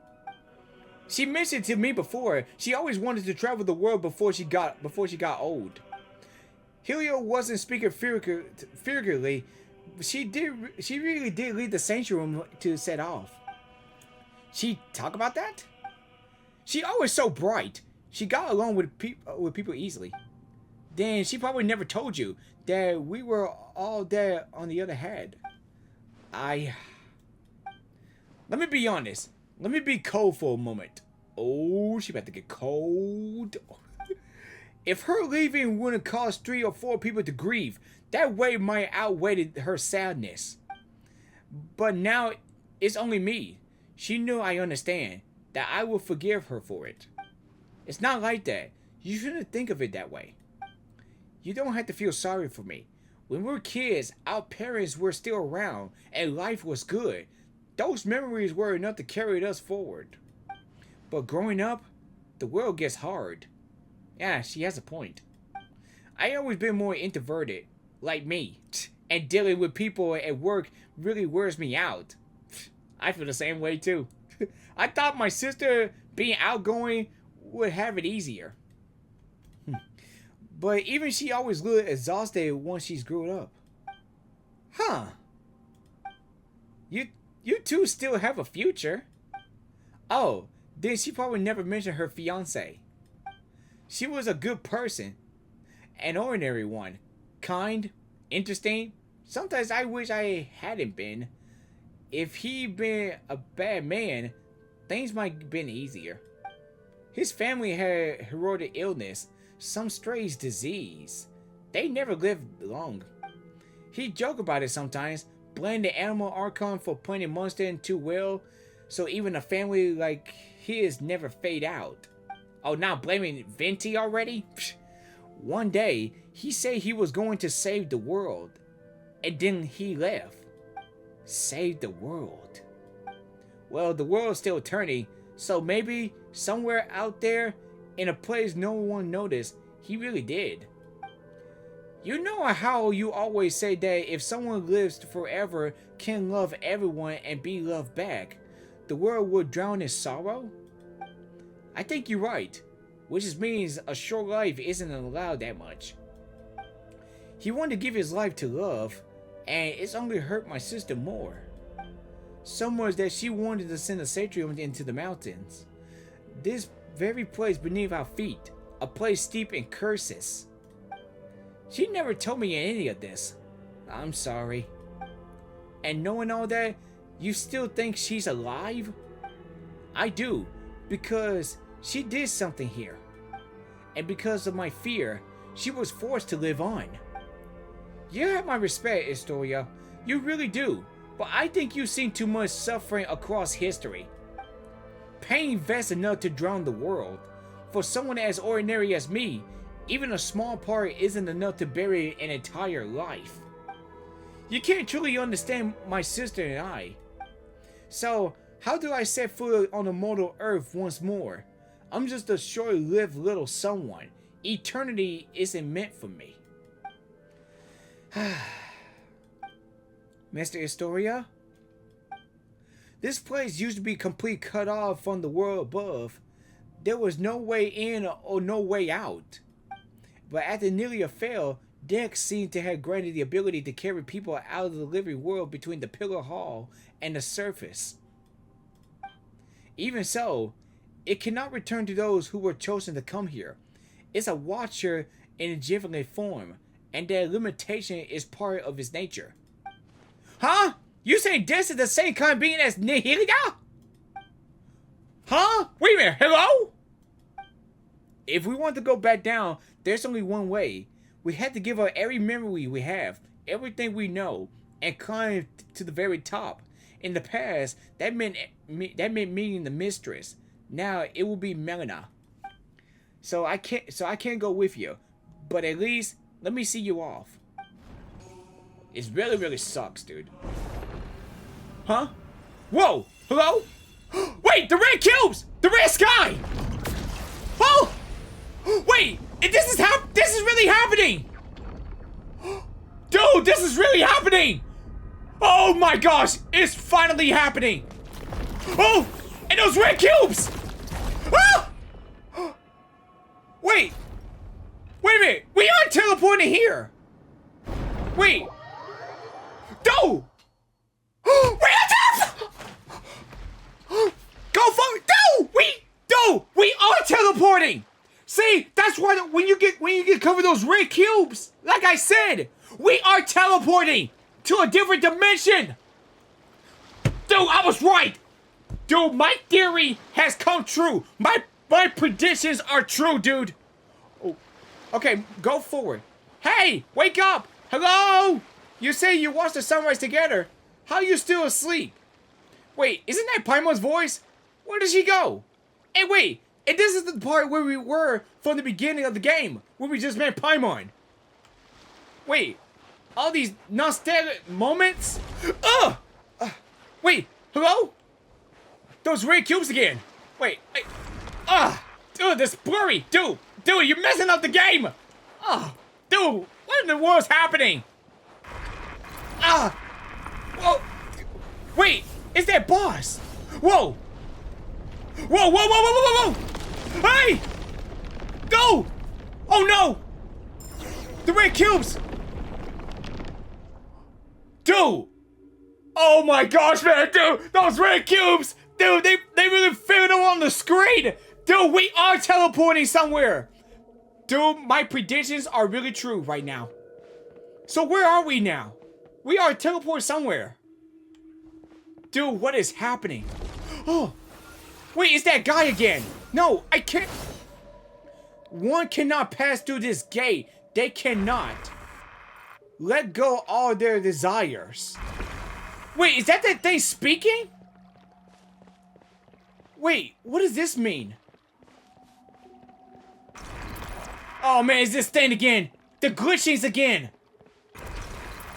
She mentioned to me before she always wanted to travel the world before she got old. Helio wasn't speaking figuratively. She really did leave the sanctuary to set off. She talk about that? She always so bright. She got along with people easily. Then she probably never told you that we were all there on the other hand. Let me be honest. Let me be cold for a moment. Oh, she about to get cold. If her leaving wouldn't cause 3 or 4 people to grieve, that way might outweigh her sadness. But now it's only me. She knew I understand that I will forgive her for it. It's not like that. You shouldn't think of it that way. You don't have to feel sorry for me. When we were kids, our parents were still around and life was good. Those memories were enough to carry us forward. But growing up, the world gets hard. Yeah, she has a point. I always been more introverted, like me, and dealing with people at work really wears me out. I feel the same way too. I thought my sister being outgoing would have it easier. But even she always looked exhausted once she's grown up. Huh. You two still have a future. Oh, then she probably never mentioned her fiancé. She was a good person. An ordinary one. Kind, interesting. Sometimes I wish I hadn't been. If he'd been a bad man, things might have been easier. His family had hereditary illness, some strange disease. They never lived long. He joked about it sometimes, blamed the animal archon for playing monster in too well, so even a family like his never fade out. Oh, now blaming Venti already? Psh. One day, he said he was going to save the world, and then he left. Save the world. Well, the world's still turning, so maybe somewhere out there, in a place no one noticed, he really did. You know how you always say that if someone lives forever, can love everyone and be loved back, the world would drown in sorrow? I think you're right, which just means a short life isn't allowed that much. He wanted to give his life to love, and it's only hurt my sister more. So much that she wanted to send a sanctuary into the mountains. This very place beneath our feet, a place steeped in curses. She never told me any of this. I'm sorry. And knowing all that, you still think she's alive? I do, because she did something here. And because of my fear, she was forced to live on. You have my respect, Historia. You really do. But I think you've seen too much suffering across history. Pain vast enough to drown the world. For someone as ordinary as me, even a small part isn't enough to bury an entire life. You can't truly understand my sister and I. So, how do I set foot on the mortal earth once more? I'm just a short-lived little someone. Eternity isn't meant for me. Mr. Historia? This place used to be completely cut off from the world above. There was no way in or no way out. But after Nelia fell, Dex seemed to have granted the ability to carry people out of the living world between the Pillar Hall and the surface. Even so, it cannot return to those who were chosen to come here. It's a watcher in a different form, and that limitation is part of its nature. Huh? You saying Dex is the same kind of being as Nelia? Huh? Wait a minute, hello? If we want to go back down, there's only one way. We have to give her every memory we have, everything we know, and climb to the very top. In the past, that meant meeting the mistress. Now it will be Melina. So I can't go with you, but at least let me see you off. It really sucks, dude. Huh? Whoa! Hello? Wait, the red cubes! The red sky! Oh! Wait! This is really happening! Dude, this is really happening! Oh my gosh, it's finally happening! Oh, and those red cubes! Ah! Wait a minute, we are teleporting here! Wait! No! We are Go forward! We are teleporting! See, that's why when you get covered those red cubes, like I said, we are teleporting to a different dimension! Dude, I was right! Dude, my theory has come true! My predictions are true, dude! Oh, okay, go forward. Hey, wake up! Hello? You say you watched the sunrise together. How are you still asleep? Wait, isn't that Paimon's voice? Where did she go? Hey, wait! And this is the part where we were from the beginning of the game, where we just met Paimon. Wait, all these nostalgic moments? Ugh! Wait, hello? Those red cubes again. Wait, dude, this blurry. Dude, you're messing up the game. Dude, what in the world's happening? Whoa. Wait, it's that boss. Whoa. Whoa. Hey! Go! Oh no! The red cubes! Dude! Oh my gosh, man, dude! Those red cubes! Dude, they really filled them on the screen! Dude, we are teleporting somewhere! Dude, my predictions are really true right now. So where are we now? We are teleporting somewhere. Dude, what is happening? Oh! Wait, it's that guy again! No, I can't... One cannot pass through this gate. They cannot let go all their desires. Wait, is that thing speaking? Wait, what does this mean? Oh man, it's this thing again. The glitchings again.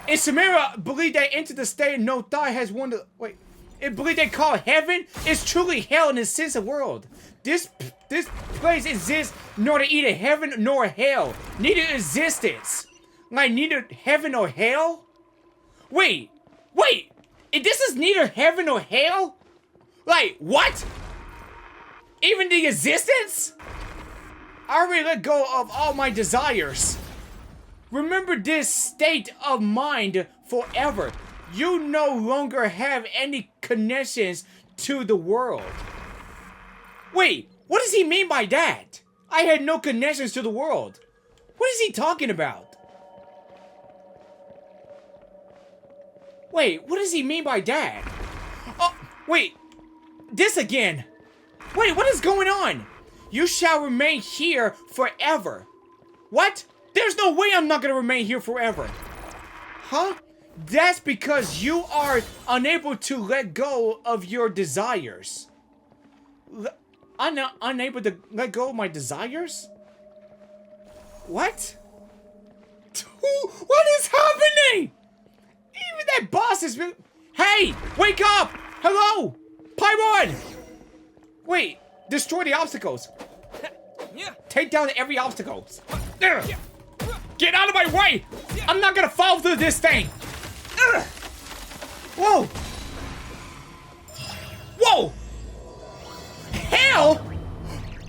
And Samara believed that into the state no thought has won the... Wait. It believed they call heaven is truly hell in the sense of world. This place exists nor either heaven nor hell. Neither existence. Like neither heaven or hell? Wait. If this is neither heaven or hell? Like, what? Even the existence? I already let go of all my desires. Remember this state of mind forever. You no longer have any connections to the world. Wait, what does he mean by that? I had no connections to the world. What is he talking about? Wait, what does he mean by that? Oh, wait, this again. Wait, what is going on? You shall remain here forever. What? There's no way I'm not gonna remain here forever. Huh? That's because you are unable to let go of your desires. I'm not unable to let go of my desires? What? What is happening? Even that boss is really... Hey! Wake up! Hello! Paimon! Wait, destroy the obstacles. Take down every obstacle. Get out of my way! I'm not gonna fall through this thing! Whoa! Whoa! Hell?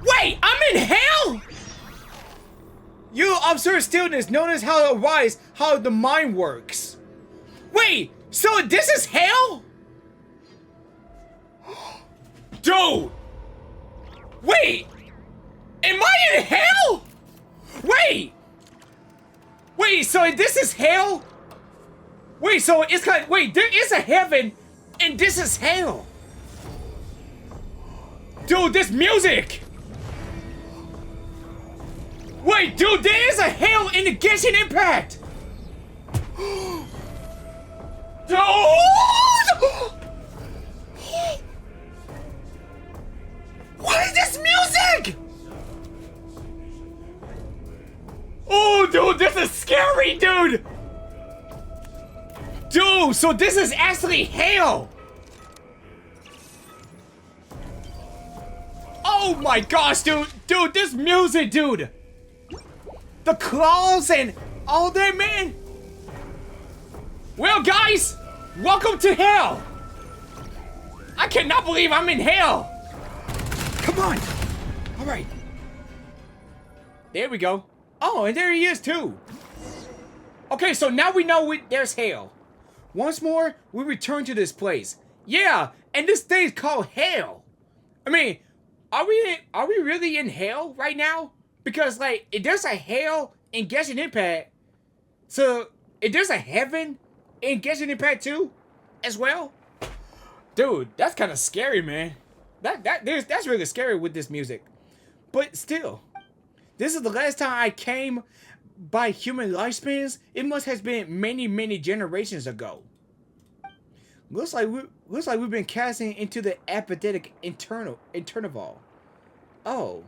Wait, I'm in hell? You observe stillness, notice how it arises, how the mind works. Wait, so this is hell? Dude! Wait! Am I in hell? Wait! Wait, so this is hell? Wait, so it's kind of, wait, there is a heaven, and this is hell. Dude, this music! Wait, dude, there is a hell in the Genshin Impact! Dude! What is this music? Oh, dude, this is scary, dude! Dude, so this is actually hell! Oh my gosh, dude! Dude, this music, dude! The claws and all that, man! Well, guys, welcome to hell. I cannot believe I'm in hell. Come on. All right. There we go. Oh, and there he is too. Okay, so now we know there's hell. Once more, we return to this place. Yeah, and this thing's called hell. I mean, are we really in hell right now? Because like, if there's a hell in Genshin Impact, so if there's a heaven in Genshin Impact 2 as well, dude, that's kind of scary, man. That's really scary with this music. But still, this is the last time I came by human lifespans. It must have been many generations ago. Looks like we've been casting into the apathetic interval. Oh.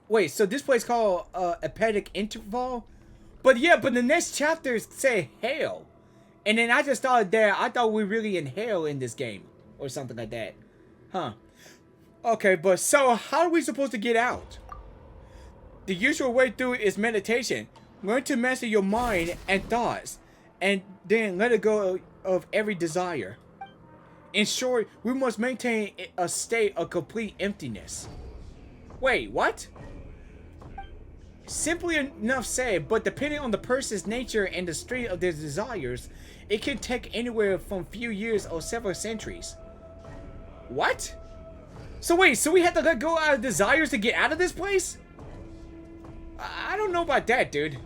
Wait, so this place called apathetic interval? But yeah, but the next chapters say hell. And then I just thought I thought we were really in hell in this game. Or something like that. Huh. Okay, but so how are we supposed to get out? The usual way through is meditation. Learn to master your mind and thoughts. And then let it go of every desire. In short, we must maintain a state of complete emptiness. Wait, what? Simply enough said, but depending on the person's nature and the strength of their desires, it can take anywhere from few years or several centuries. What? So wait, so we have to let go of our desires to get out of this place? I don't know about that, dude.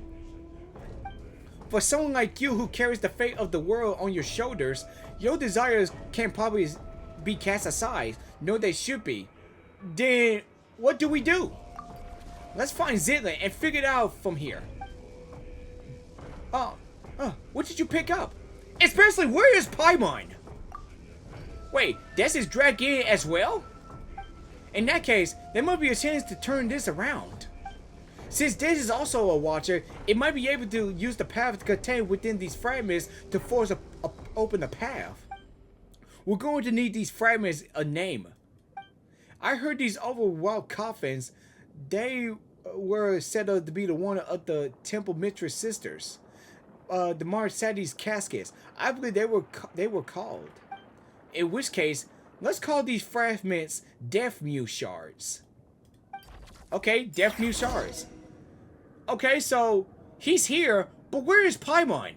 For someone like you who carries the fate of the world on your shoulders, your desires can probably be cast aside. No, they should be. Then, what do we do? Let's find Zitlan and figure it out from here. What did you pick up? Especially, where is Paimon? Wait, does his drag in as well? In that case, there might be a chance to turn this around. Since this is also a watcher, it might be able to use the path contained within these fragments to force open the path. We're going to need these fragments a name. I heard these overwhelmed coffins, they were said to be the one of the Temple Mistress sisters. The Marsadi's caskets. I believe they were called. In which case, let's call these fragments Death Muse shards. Okay, Death Muse shards. Okay, so he's here, but where is Paimon?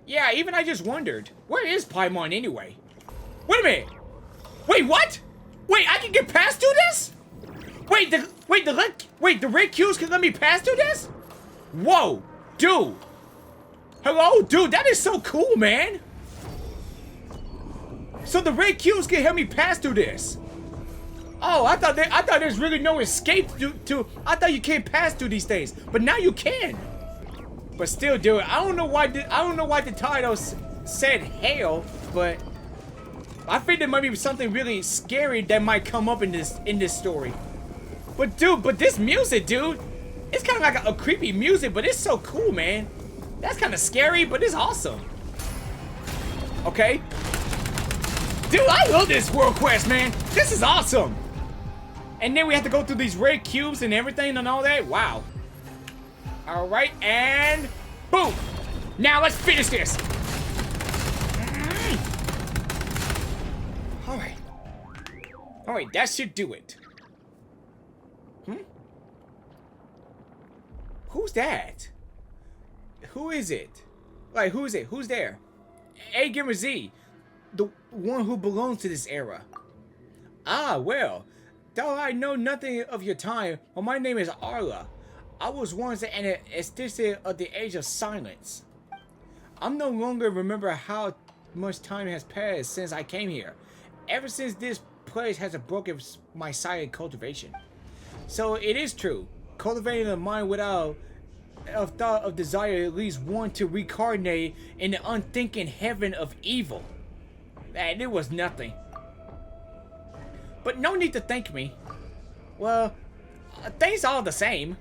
Yeah, even I just wondered. Where is Paimon anyway? Wait a minute. Wait, what? Wait, I can get past through this? The red cubes can let me pass through this? Whoa, dude. Hello, dude, that is so cool, man. So the red cubes can help me pass through this. Oh, I thought there's really no escape to. I thought you can't pass through these things, but now you can. But still, dude, I don't know why the title said hell, but I think there might be something really scary that might come up in this story. But dude, this music, dude, it's kind of like a creepy music, but it's so cool, man. That's kind of scary, but it's awesome. Okay. Dude, I love this world quest, man. This is awesome. And then we have to go through these red cubes and everything and all that. Wow. All right, and boom. Now let's finish this. All right. All right, that should do it. Who's that? Who is it? Like, who is it? Who's there? Agamerzzz, the one who belongs to this era. Ah, well, though I know nothing of your time, well, my name is Arla. I was once an aesthetic of the age of silence. I'm no longer remember how much time has passed since I came here. Ever since this place has broken my silent cultivation. So it is true. Cultivating a mind without a thought of desire leads one to reincarnate in the unthinking heaven of evil. And it was nothing. But no need to thank me. Well, things are the same.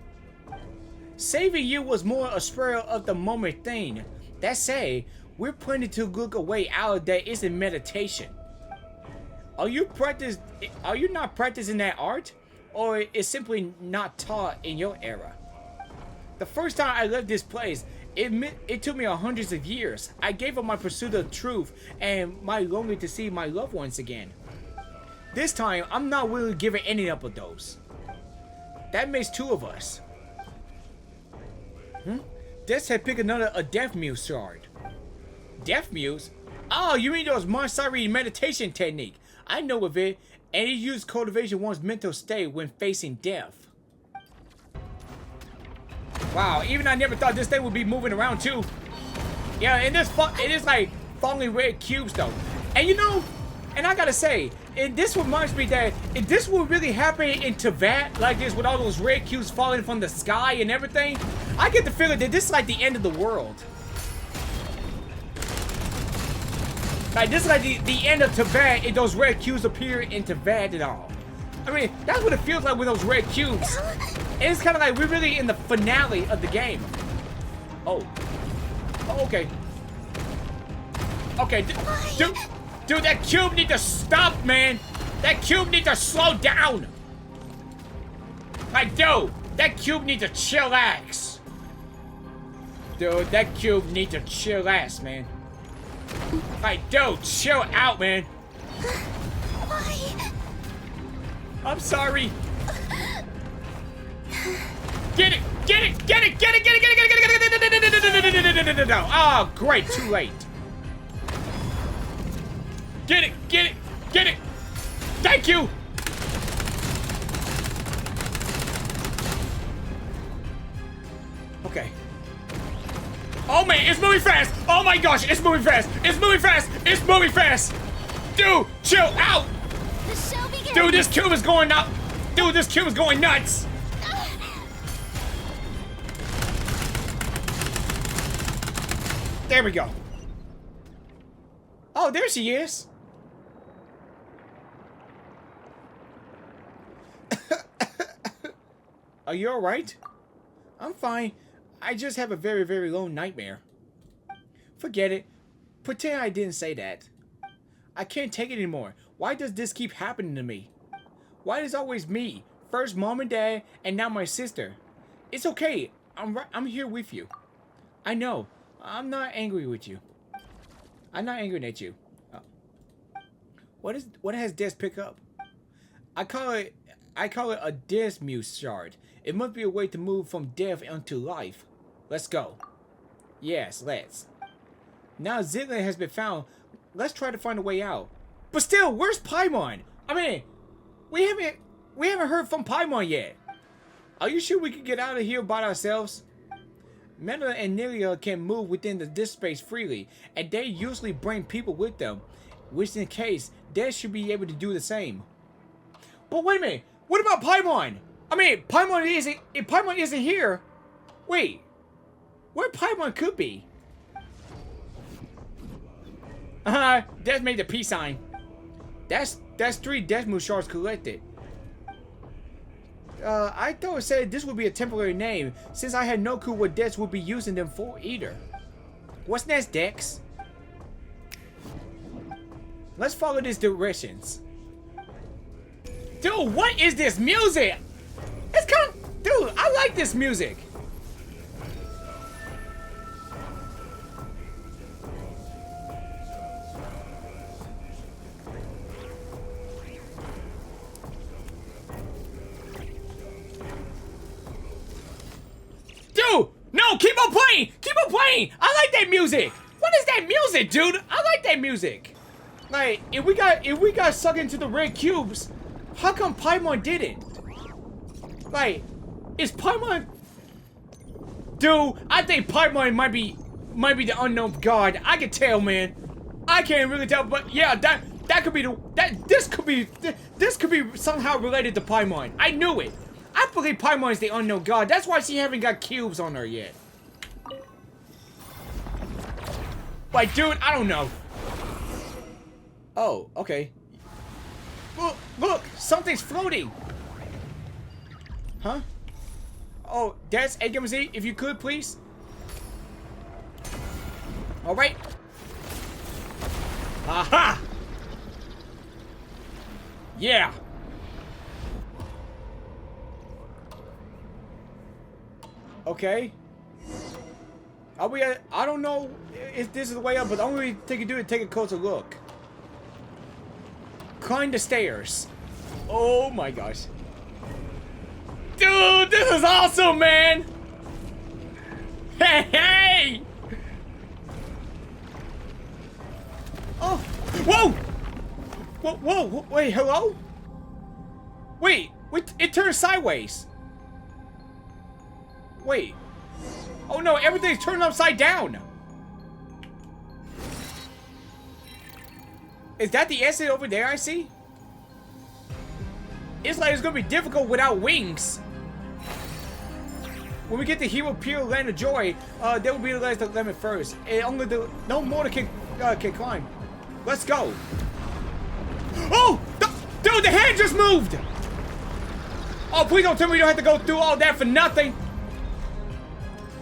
Saving you was more a spur of the moment thing. That say, we're planning to look a way out that isn't meditation. Are you not practicing that art? Or is simply not taught in your era? The first time I left this place, It took me hundreds of years. I gave up my pursuit of truth and my longing to see my loved ones again. This time, I'm not willing to give any up of those. That makes two of us. This had picked a Death Muse shard. Death Muse? Oh, you mean those Montessori meditation technique. I know of it, and it uses cultivation one's mental state when facing death. Wow, even I never thought this thing would be moving around too. Yeah, and it is like falling red cubes though. And you know, and I gotta say, this reminds me that if this would really happen in Teyvat, like this with all those red cubes falling from the sky and everything, I get the feeling that this is like the end of the world. Like this is like the end of Teyvat if those red cubes appear in Teyvat at all. I mean, that's what it feels like with those red cubes. And it's kind of like we're really in the finale of the game. Oh. Oh, okay. Okay, dude, that cube need to stop, man. That cube need to slow down. Like, dude, that cube need to chillax. Dude, that cube need to chillax, man. Like, dude, chill out, man. Why? I'm sorry. Get it! Get it! Get it! Get it! Get it! Get it! Get it! Get it! Get it! Oh, great! Too late. Get it! Get it! Get it! Thank you! Okay. Oh man, it's moving fast! Oh my gosh, it's moving fast! It's moving fast! It's moving fast! Dude, chill out! The show begins. Dude, this cube is going up! Dude, this cube is going nuts! There we go. Oh, there she is. Are you alright? I'm fine. I just have a very, very long nightmare. Forget it. Pretend I didn't say that. I can't take it anymore. Why does this keep happening to me? Why is it always me? First mom and dad, and now my sister. It's okay. I'm here with you. I know. I'm not angry with you. I'm not angry at you. Oh. What has Des pick up? I call it a Des Muse shard. It must be a way to move from death into life. Let's go. Yes, let's. Now Ziglet has been found. Let's try to find a way out. But still, where's Paimon? I mean, we haven't heard from Paimon yet. Are you sure we can get out of here by ourselves? Meta and Nilia can move within this space freely, and they usually bring people with them, which in case, they should be able to do the same. But wait a minute, what about Paimon? I mean, if Paimon isn't here, wait, where Paimon could be? Des made the peace sign. That's 3 Death Muse shards collected. I thought it said this would be a temporary name, since I had no clue what Dex would be using them for either. What's next, Dex? Let's follow these directions. Dude, what is this music? It's kind of... Dude, I like this music. Dude, no, keep on playing! Keep on playing! I like that music! What is that music, dude? I like that music. Like, if we got sucked into the red cubes, how come Paimon didn't? Like, is Paimon... Dude, I think Paimon might be the unknown god. I can tell, man. I can't really tell, but yeah, that could be this could be somehow related to Paimon. I knew it. I believe Paimon is the unknown god. That's why she haven't got cubes on her yet. Like, dude, I don't know. Oh, okay. Look, something's floating. Huh? Oh, that's Agamerzzz, if you could, please. All right. Aha! Yeah. Okay. Are we at, I don't know if this is the way up, but the only thing you can do is take a closer look. Climb the stairs. Oh my gosh. Dude, this is awesome, man! Hey, hey! Oh, whoa! Whoa, whoa, wait, hello? Wait, it turned sideways. Wait. Oh no, everything's turned upside down. Is that the exit over there I see? It's like it's gonna be difficult without wings. When we get to Hero Pure Land of Joy, there will be the last limit first. And only the no more can climb. Let's go. Oh, dude, the hand just moved. Oh, please don't tell me we don't have to go through all that for nothing.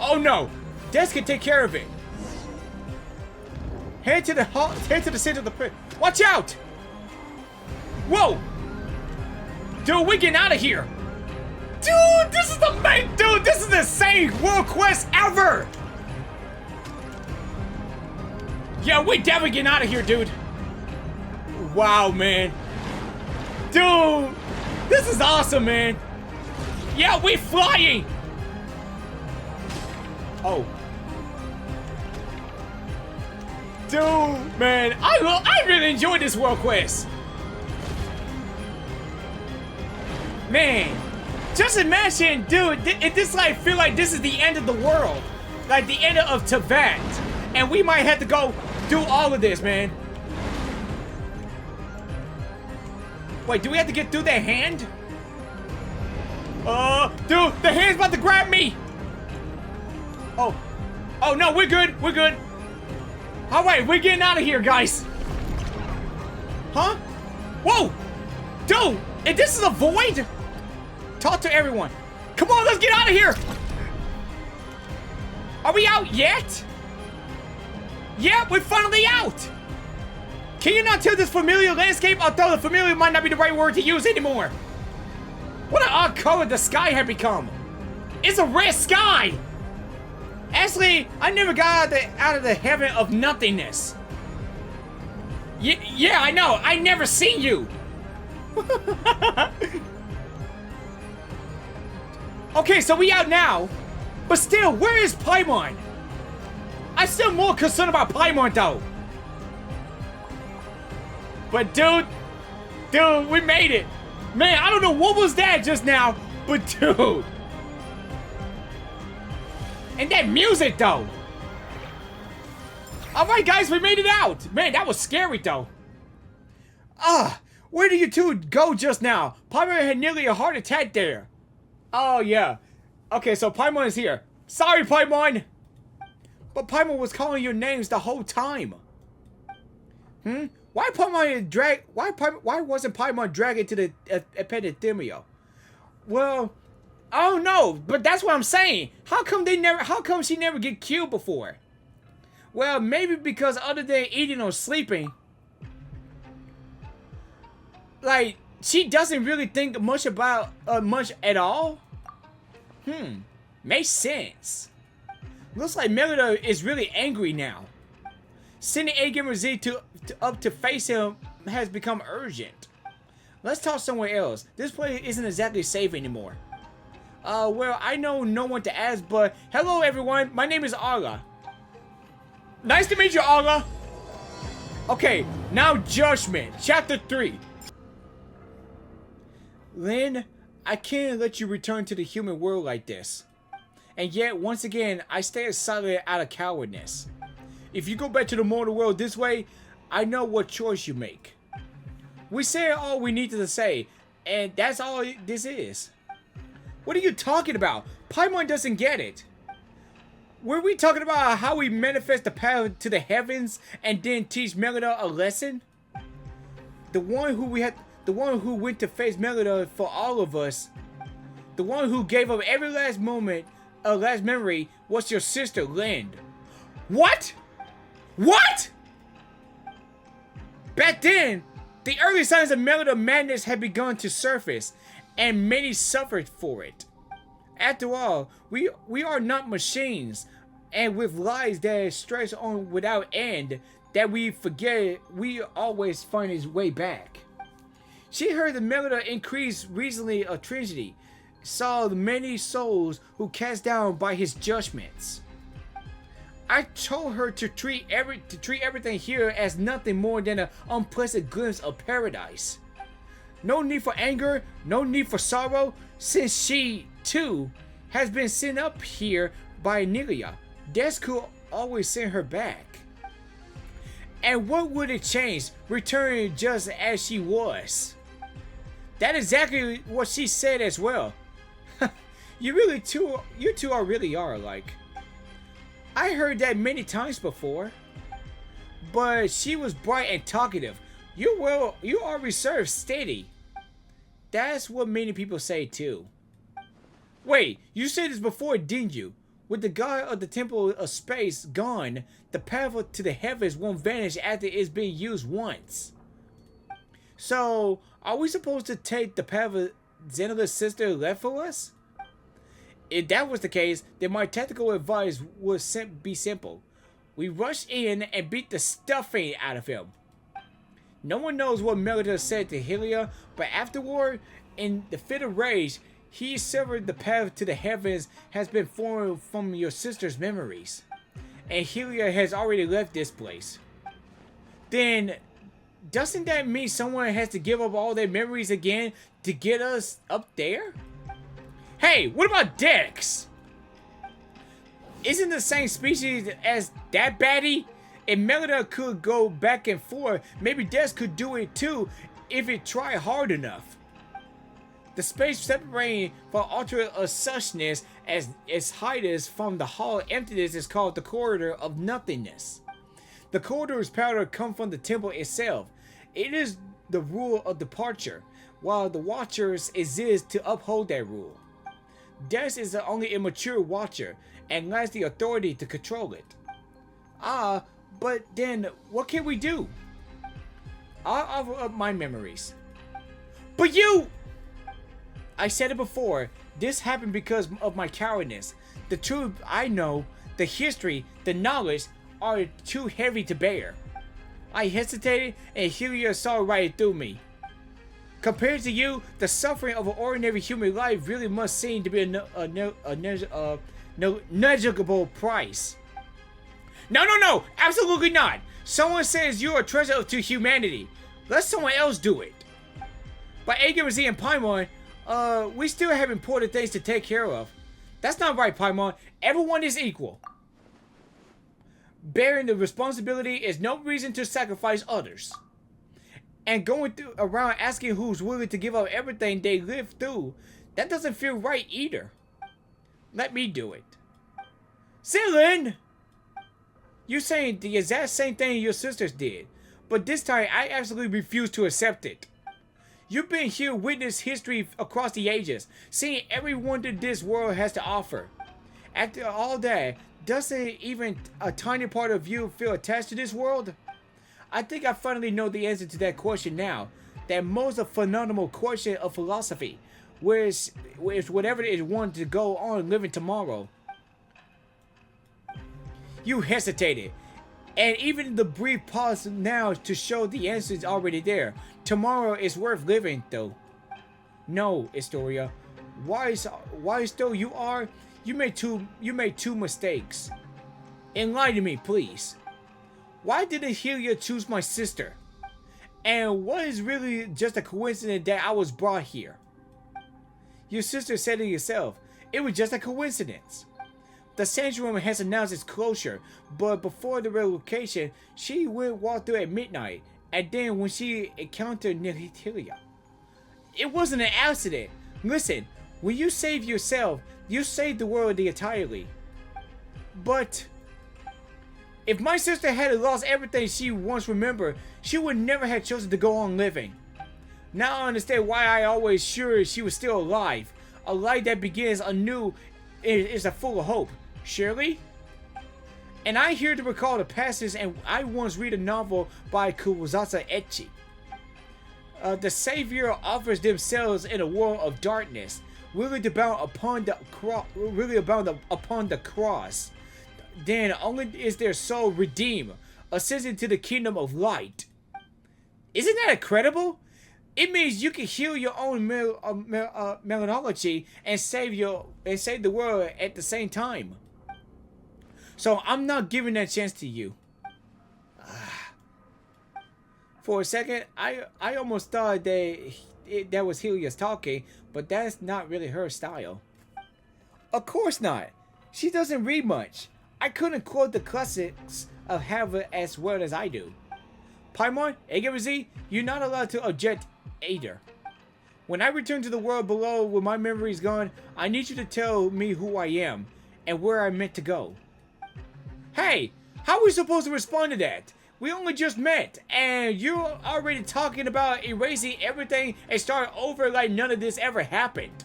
Oh no, Des can take care of it. Head to the center of the pit. Watch out! Whoa! Dude, we're getting out of here. Dude, this is the main dude. This is the same world quest ever. Yeah, we definitely getting out of here, dude. Wow, man. Dude, this is awesome, man. Yeah, we flying. Oh. Dude, man, I really enjoyed this world quest. Man, just imagine, dude, it just like feel like this is the end of the world. Like the end of Tibet. And we might have to go do all of this, man. Wait, do we have to get through that hand? Dude, the hand's about to grab me. Oh. Oh, no, we're good. We're good. All right, we're getting out of here, guys. Huh? Whoa. Dude, if this is a void, talk to everyone. Come on, let's get out of here. Are we out yet? Yeah, we're finally out. Can you not tell this familiar landscape? Although the familiar might not be the right word to use anymore. What an odd color the sky had become. It's a red sky. Actually, I never got out of the heaven of nothingness. Yeah, I know. I never seen you. Okay, so we out now. But still, where is Paimon? I'm still more concerned about Paimon, though. But dude, we made it. Man, I don't know what was that just now, but dude. And that music, though. All right, guys, we made it out. Man, that was scary, though. Where did you two go just now? Paimon had nearly a heart attack there. Oh, yeah. Okay, so Paimon is here. Sorry, Paimon. But Paimon was calling your names the whole time. Why wasn't Paimon dragged to the epidemia? Well, I don't know, but that's what I'm saying. How come she never get killed before? Well, maybe because other than eating or sleeping, like, she doesn't really think much about much at all. Makes sense. Looks like Melida is really angry now. Sending Agamerzzz up to face him has become urgent. Let's talk somewhere else. This place isn't exactly safe anymore. Well, I know no one to ask, but hello everyone. My name is Arla. Nice to meet you, Arla. Okay, now Judgment, Chapter 3. Lynn, I can't let you return to the human world like this. And yet, once again, I stay silent out of cowardness. If you go back to the mortal world this way, I know what choice you make. We say all we need to say, and that's all this is. What are you talking about? Paimon doesn't get it. Were we talking about how we manifest the power to the heavens and then teach Melida a lesson? The one who went to face Melida for all of us, the one who gave up every last moment, last memory, was your sister, Lynn. What? What? Back then, the early signs of Melida madness had begun to surface, and many suffered for it. After all, we are not machines. and with lies that stretch on without end, that we forget we always find his way back. She heard the Melita increase recently of Trinity, saw the many souls who cast down by his judgments. I told her to treat everything here as nothing more than an unpleasant glimpse of paradise. No need for anger, no need for sorrow, since she, too, has been sent up here by Nelia. Des could always send her back. And what would it change, returning just as she was? That's exactly what she said as well. You two are really alike. I heard that many times before. But she was bright and talkative. You are reserved, steady. That's what many people say too. Wait, you said this before, didn't you? With the god of the Temple of Space gone, the path to the heavens won't vanish after it's been used once. So, are we supposed to take the path of Xenola's sister left for us? If that was the case, then my tactical advice would be simple. We rush in and beat the stuffing out of him. No one knows what Melita said to Hylia, but afterward, in the fit of rage, he severed the path to the heavens has been formed from your sister's memories. And Hylia has already left this place. Then, doesn't that mean someone has to give up all their memories again to get us up there? Hey, what about Dex? Isn't the same species as that baddie? If Melita could go back and forth, maybe Dex could do it too if it tried hard enough. The space separating from ultra of suchness as its highest from the hall of emptiness is called the corridor of nothingness. The corridor's power comes from the temple itself. It is the rule of departure, while the watchers exist to uphold that rule. Dex is the only immature watcher and lacks the authority to control it. But then what can we do? I'll offer up my memories. But you! I said it before, this happened because of my cowardice. The truth I know, the history, the knowledge are too heavy to bear. I hesitated and Hylia saw right through me. Compared to you, the suffering of an ordinary human life really must seem to be a negligible price. No, absolutely not. Someone says you're a treasure to humanity. Let someone else do it. But Agamerzzz and Paimon, we still have important things to take care of. That's not right, Paimon. Everyone is equal. Bearing the responsibility is no reason to sacrifice others. And going around asking who's willing to give up everything they lived through, that doesn't feel right either. Let me do it. Celine! You're saying the exact same thing your sisters did, but this time I absolutely refuse to accept it. You've been here witness history across the ages, seeing every wonder this world has to offer. After all that, doesn't even a tiny part of you feel attached to this world? I think I finally know the answer to that question now. That most phenomenal question of philosophy, which whatever it is wanted to go on living tomorrow. You hesitated, and even the brief pause now to show the answer is already there. Tomorrow is worth living, though. No, Historia. Wise though you are, you made two mistakes. Enlighten me, please. Why didn't Hylia choose my sister? And what is really just a coincidence that I was brought here? Your sister said it yourself. It was just a coincidence. The sanctuary room has announced its closure, but before the relocation, she walked through at midnight, and then when she encountered Hylia. It wasn't an accident. Listen, when you save yourself, you save the world entirely. But if my sister had lost everything she once remembered, she would never have chosen to go on living. Now I understand why I always sure she was still alive. A life that begins anew is full of hope. Surely? And I here to recall the passage, and I once read a novel by Kuwazasa Echi. The Savior offers themselves in a world of darkness, really abound upon the cross. then only is their soul redeemed, ascending to the kingdom of light. Isn't that incredible? It means you can heal your own melancholy and save the world at the same time. So I'm not giving that chance to you. For a second, I almost thought that was Helios talking, but that's not really her style. Of course not. She doesn't read much. I couldn't quote the classics of Harvard as well as I do. Paimon, Agamerzzz, you're not allowed to object either. When I return to the world below with my memories gone, I need you to tell me who I am and where I'm meant to go. Hey, how are we supposed to respond to that? We only just met, and you're already talking about erasing everything and start over like none of this ever happened.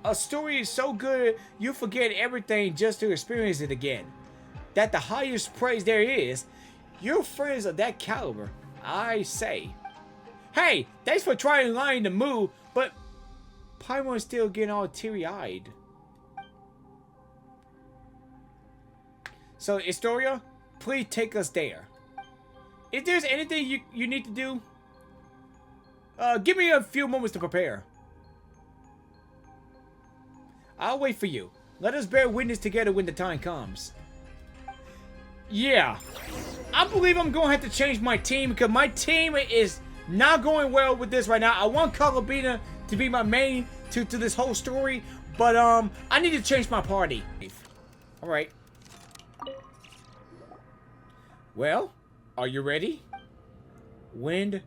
A story is so good, you forget everything just to experience it again. That the highest praise there is, you're friends of that caliber, I say. Hey, thanks for trying lying to move, but Paimon's still getting all teary-eyed. So, Historia, please take us there. If there's anything you need to do, give me a few moments to prepare. I'll wait for you. Let us bear witness together when the time comes. Yeah. I believe I'm going to have to change my team because my team is not going well with this right now. I want Calabina to be my main to this whole story, but I need to change my party. Alright. Well, are you ready? Wind,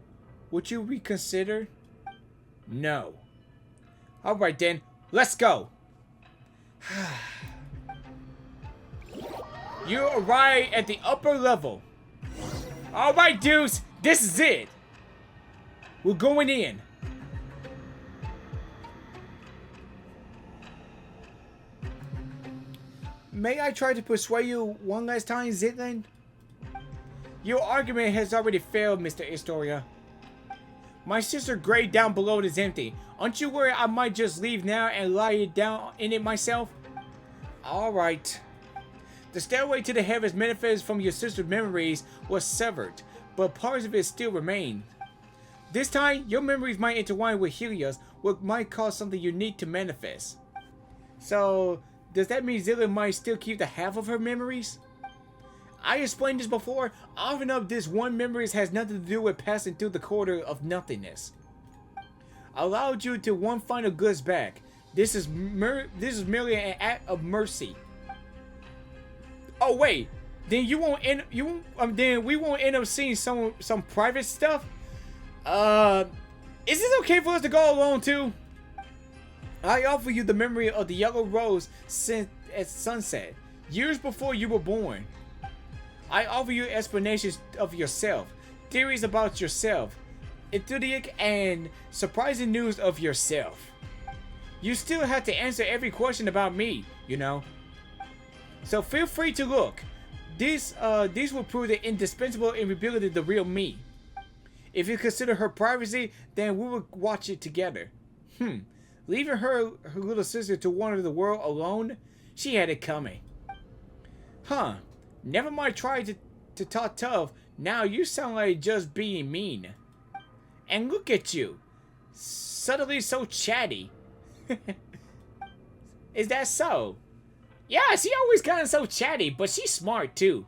would you reconsider? No. Alright then, let's go. You arrive at the upper level. Alright dudes, this is it. We're going in. May I try to persuade you one last time, Zitlan? Your argument has already failed, Mr. Historia. My sister's grave down below is empty. Aren't you worried I might just leave now and lie down in it myself? Alright. The stairway to the heavens manifested from your sister's memories was severed, but parts of it still remain. This time, your memories might intertwine with Helios, which might cause something unique to manifest. So, does that mean Zilla might still keep the half of her memories? I explained this before. Often of this one memories has nothing to do with passing through the corridor of nothingness. Allowed you to one final goods back. This is merely an act of mercy. Oh wait, then we won't end up seeing some private stuff. Is it okay for us to go alone too? I offer you the memory of the yellow rose sent at sunset, years before you were born. I offer you explanations of yourself, theories about yourself, enthusiastic and surprising news of yourself. You still have to answer every question about me, you know. So feel free to look. These will prove the indispensable in revealing the real me. If you consider her privacy, then we will watch it together. Leaving her little sister to wander the world alone? She had it coming. Huh. Never mind trying to talk tough. Now you sound like just being mean. And look at you. Suddenly so chatty. Is that so? Yeah, she always kind of so chatty, but she's smart too.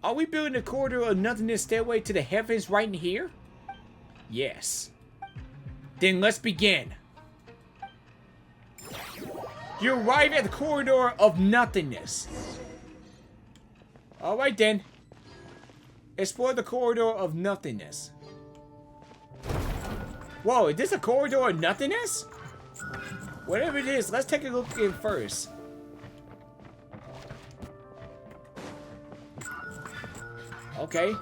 Are we building a corridor of nothingness stairway to the heavens right in here? Yes. Then let's begin. You arrive at the corridor of nothingness. Alright then. Explore the corridor of nothingness. Whoa, is this a corridor of nothingness? Whatever it is, let's take a look in first. Okay.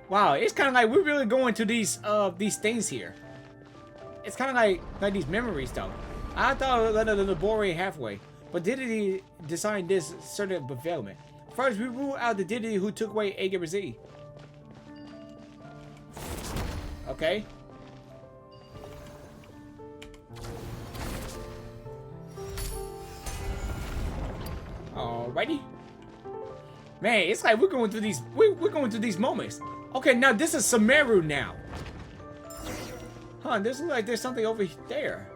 Wow, it's kind of like we're really going to these things here. It's kind of like these memories though. I thought it was a little boring halfway, but Diddity designed this certain development. First, we rule out the Diddity who took away Agamerzzz. Okay. Alrighty. Man, it's like we're going through these we're going through these moments. Okay, now this is Sumeru now. Huh, this looks like there's something over there.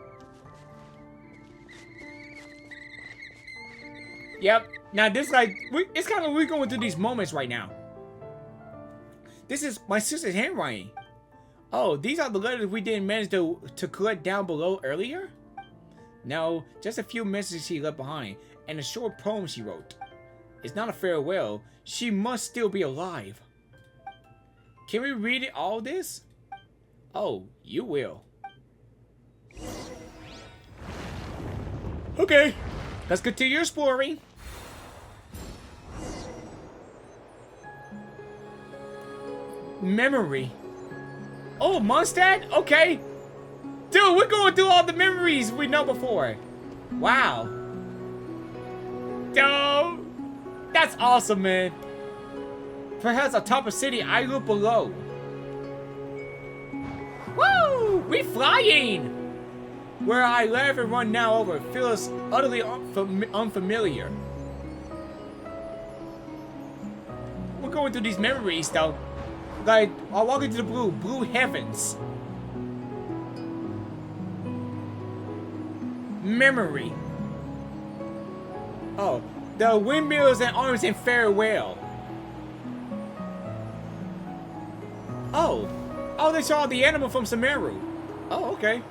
Yep. Now this like it's kind of we're going through these moments right now. This is my sister's handwriting. Oh, these are the letters we didn't manage to collect down below earlier? No, just a few messages she left behind, and a short poem she wrote. It's not a farewell. She must still be alive. Can we read it all this? Oh, you will. Okay, let's continue exploring. Memory. Oh, Mondstadt? Okay. Dude, we're going through all the memories we know before. Wow. Dude, that's awesome, man. Perhaps atop a city, I look below. Woo! We flying! Where I laugh and run now over feels utterly unfamiliar. We're going through these memories, though. Like, I walk into the blue heavens. Memory. Oh, the windmills and arms in farewell. Oh, they saw the animal from Sumeru. Oh, okay.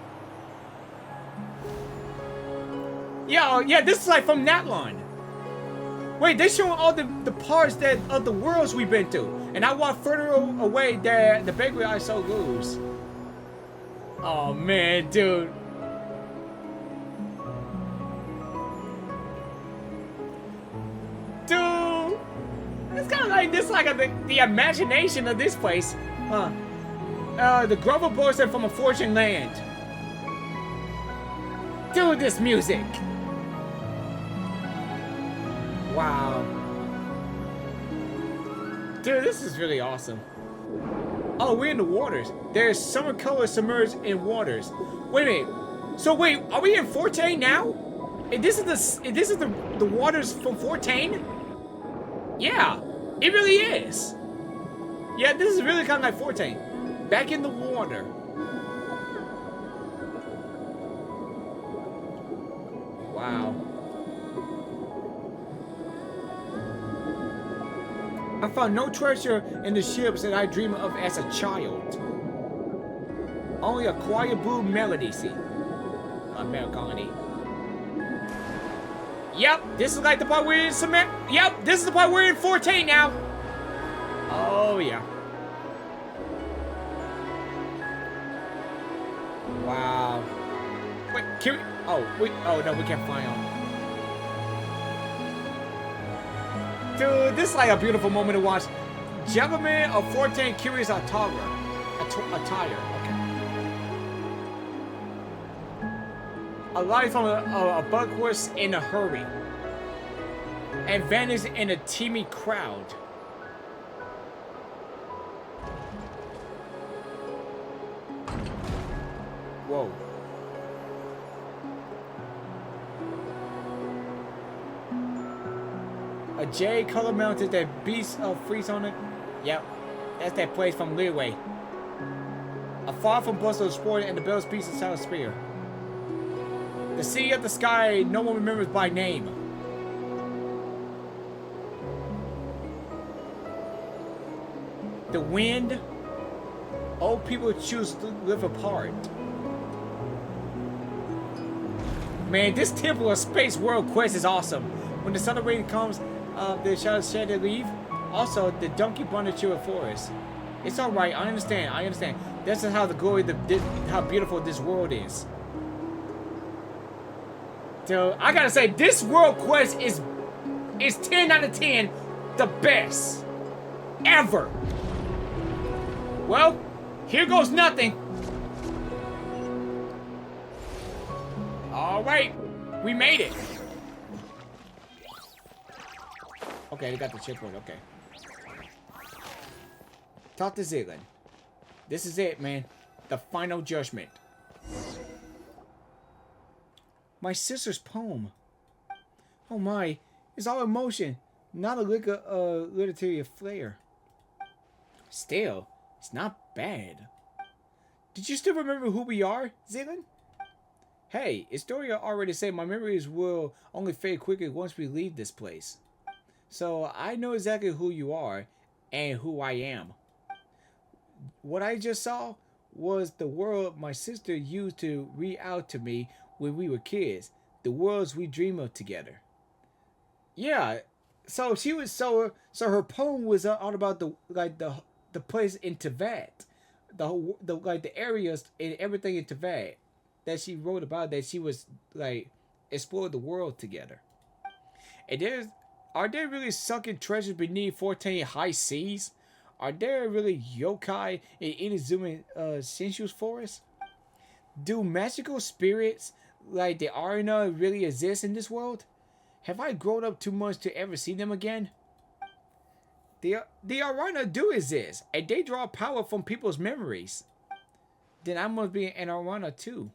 Yeah, this is like from Natlon. Wait, they're showing all the parts of the worlds we've been to. And I walk further away there, the bakery I so lose. Oh man, dude. Dude! It's kind of like this, like the imagination of this place. Huh. The Grover boys are from a fortune land. Dude, this music. Wow. Dude, this is really awesome. Oh, we're in the waters. There's summer colors submerged in waters. Wait a minute. So wait, are we in Fortane now? And this is the waters from Fortane? Yeah, it really is. Yeah, this is really kind of like Fortane. Back in the water. Wow. I found no treasure in the ships that I dreamed of as a child. Only a quiet blue melody, see? Colony. Yep, this is like the part we're in cement. Yep, this is the part we're in Forte now. Oh, yeah. Wow. Wait, can we? Oh, wait. Oh, no, we can't fly on. Dude, this is like a beautiful moment to watch. Gentleman of Fortane Curious Attire. Okay. Alive from a bug horse in a hurry. And vanished in a teamy crowd. Whoa. A jade color mounted that beast of freeze on it. Yep, that's that place from Leeway. A far from bustle of sport and the bell's piece of South Spear. The city of the sky no one remembers by name. The wind. Old people choose to live apart. Man, this Temple of Space World quest is awesome. When the sun rain comes, they shall shed their leave. Also, the donkey bundle to a forest. It's all right. I understand. This is how the glory, how beautiful this world is. So I gotta say, this world quest is 10 out of 10, the best ever. Well, here goes nothing. All right, we made it. Okay, they got the chipboard. Okay. Talk to Zillion. This is it, man. The final judgment. My sister's poem. Oh my, it's all emotion, not a lick of literary flair. Still, it's not bad. Did you still remember who we are, Zealand? Hey, Historia already said my memories will only fade quickly once we leave this place. So I know exactly who you are and who I am. What I just saw was the world my sister used to read out to me when we were kids. The worlds we dream of together. Yeah, so she was so her poem was all about the place in Tibet, the areas and everything in Tibet that she wrote about, that she was like explored the world together. And are there really sunken treasures beneath 14 high seas? Are there really yokai in Inazuma Shinshu's forest? Do magical spirits like the Arena really exist in this world? Have I grown up too much to ever see them again? The Arena do exist, and they draw power from people's memories. Then I must be an Arena too.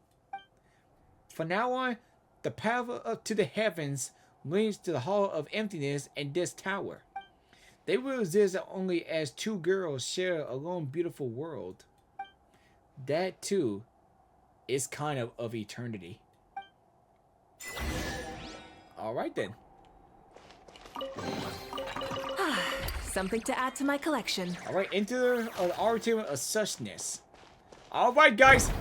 From now on, the path up to the heavens leads to the Hall of Emptiness and this tower. They will exist only as two girls share a lone beautiful world. That too is kind of eternity. Alright then. Something to add to my collection. Alright, enter the argument of suchness. Alright guys,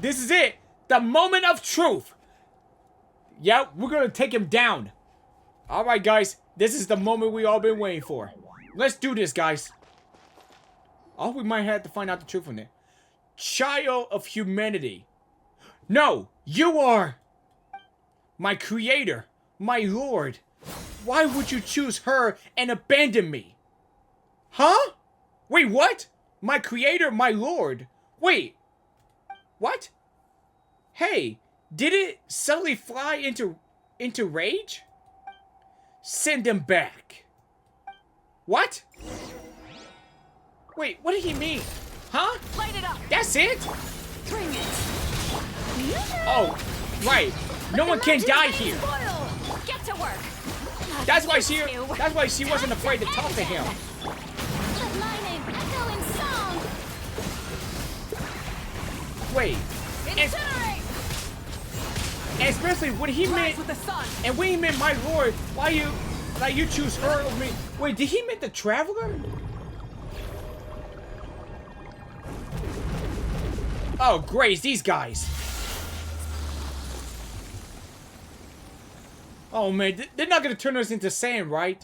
this is it. The moment of truth. Yeah, we're gonna take him down. Alright guys, this is the moment we all been waiting for. Let's do this, guys. Oh, we might have to find out the truth from it. Child of humanity. No, you are my creator, my lord. Why would you choose her and abandon me? Huh? Wait, what? My creator, my lord. Wait. What? Hey, did it suddenly fly into rage? Send him back. What? Wait, what did he mean? Huh? Light it up. That's it? Bring it. Oh, right. No one can die here. Get to work. That's why she wasn't afraid to talk to him. The lightning, echoing sound. Wait. Incinerate. And especially when he Rise meant, with the sun. and when he meant my lord, why you choose her over me? Wait, did he mean the traveler? Oh, Grace, these guys. Oh man, they're not gonna turn us into sand, right?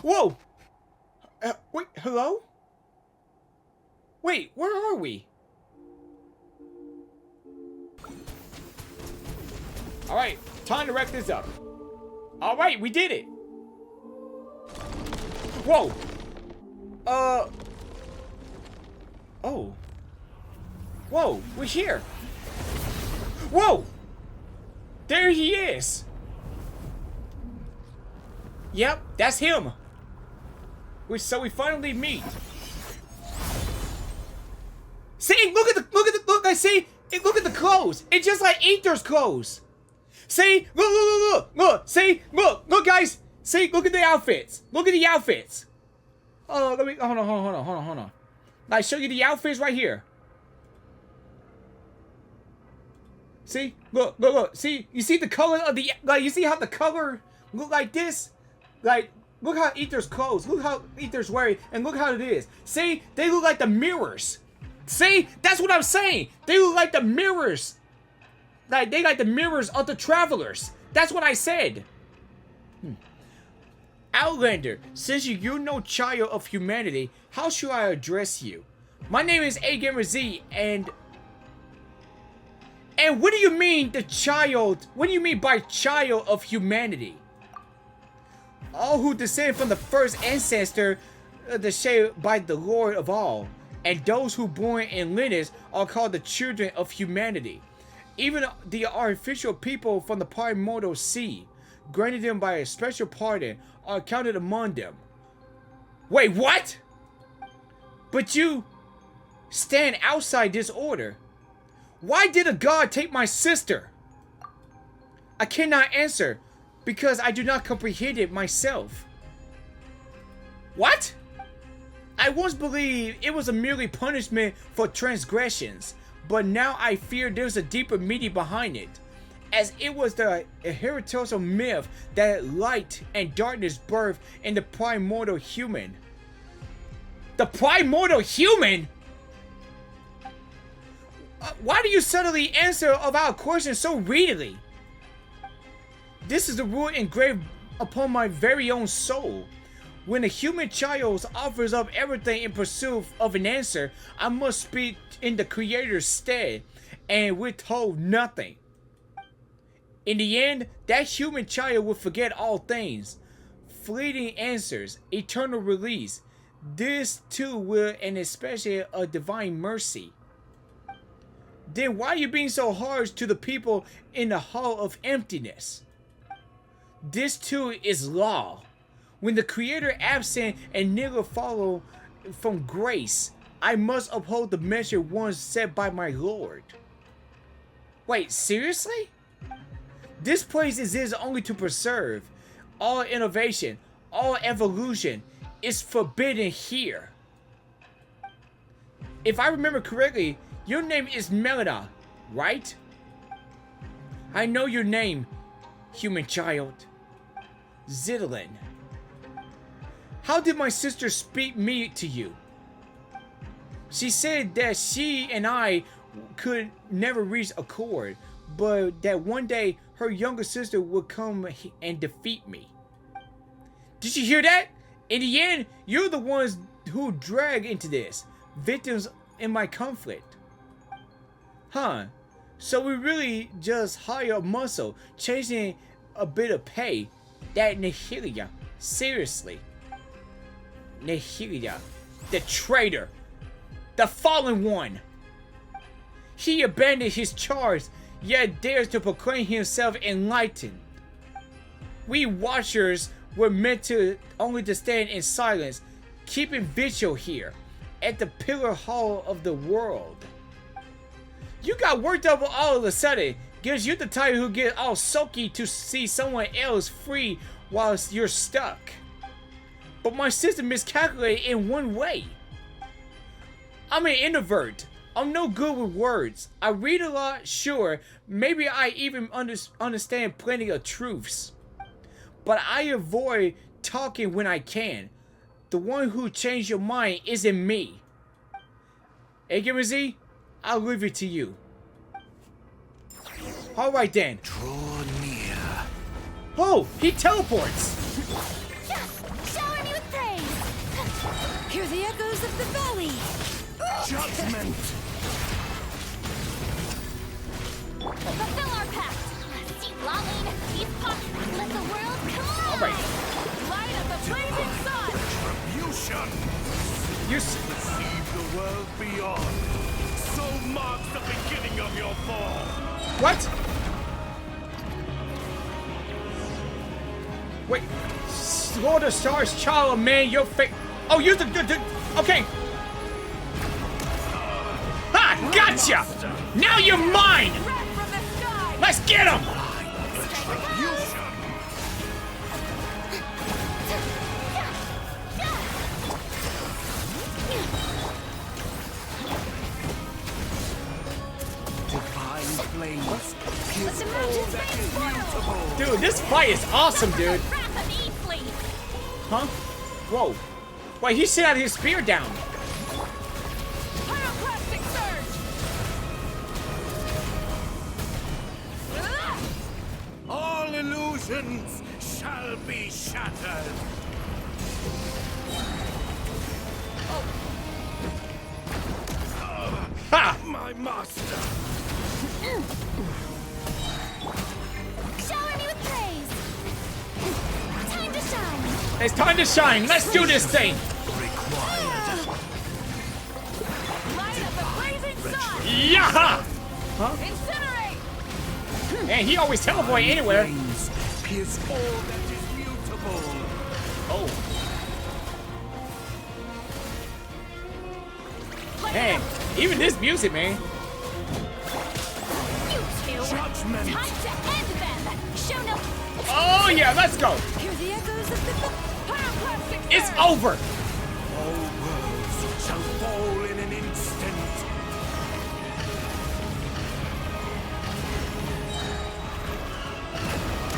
Whoa! Wait, hello? Wait, where are we? Alright, time to wrap this up. Alright, we did it! Whoa! Oh. Whoa, we're here! Whoa! There he is! Yep, that's him! So we finally meet. See, look I see! Look at the clothes! It's just like Aether's clothes! See? Look! See? Look, guys! See? Look at the outfits! Look at the outfits! Oh, let me, hold on. I show you the outfits right here. See? Look. See? You see the color of the, like, you see how the color look like this? Like, look how Aether's clothes, look how Aether's wearing, and look how it is. See? They look like the mirrors. See? That's what I'm saying. They look like the mirrors. Like, they like the mirrors of the travelers. That's what I said. Outlander, since you're no child of humanity, how should I address you? My name is Agamerzzz, and what do you mean the child? What do you mean by child of humanity? All who descend from the first ancestor, the shaped by the Lord of all, and those who born in lineage are called the children of humanity. Even the artificial people from the primordial sea, granted them by a special pardon, are counted among them. Wait, what? But you stand outside this order. Why did a god take my sister? I cannot answer because I do not comprehend it myself. What? I once believed it was a merely punishment for transgressions, but now I fear there's a deeper meaning behind it, as it was the heritable myth that light and darkness birth in the primordial human. The primordial human? Why do you suddenly answer of our question so readily? This is the rule engraved upon my very own soul. When a human child offers up everything in pursuit of an answer, I must speak in the Creator's stead and withhold nothing. In the end, that human child will forget all things. Fleeting answers, eternal release. This too will, and especially a divine mercy. Then why are you being so harsh to the people in the hall of emptiness? This too is law. When the Creator absent and neither follow from grace, I must uphold the measure once set by my Lord. Wait, seriously? This place exists only to preserve. All innovation, all evolution is forbidden here. If I remember correctly, your name is Melina, right? I know your name, human child. Zidlin. How did my sister speak me to you? She said that she and I could never reach accord, but that one day her younger sister would come and defeat me. Did you hear that? In the end, you're the ones who drag into this, victims in my conflict. Huh? So we really just hire a muscle, chasing a bit of pay. That Nihilia, seriously. Nihilia, the traitor, the fallen one. He abandoned his charge, yet dares to proclaim himself enlightened. We watchers were meant to only to stand in silence, keeping vigil here, at the pillar hall of the world. You got worked up all of a sudden. Gives you the type who get all sulky to see someone else free whilst you're stuck. But my system miscalculated in one way. I'm an introvert. I'm no good with words. I read a lot, sure. Maybe I even understand plenty of truths. But I avoid talking when I can. The one who changed your mind isn't me. Agamerzzz, I'll leave it to you. Alright then. Draw near. Oh, he teleports. Shower me with praise! Hear the echoes of the valley! Judgment. Fulfill our pact! Seek longing, eat pop, let the world come alive! Alright. Light of the blazing sun! Retribution. You Perceive the world beyond. So marks the beginning of your fall. what? Wait. Lord of Stars, child of man, your face. Oh, you're the okay. Ha! Gotcha! Now you're mine! Red from the sky! Let's get him! Retribution. Divine flames. Kiss all that is mutable. Dude, this fight is awesome, dude. Wrath of Eastleaf! Huh? Whoa. Wait, he set out his spear down. Pyroclastic surge! All illusions shall be shattered. Ha! My master. Shower me with praise! Time to shine! It's time to shine. Let's do this thing. Required. Light of the blazing sun! Yaha! Incinerate! Man, he always teleport anywhere. Flames pierce all that is mutable. Oh. Man, even this music, man. You two! Judgment. Time to end them! Show no... Oh yeah, let's go. Hear the echoes of the... Pyroclastic It's surge! over. All worlds shall fall in an instant.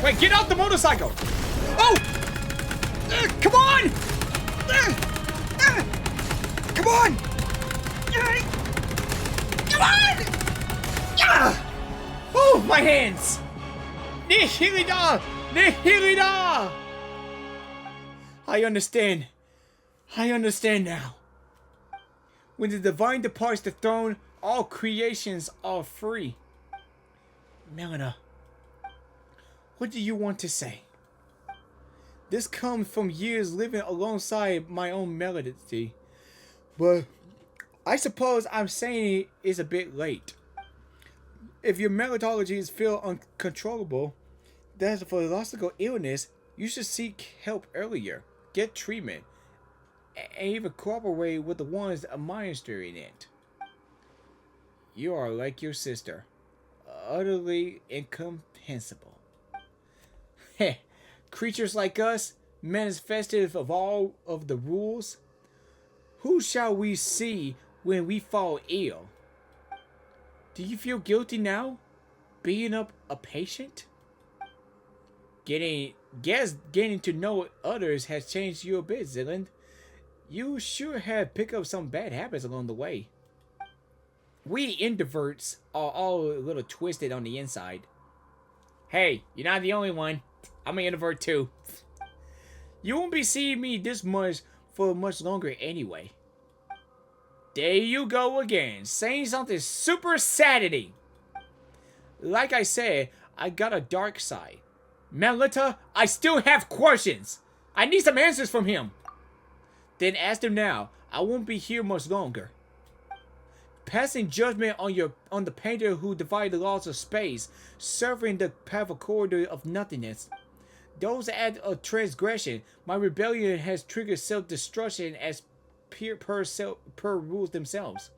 Wait, get out the motorcycle. Oh! Come on! Come on! Come on! Oh, my hands! Nihilida! Nihilida! I understand. I understand now. When the divine departs the throne, all creations are free. Melina, what do you want to say? This comes from years living alongside my own melody, but I suppose I'm saying it is a bit late. If your melodologies feel uncontrollable, that's a philosophical illness, you should seek help earlier, get treatment, and even cooperate with the ones administering it. You are like your sister, utterly incomprehensible. Heh, creatures like us, manifested of all of the rules, who shall we see when we fall ill? Do you feel guilty now, being up a patient? Getting to know others has changed you a bit, Zilland. You sure have picked up some bad habits along the way. We introverts are all a little twisted on the inside. Hey, you're not the only one. I'm an introvert too. You won't be seeing me this much for much longer anyway. There you go again, saying something super sadity. Like I said, I got a dark side. Melita, I still have questions. I need some answers from him. Then ask them now. I won't be here much longer. Passing judgment on the painter who defied the laws of space, serving the path of corridor of nothingness. Those act of transgression, my rebellion has triggered self-destruction as per rules themselves.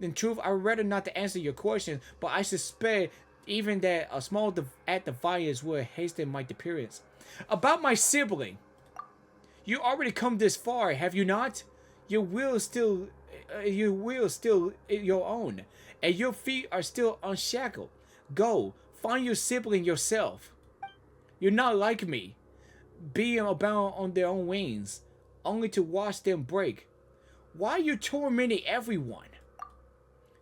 In truth, I would rather not to answer your question, but I suspect even that a small act of violence will hasten my disappearance. About my sibling. You already come this far, have you not? Your will still your own, and your feet are still unshackled. Go, find your sibling yourself. You're not like me, being abound on their own wings, only to watch them break. Why are you tormenting everyone?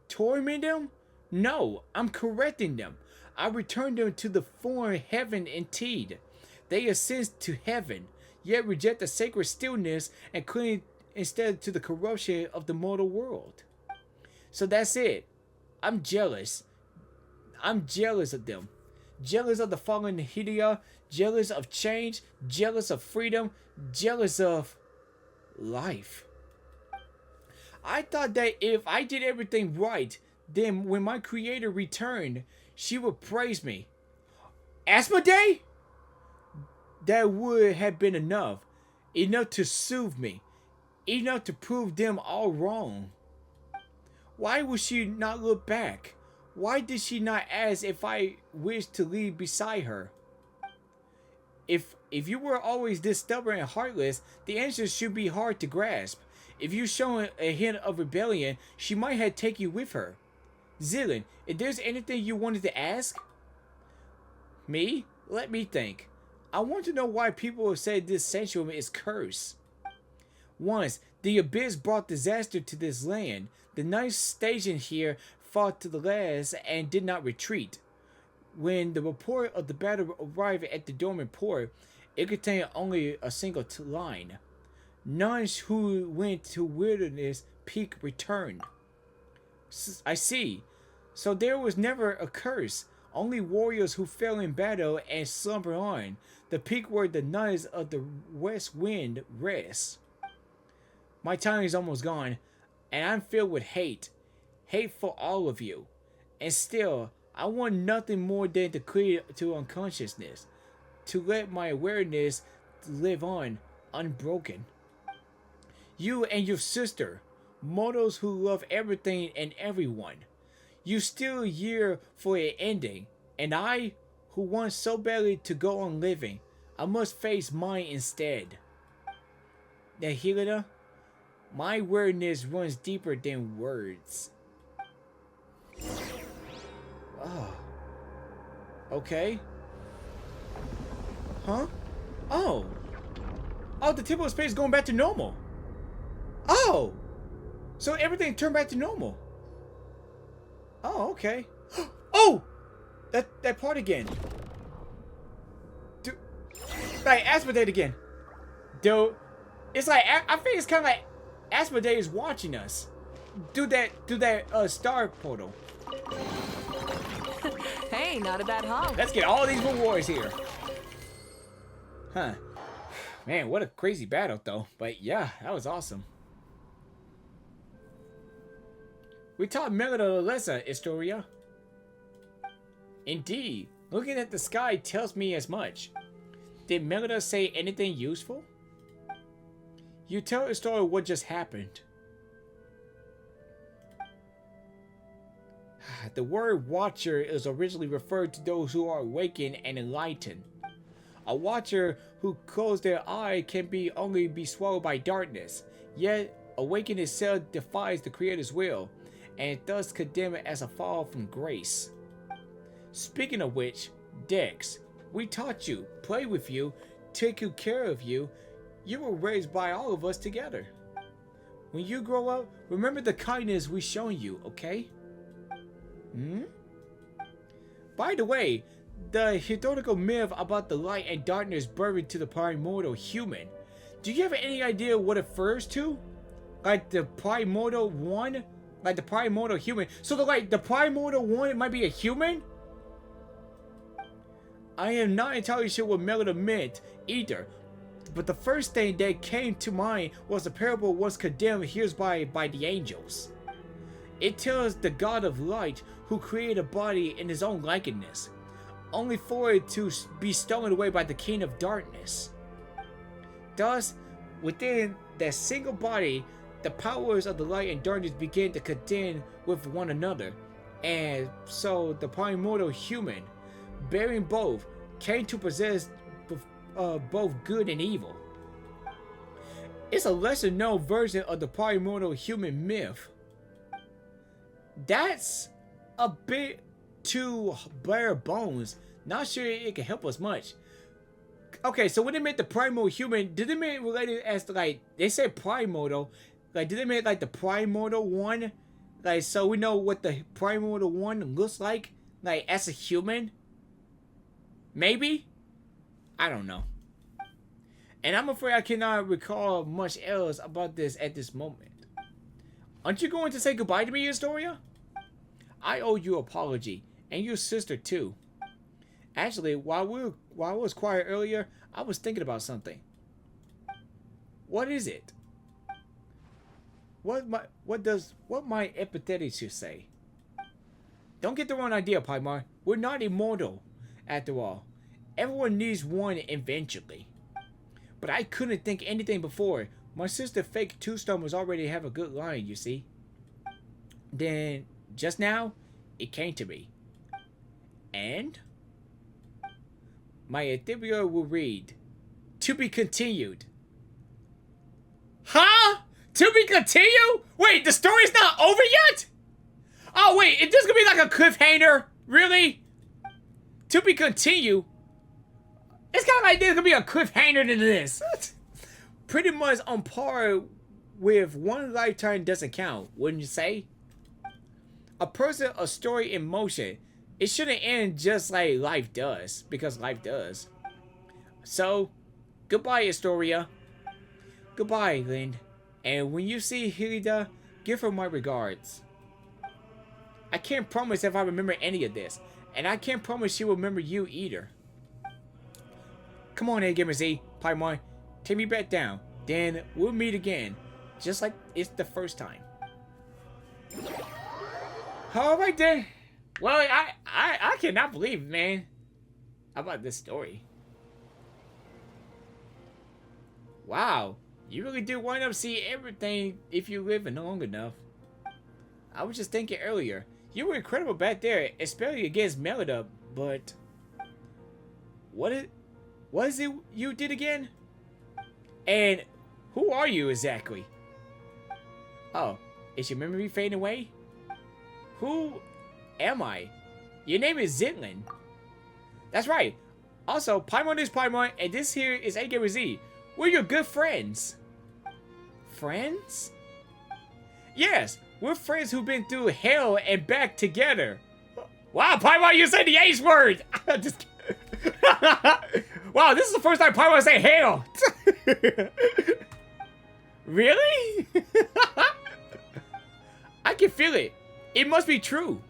Torment them? No, I'm correcting them. I return them to the foreign heaven indeed. They ascend to heaven, yet reject the sacred stillness and cling instead to the corruption of the mortal world. So that's it. I'm jealous. I'm jealous of them. Jealous of the fallen Hydia, jealous of change, jealous of freedom, jealous of life. I thought that if I did everything right, then when my creator returned, she would praise me. Asmodee? That would have been enough. Enough to soothe me. Enough to prove them all wrong. Why would she not look back? Why did she not ask if I wished to leave beside her? If you were always this stubborn and heartless, the answer should be hard to grasp. If you shown a hint of rebellion, she might have taken you with her. Zillion, if there's anything you wanted to ask? Me? Let me think. I want to know why people have said this sanctuary is cursed. Once, the Abyss brought disaster to this land. The knights stationed here fought to the last and did not retreat. When the report of the battle arrived at the dormant port, it contained only a single line. None who went to Wilderness Peak returned. I see. So there was never a curse. Only warriors who fell in battle and slumber on. The peak where the knights of the west wind rest. My time is almost gone, and I'm filled with hate. Hate for all of you. And still, I want nothing more than to clear to unconsciousness. To let my awareness live on, unbroken. You and your sister, mortals who love everything and everyone. You still yearn for an ending, and I, who want so badly to go on living, I must face mine instead. The Helena, my weirdness runs deeper than words. Oh. Okay. Huh? Oh. Oh, the tip of space is going back to normal. Oh. So everything turned back to normal. Oh, okay. Oh! That part again. Dude. Like, Asmodee again. Dude. It's like, I think it's kind of like Asmodee is watching us. Do that star portal. Hey, not a bad haul. Let's get all these rewards here. Huh. Man, what a crazy battle, though. But yeah, that was awesome. We taught Melida a lesson, Historia. Indeed. Looking at the sky tells me as much. Did Melida say anything useful? You tell Historia what just happened. The word watcher is originally referred to those who are awakened and enlightened. A watcher who closes their eye can only be swallowed by darkness, yet awakening itself defies the Creator's will, and thus condemn it as a fall from grace. Speaking of which, Dex, we taught you, played with you, took good care of you. You were raised by all of us together. When you grow up, remember the kindness we shown you, okay? By the way, the historical myth about the light and darkness buried to the primordial human, do you have any idea what it refers to? Like the primordial one? Like the primordial human. So the primordial one, it might be a human? I am not entirely sure what Melida meant either. But the first thing that came to mind was the parable was condemned hereby by the angels. It tells the god of light who created a body in his own likeness, only for it to be stolen away by the king of darkness. Thus, within that single body, the powers of the light and darkness began to contend with one another, and so the primordial human, bearing both, came to possess both good and evil. It's a lesser known version of the primordial human myth. That's a bit too bare bones. Not sure it can help us much. Okay, so when they meant the primordial human, did they mean related as like they said primordial? Like did they mean like the primordial one? Like so we know what the primordial one looks like as a human? Maybe? I don't know. And I'm afraid I cannot recall much else about this at this moment. Aren't you going to say goodbye to me, Historia? I owe you an apology, and your sister too. Actually, while I was quiet earlier, I was thinking about something. What is it? What my epithetics should say? Don't get the wrong idea, Paimon. We're not immortal, after all. Everyone needs one eventually. But I couldn't think anything before. My sister Fake Tombstone was already have a good line, you see. Then, just now, it came to me. And? My Ethereal will read, to be continued. Huh? To be continued? Wait, the story's not over yet? Oh, wait, is this gonna be like a cliffhanger? Really? To be continued? It's kind of like there's gonna be a cliffhanger to this. Pretty much on par with one lifetime doesn't count, wouldn't you say? A person, a story in motion. It shouldn't end just like life does, because life does. So, goodbye, Historia. Goodbye, Lynn. And when you see Hilda, give her my regards. I can't promise if I remember any of this, and I can't promise she will remember you either. Come on, Agamerzzz, Paimon, take me back down. Then we'll meet again, just like it's the first time. All right then. Well, I cannot believe, man, about this story. Wow, You really do wind up seeing everything if you live long enough. I was just thinking earlier, you were incredible back there, especially against Melida, but what is it you did again? And who are you exactly? Oh, is your memory fading away? Who am I? Your name is Zinlin. That's right. Also, Paimon is Paimon, and this here is Agamerzzz. We're your good friends. Friends? Yes, we're friends who've been through hell and back together. Wow, Paimon, you said the H word! Just wow, this is the first time Paimon say hell! Really? I can feel it. It must be true.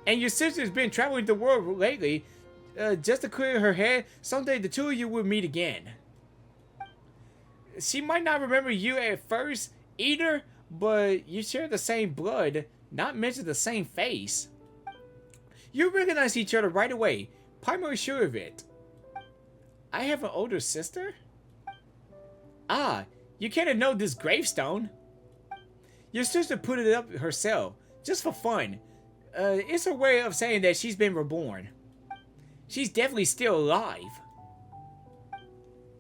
And your sister's been traveling the world lately. Just to clear her head, someday the two of you will meet again. She might not remember you at first either, but you share the same blood, not mention the same face. You recognize each other right away. Paimon is sure of it. I have an older sister? Ah, you can't know this gravestone. Your sister put it up herself, just for fun. It's her way of saying that she's been reborn. She's definitely still alive.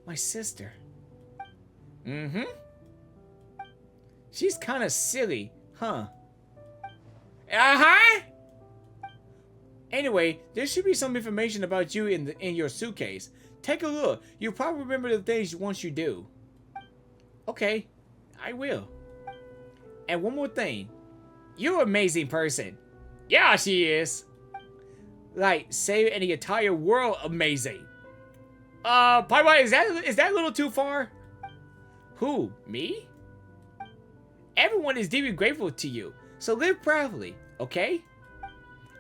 My sister. Mm-hmm. She's kind of silly, huh? Uh-huh! Anyway, there should be some information about you in your suitcase. Take a look. You'll probably remember the things once you do. Okay, I will. And one more thing. You're an amazing person. Yeah, she is. Like, saving the entire world amazing. Paimon, is that a little too far? Who? Me? Everyone is deeply grateful to you, so live proudly, okay?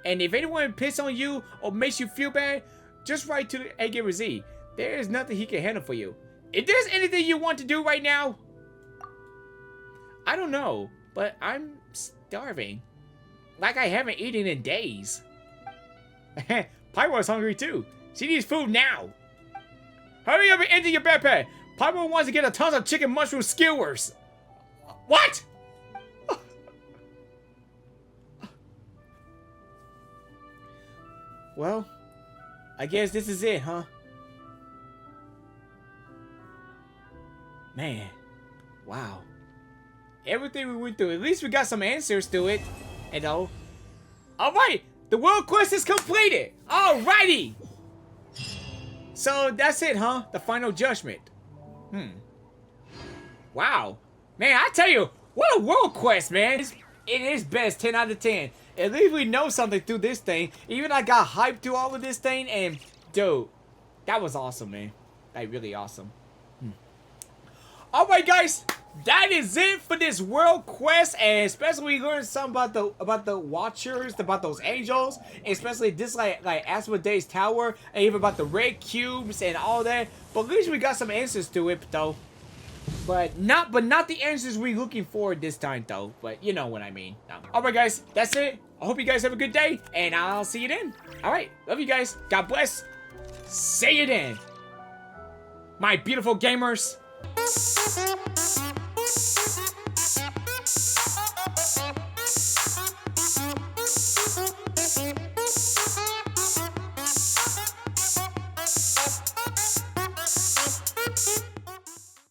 And if anyone picks on you or makes you feel bad, just write to Agamerzzz. There is nothing he can handle for you. If there's anything you want to do right now, I don't know, but I'm starving. Like I haven't eaten in days. Paimon's hungry too. She needs food now. Hurry up and empty your backpack. Paimon wants to get a ton of chicken mushroom skewers. What? Well, I guess this is it, huh? Man, wow. Everything we went through, at least we got some answers to it. And alright, the world quest is completed. Alrighty. So that's it, huh? The final judgment. Wow. Man, I tell you, what a world quest, man. It is best 10 out of 10. At least we know something through this thing. Even I got hyped through all of this thing, and dude, that was awesome, man. Like, really awesome. Alright, guys. That is it for this world quest, and especially we learned something about the Watchers, about those angels, especially this like Asmodee's Tower, and even about the red cubes and all that. But at least we got some answers to it, though. But not the answers we're looking for this time, though. But you know what I mean. No. Alright, guys, that's it. I hope you guys have a good day, and I'll see you then. Alright, love you guys. God bless. See you then. My beautiful gamers.